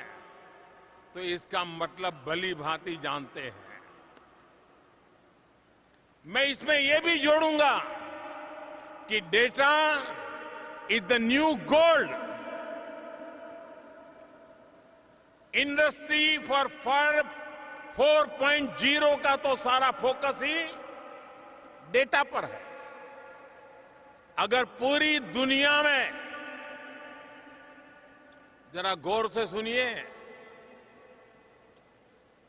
तो इसका मतलब भली भांति जानते हैं। मैं इसमें यह भी जोड़ूंगा कि data is the new gold. Industry for 4.0 का तो सारा फोकस ही डेटा पर है। अगर पूरी दुनिया में, जरा गौर से सुनिए,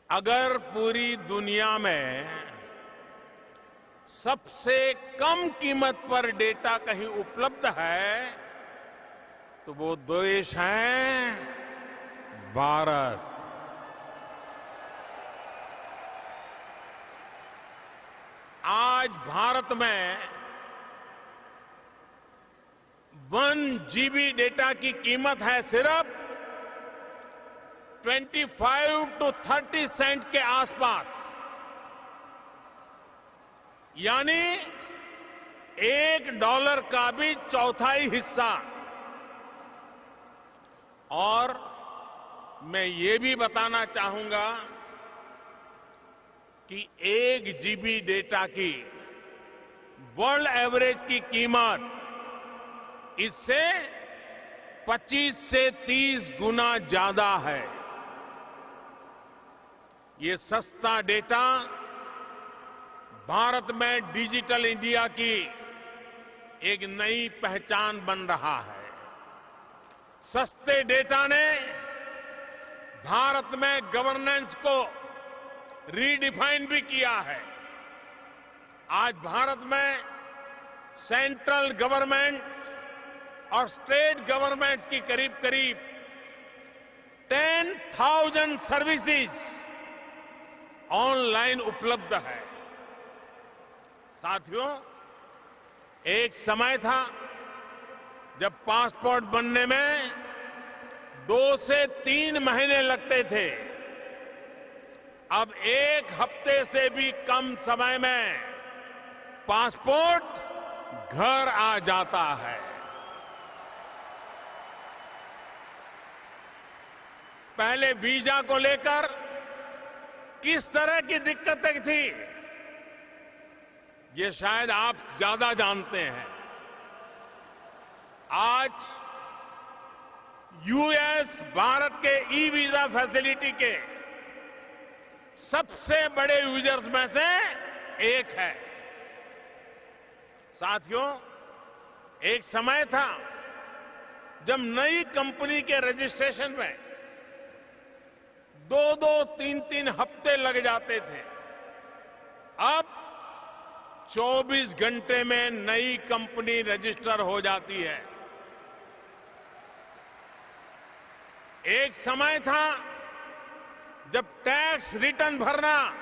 अगर पूरी दुनिया में सबसे कम कीमत पर डेटा कहीं उपलब्ध है तो वो देश है भारत। आज भारत में 1 GB डेटा की कीमत है सिर्फ 25 to 30 सेंट के आसपास, यानी $1 का भी चौथाई हिस्सा। और मैं ये भी बताना चाहूंगा कि 1 GB डेटा की वर्ल्ड एवरेज की कीमत इससे 25 से 30 गुना ज्यादा है। ये सस्ता डेटा भारत में डिजिटल इंडिया की एक नई पहचान बन रहा है। सस्ते डेटा ने भारत में गवर्नेंस को रीडिफाइन भी किया है। आज भारत में सेंट्रल गवर्नमेंट और स्टेट गवर्नमेंट्स की करीब करीब 10,000 सर्विसेज ऑनलाइन उपलब्ध है। साथियों, एक समय था जब पासपोर्ट बनने में 2 से 3 महीने लगते थे, अब 1 हफ्ते से भी कम समय में पासपोर्ट घर आ जाता है। पहले वीजा को लेकर किस तरह की दिक्कतें थी, ये शायद आप ज्यादा जानते हैं। आज यूएस भारत के ई वीजा फैसिलिटी के सबसे बड़े यूजर्स में से एक है। साथियों, एक समय था जब नई कंपनी के रजिस्ट्रेशन में 2-2, 3-3 हफ्ते लग जाते थे। अब 24 घंटे में नई कंपनी रजिस्टर हो जाती है। एक समय था जब टैक्स रिटर्न भरना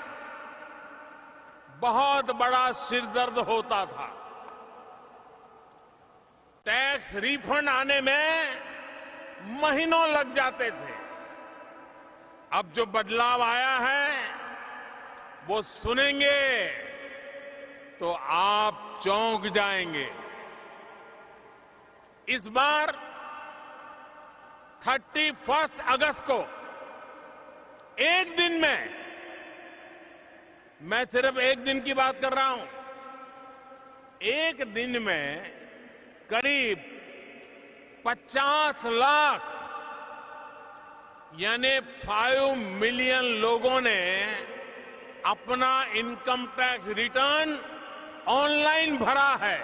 बहुत बड़ा सिरदर्द होता था। टैक्स रिफंड आने में महीनों लग जाते थे। अब जो बदलाव आया है वो सुनेंगे तो आप चौंक जाएंगे। इस बार 31 अगस्त को एक दिन में, मैं सिर्फ एक दिन की बात कर रहा हूं, एक दिन में करीब 50 लाख यानी 5 मिलियन लोगों ने अपना इनकम टैक्स रिटर्न ऑनलाइन भरा है।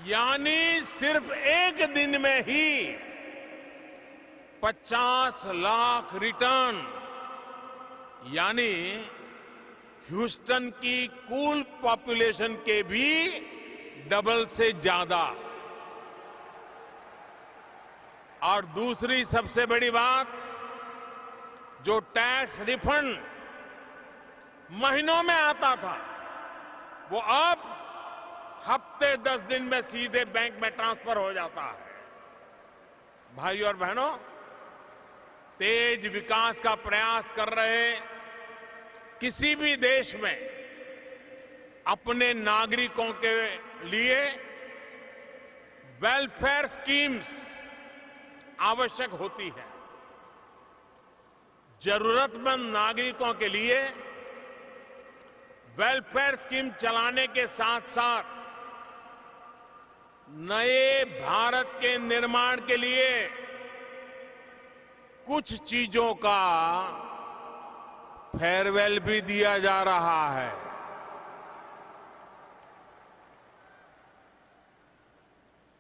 यानी सिर्फ एक दिन में ही 50 लाख रिटर्न, यानी ह्यूस्टन की कुल पॉपुलेशन के भी डबल से ज्यादा। और दूसरी सबसे बड़ी बात, जो टैक्स रिफंड महीनों में आता था वो अब हफ्ते 10 दिन में सीधे बैंक में ट्रांसफर हो जाता है। भाइयों और बहनों, तेज विकास का प्रयास कर रहे किसी भी देश में अपने नागरिकों के लिए वेलफेयर स्कीम्स आवश्यक होती है। जरूरतमंद नागरिकों के लिए वेलफेयर स्कीम चलाने के साथ साथ नए भारत के निर्माण के लिए कुछ चीजों का फेयरवेल भी दिया जा रहा है।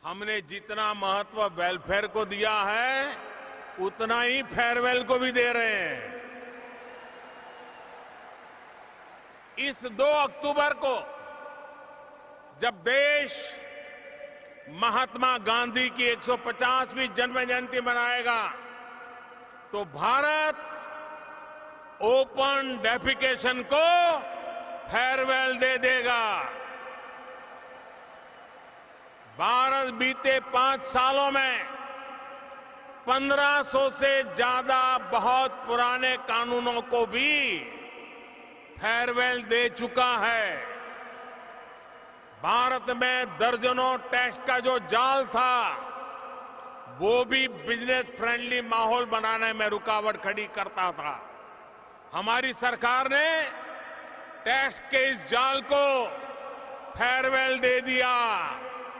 हमने जितना महत्व वेलफेयर को दिया है उतना ही फेयरवेल को भी दे रहे हैं। इस 2 अक्टूबर को जब देश महात्मा गांधी की 150वीं जन्म जयंती मनाएगा तो भारत ओपन डेफिकेशन को फेयरवेल दे देगा। भारत बीते 5 सालों में 1500 से ज्यादा बहुत पुराने कानूनों को भी फेयरवेल दे चुका है। भारत में दर्जनों टैक्स का जो जाल था वो भी बिजनेस फ्रेंडली माहौल बनाने में रुकावट खड़ी करता था। हमारी सरकार ने टैक्स के इस जाल को फेयरवेल दे दिया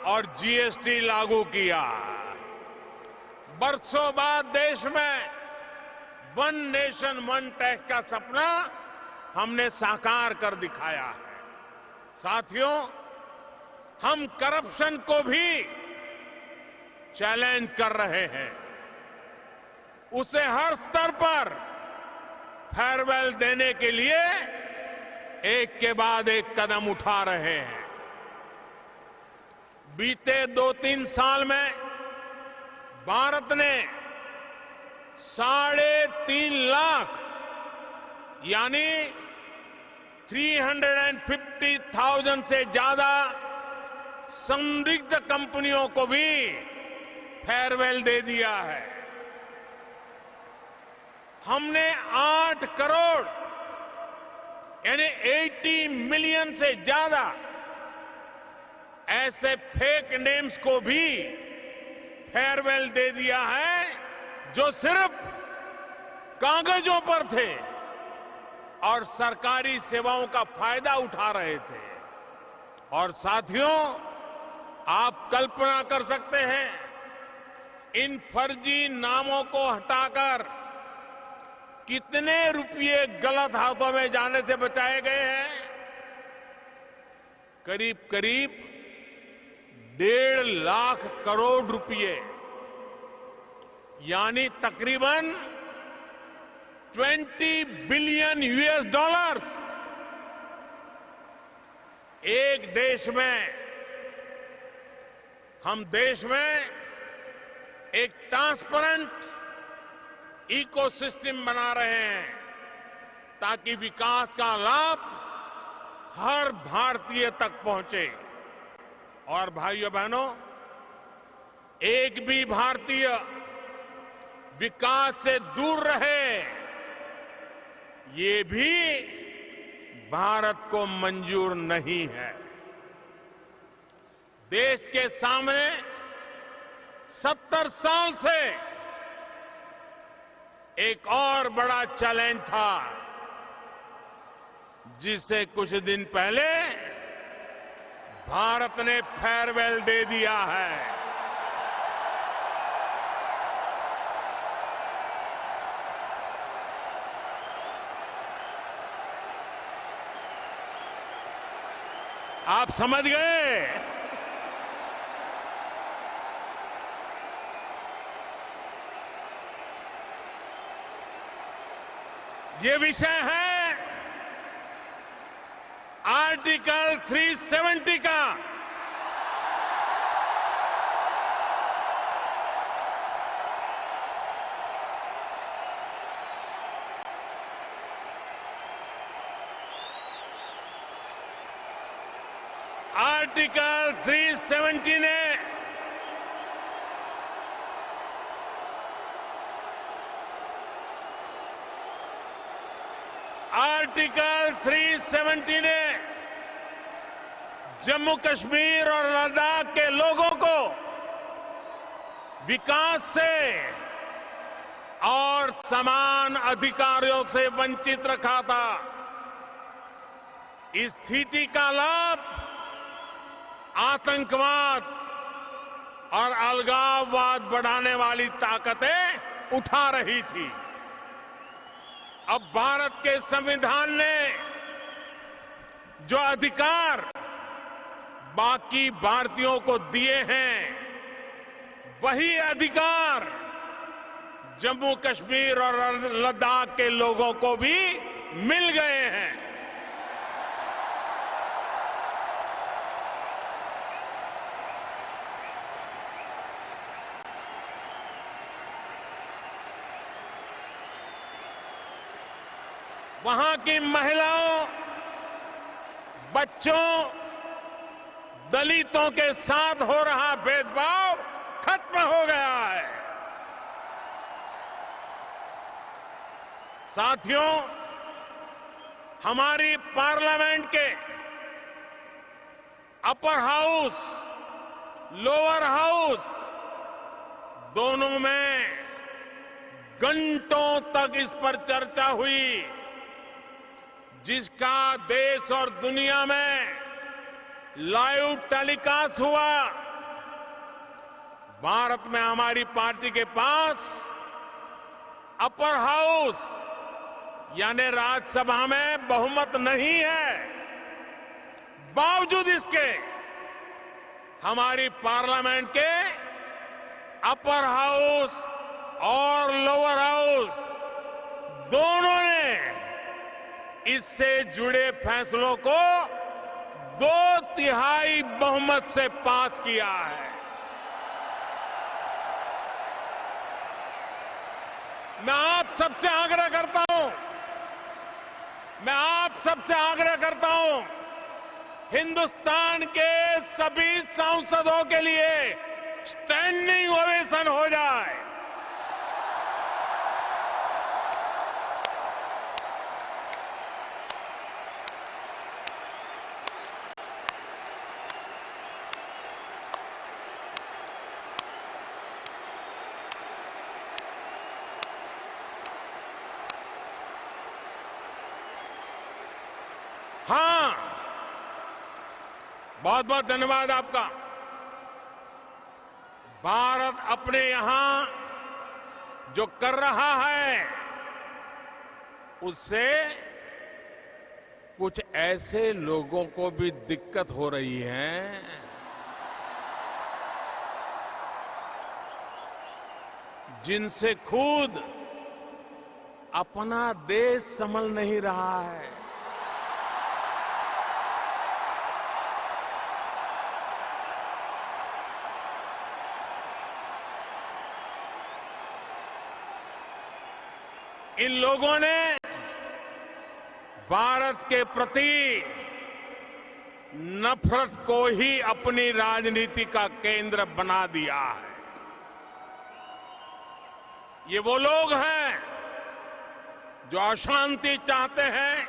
और जीएसटी लागू किया। बरसों बाद देश में 1 नेशन 1 टैक्स का सपना हमने साकार कर दिखाया है। साथियों, हम करप्शन को भी चैलेंज कर रहे हैं। उसे हर स्तर पर फेयरवेल देने के लिए एक के बाद एक कदम उठा रहे हैं। बीते 2-3 साल में भारत ने 3.5 लाख यानी 350,000 से ज्यादा संदिग्ध कंपनियों को भी फेयरवेल दे दिया है। हमने 8 करोड़ यानी 80 मिलियन से ज्यादा ऐसे फेक नेम्स को भी फेयरवेल दे दिया है जो सिर्फ कागजों पर थे और सरकारी सेवाओं का फायदा उठा रहे थे। और साथियों, आप कल्पना कर सकते हैं इन फर्जी नामों को हटाकर कितने रुपये गलत हाथों में जाने से बचाए गए हैं। करीब करीब 1.5 लाख करोड़ रुपए यानी तकरीबन 20 बिलियन US डॉलर्स एक देश में, हम देश में एक ट्रांसपेरेंट इकोसिस्टम बना रहे हैं ताकि विकास का लाभ हर भारतीय तक पहुंचे। और भाइयों बहनों, एक भी भारतीय विकास से दूर रहे, ये भी भारत को मंजूर नहीं है। देश के सामने 70 साल से एक और बड़ा चैलेंज था जिसे कुछ दिन पहले भारत ने फेयरवेल दे दिया है। आप समझ गए? ये विषय है आर्टिकल 370 का। आर्टिकल 370 ने आर्टिकल 370 ने जम्मू कश्मीर और लद्दाख के लोगों को विकास से और समान अधिकारों से वंचित रखा था। इस स्थिति का लाभ आतंकवाद और अलगाववाद बढ़ाने वाली ताकतें उठा रही थी। अब भारत के संविधान ने जो अधिकार बाकी भारतीयों को दिए हैं, वही अधिकार जम्मू कश्मीर और लद्दाख के लोगों को भी मिल गए हैं। वहां की महिलाओं, बच्चों, दलितों के साथ हो रहा भेदभाव खत्म हो गया है। साथियों, हमारी पार्लियामेंट के अपर हाउस, लोअर हाउस दोनों में घंटों तक इस पर चर्चा हुई, जिसका देश और दुनिया में लाइव टेलीकास्ट हुआ। भारत में हमारी पार्टी के पास अपर हाउस यानी राज्यसभा में बहुमत नहीं है। बावजूद इसके हमारी पार्लियामेंट के अपर हाउस और लोअर हाउस दोनों ने इससे जुड़े फैसलों को 2/3 बहुमत से पास किया है। मैं आप सबसे आग्रह करता हूं, हिंदुस्तान के सभी सांसदों के लिए स्टैंडिंग ओवेशन हो जाए। हाँ, बहुत बहुत धन्यवाद आपका। भारत अपने यहां जो कर रहा है उससे कुछ ऐसे लोगों को भी दिक्कत हो रही है जिनसे खुद अपना देश संभल नहीं रहा है। इन लोगों ने भारत के प्रति नफरत को ही अपनी राजनीति का केंद्र बना दिया है। ये वो लोग हैं जो अशांति चाहते हैं,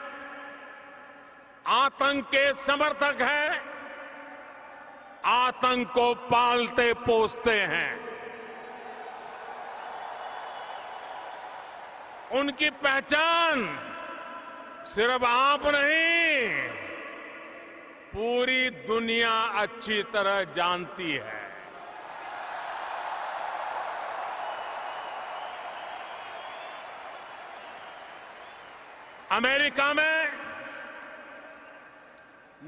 आतंक के समर्थक हैं, आतंक को पालते पोसते हैं। उनकी पहचान सिर्फ आप नहीं, पूरी दुनिया अच्छी तरह जानती है। अमेरिका में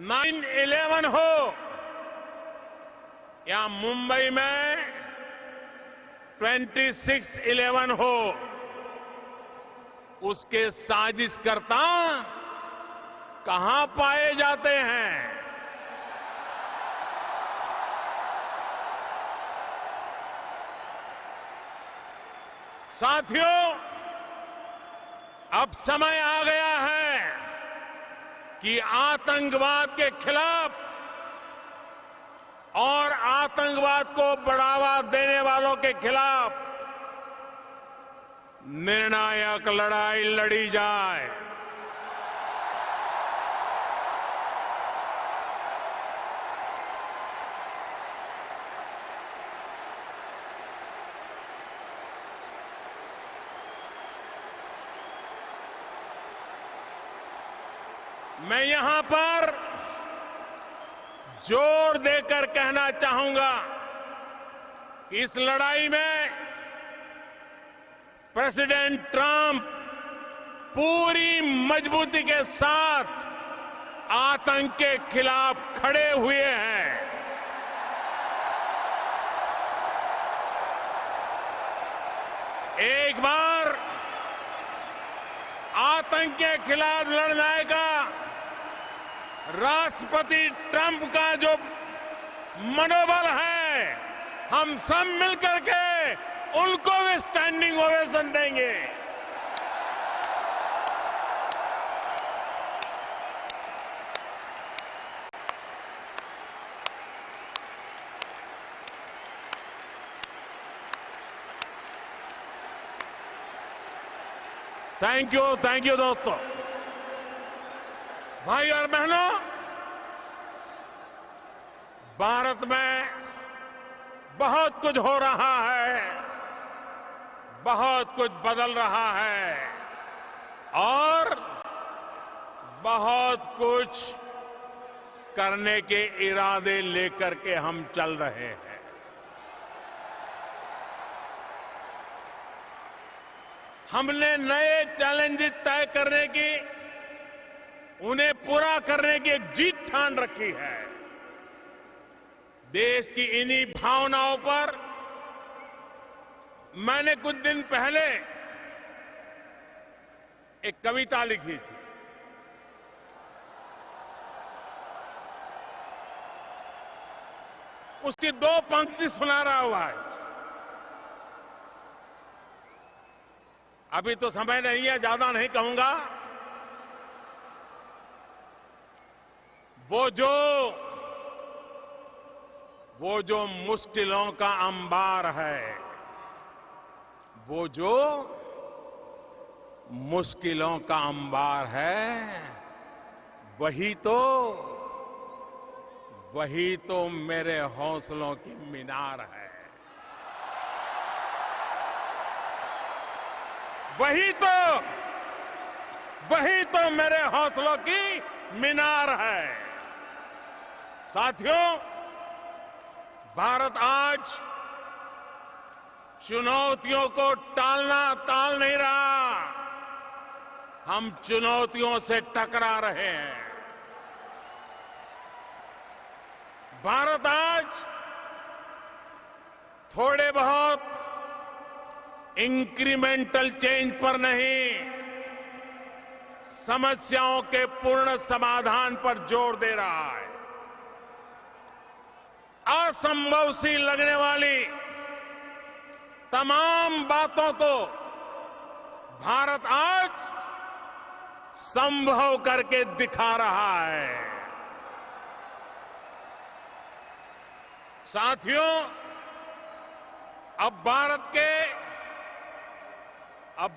9/11 हो या मुंबई में 26/11 हो, उसके साजिशकर्ता कहां पाए जाते हैं? साथियों, अब समय आ गया है कि आतंकवाद के खिलाफ और आतंकवाद को बढ़ावा देने वालों के खिलाफ निर्णायक लड़ाई लड़ी जाए। मैं यहां पर जोर देकर कहना चाहूंगा कि इस लड़ाई में प्रेसिडेंट ट्रंप पूरी मजबूती के साथ आतंक के खिलाफ खड़े हुए हैं। एक बार आतंक के खिलाफ लड़ने का राष्ट्रपति ट्रंप का जो मनोबल है, हम सब मिलकर के उनको भी स्टैंडिंग ओवेशन देंगे। थैंक यू दोस्तों, भाई और बहनों। भारत में बहुत कुछ हो रहा है, बहुत कुछ बदल रहा है और बहुत कुछ करने के इरादे लेकर के हम चल रहे हैं। हमने नए चैलेंजेस तय करने की, उन्हें पूरा करने की एक जीत ठान रखी है। देश की इन्हीं भावनाओं पर मैंने कुछ दिन पहले एक कविता लिखी थी। उसकी 2 पंक्ति सुना रहा हूं आज। अभी तो समय नहीं है, ज्यादा नहीं कहूंगा। वो जो मुश्किलों का अंबार है, वो जो मुश्किलों का अंबार है, वही तो मेरे हौसलों की मीनार है। वही तो मेरे हौसलों की मीनार है। साथियों, भारत आज चुनौतियों को टाल नहीं रहा, हम चुनौतियों से टकरा रहे हैं। भारत आज थोड़े बहुत इंक्रीमेंटल चेंज पर नहीं, समस्याओं के पूर्ण समाधान पर जोर दे रहा है। असंभव सी लगने वाली तमाम बातों को भारत आज संभव करके दिखा रहा है। साथियों, अब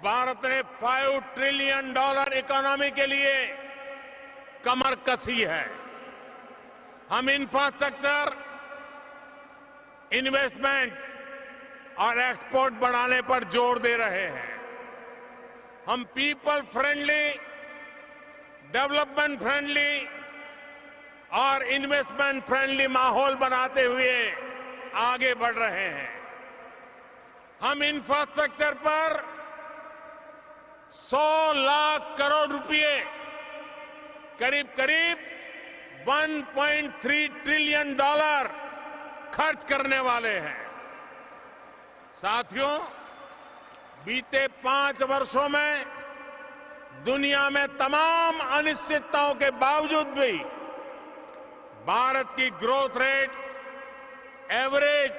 भारत ने $5 ट्रिलियन इकोनॉमी के लिए कमर कसी है। हम इंफ्रास्ट्रक्चर, इन्वेस्टमेंट और एक्सपोर्ट बढ़ाने पर जोर दे रहे हैं। हम पीपल फ्रेंडली, डेवलपमेंट फ्रेंडली और इन्वेस्टमेंट फ्रेंडली माहौल बनाते हुए आगे बढ़ रहे हैं। हम इंफ्रास्ट्रक्चर पर 100 लाख करोड़ रुपए, करीब 1.3 ट्रिलियन खर्च करने वाले हैं। साथियों, बीते 5 वर्षों में दुनिया में तमाम अनिश्चितताओं के बावजूद भी भारत की ग्रोथ रेट एवरेज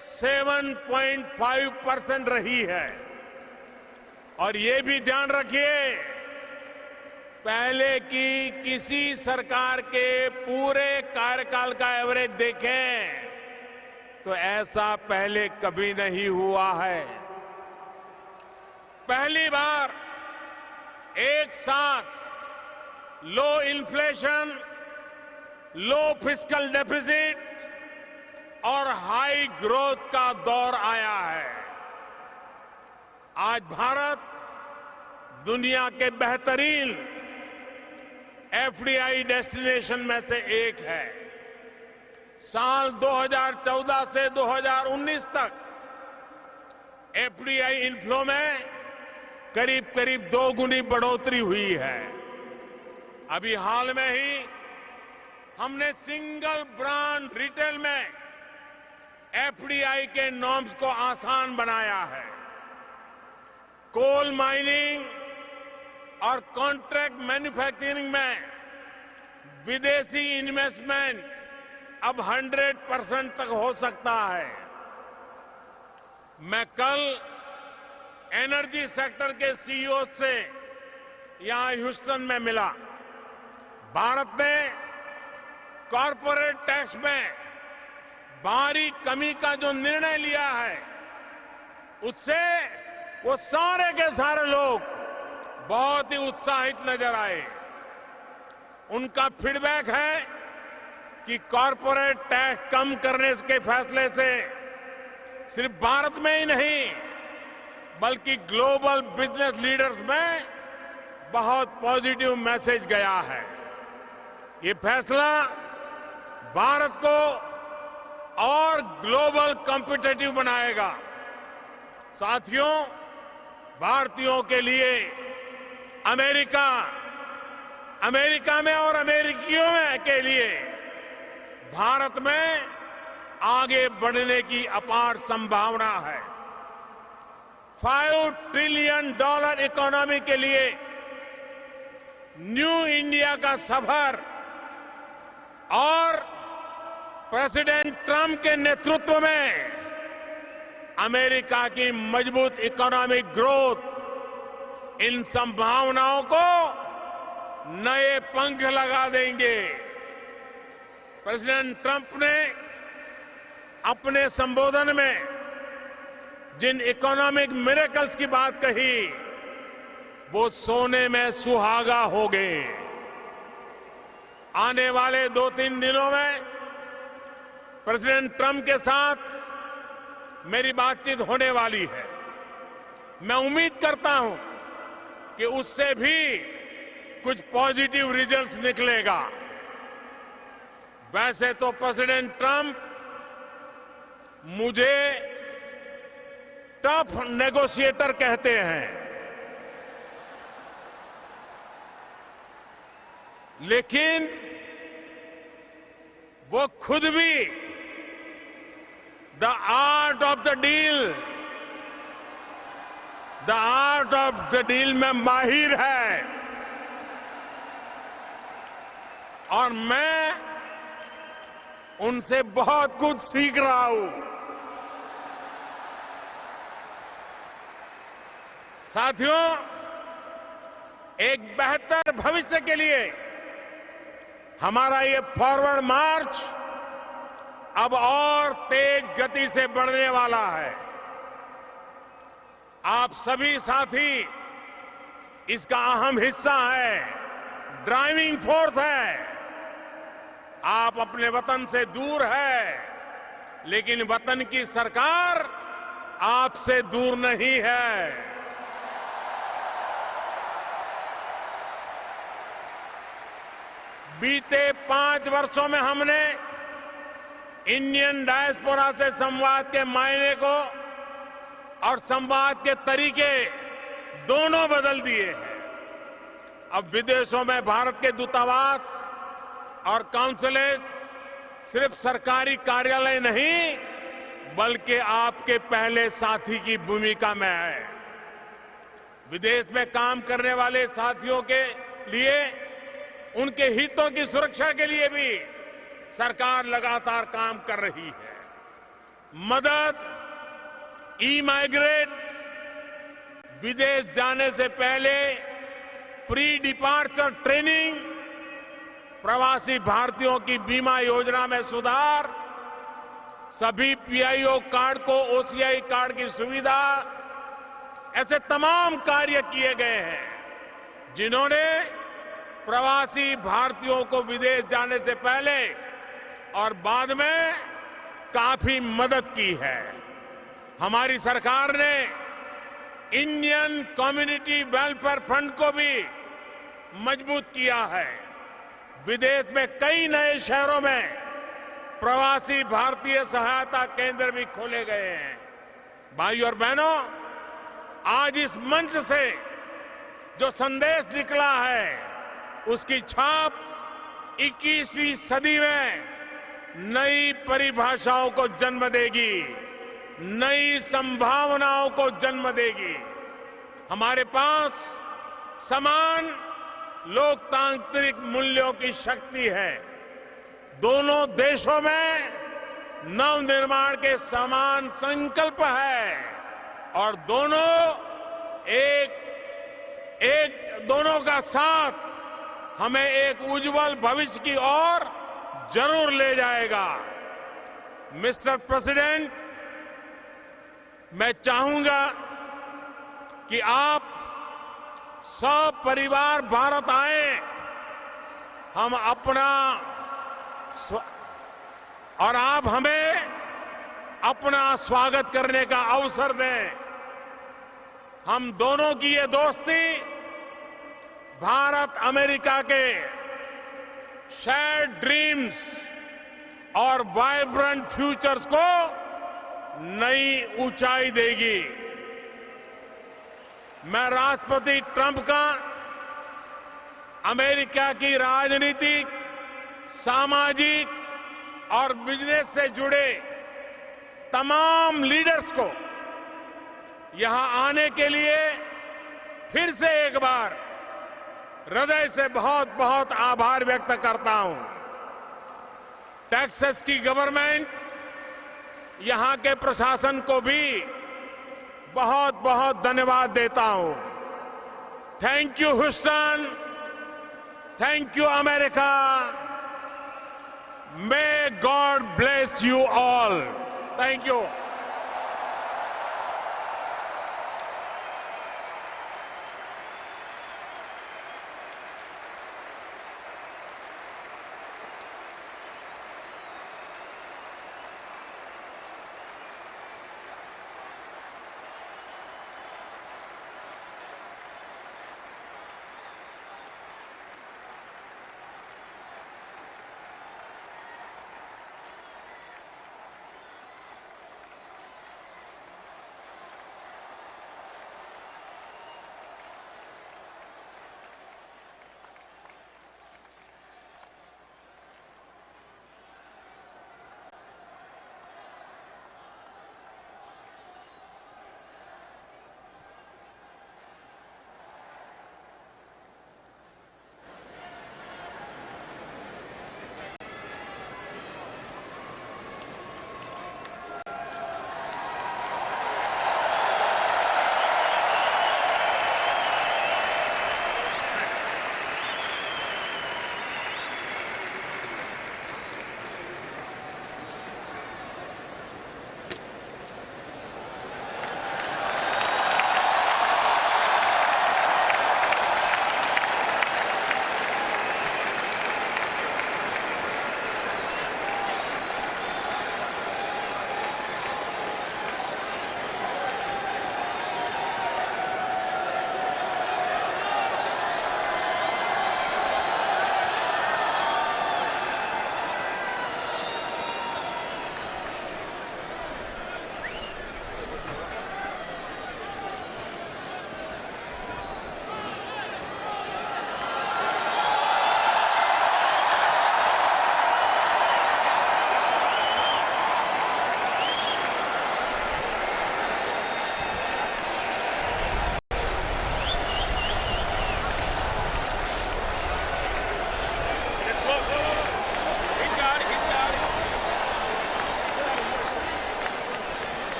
7.5% रही है। और ये भी ध्यान रखिए, पहले की किसी सरकार के पूरे कार्यकाल का एवरेज देखें तो ऐसा पहले कभी नहीं हुआ है। पहली बार एक साथ लो इन्फ्लेशन, लो फिस्कल डेफिसिट और हाई ग्रोथ का दौर आया है। आज भारत दुनिया के बेहतरीन एफडीआई डेस्टिनेशन में से एक है। साल 2014 से 2019 तक एफडीआई इनफ्लो में करीब 2 गुनी बढ़ोतरी हुई है। अभी हाल में ही हमने सिंगल ब्रांड रिटेल में एफडीआई के नॉर्म्स को आसान बनाया है। कोल माइनिंग और कॉन्ट्रैक्ट मैन्युफैक्चरिंग में विदेशी इन्वेस्टमेंट अब 100% तक हो सकता है। मैं कल एनर्जी सेक्टर के सीईओ से यहां ह्यूस्टन में मिला। भारत ने कॉरपोरेट टैक्स में भारी कमी का जो निर्णय लिया है, उससे वो सारे के सारे लोग बहुत ही उत्साहित नजर आए। उनका फीडबैक है कि कॉरपोरेट टैक्स कम करने के फैसले से सिर्फ भारत में ही नहीं बल्कि ग्लोबल बिजनेस लीडर्स में बहुत पॉजिटिव मैसेज गया है। ये फैसला भारत को और ग्लोबल कॉम्पिटिटिव बनाएगा। साथियों, भारतीयों के लिए अमेरिका में और अमेरिकियों में के लिए भारत में आगे बढ़ने की अपार संभावना है। $5 ट्रिलियन इकोनॉमी के लिए न्यू इंडिया का सफर और प्रेसिडेंट ट्रंप के नेतृत्व में अमेरिका की मजबूत इकोनॉमिक ग्रोथ इन संभावनाओं को नए पंख लगा देंगे। प्रेसिडेंट ट्रंप ने अपने संबोधन में जिन इकोनॉमिक मिरेकल्स की बात कही वो सोने में सुहागा हो गए। आने वाले 2-3 दिनों में प्रेसिडेंट ट्रंप के साथ मेरी बातचीत होने वाली है। मैं उम्मीद करता हूं कि उससे भी कुछ पॉजिटिव रिजल्ट्स निकलेगा। वैसे तो प्रेसिडेंट ट्रंप मुझे टफ नेगोशिएटर कहते हैं, लेकिन वो खुद भी the art of the deal में माहिर है और मैं उनसे बहुत कुछ सीख रहा हूं। साथियों, एक बेहतर भविष्य के लिए हमारा ये फॉरवर्ड मार्च अब और तेज गति से बढ़ने वाला है। आप सभी साथी इसका अहम हिस्सा है, ड्राइविंग फोर्स है। आप अपने वतन से दूर है, लेकिन वतन की सरकार आपसे दूर नहीं है। बीते 5 वर्षों में हमने इंडियन डायस्पोरा से संवाद के मायने को और संवाद के तरीके दोनों बदल दिए हैं। अब विदेशों में भारत के दूतावास और काउंसलेट सिर्फ सरकारी कार्यालय नहीं, बल्कि आपके पहले साथी की भूमिका में है। विदेश में काम करने वाले साथियों के लिए उनके हितों की सुरक्षा के लिए भी सरकार लगातार काम कर रही है। मदद, ई-माइग्रेट, विदेश जाने से पहले प्री डिपार्चर ट्रेनिंग, प्रवासी भारतीयों की बीमा योजना में सुधार, सभी पीआईओ कार्ड को ओसीआई कार्ड की सुविधा, ऐसे तमाम कार्य किए गए हैं जिन्होंने प्रवासी भारतीयों को विदेश जाने से पहले और बाद में काफी मदद की है। हमारी सरकार ने इंडियन कम्युनिटी वेलफेयर फंड को भी मजबूत किया है। विदेश में कई नए शहरों में प्रवासी भारतीय सहायता केंद्र भी खोले गए हैं। भाइयों और बहनों, आज इस मंच से जो संदेश निकला है उसकी छाप 21वीं सदी में नई परिभाषाओं को जन्म देगी, नई संभावनाओं को जन्म देगी। हमारे पास समान लोकतांत्रिक मूल्यों की शक्ति है। दोनों देशों में नवनिर्माण के समान संकल्प है और दोनों का साथ हमें एक उज्जवल भविष्य की ओर जरूर ले जाएगा। मिस्टर प्रेसिडेंट, मैं चाहूंगा कि आप सब परिवार भारत आए, हम और आप हमें अपना स्वागत करने का अवसर दें। हम दोनों की ये दोस्ती भारत अमेरिका के शेयर्ड ड्रीम्स और वाइब्रेंट फ्यूचर्स को नई ऊंचाई देगी। मैं राष्ट्रपति ट्रंप का अमेरिका की राजनीतिक, सामाजिक और बिजनेस से जुड़े तमाम लीडर्स को यहां आने के लिए फिर से एक बार हृदय से बहुत बहुत आभार व्यक्त करता हूं। टेक्सास की गवर्नमेंट, यहां के प्रशासन को भी बहुत बहुत धन्यवाद देता हूं। Thank you Houston, thank you America, May God bless you all. Thank you.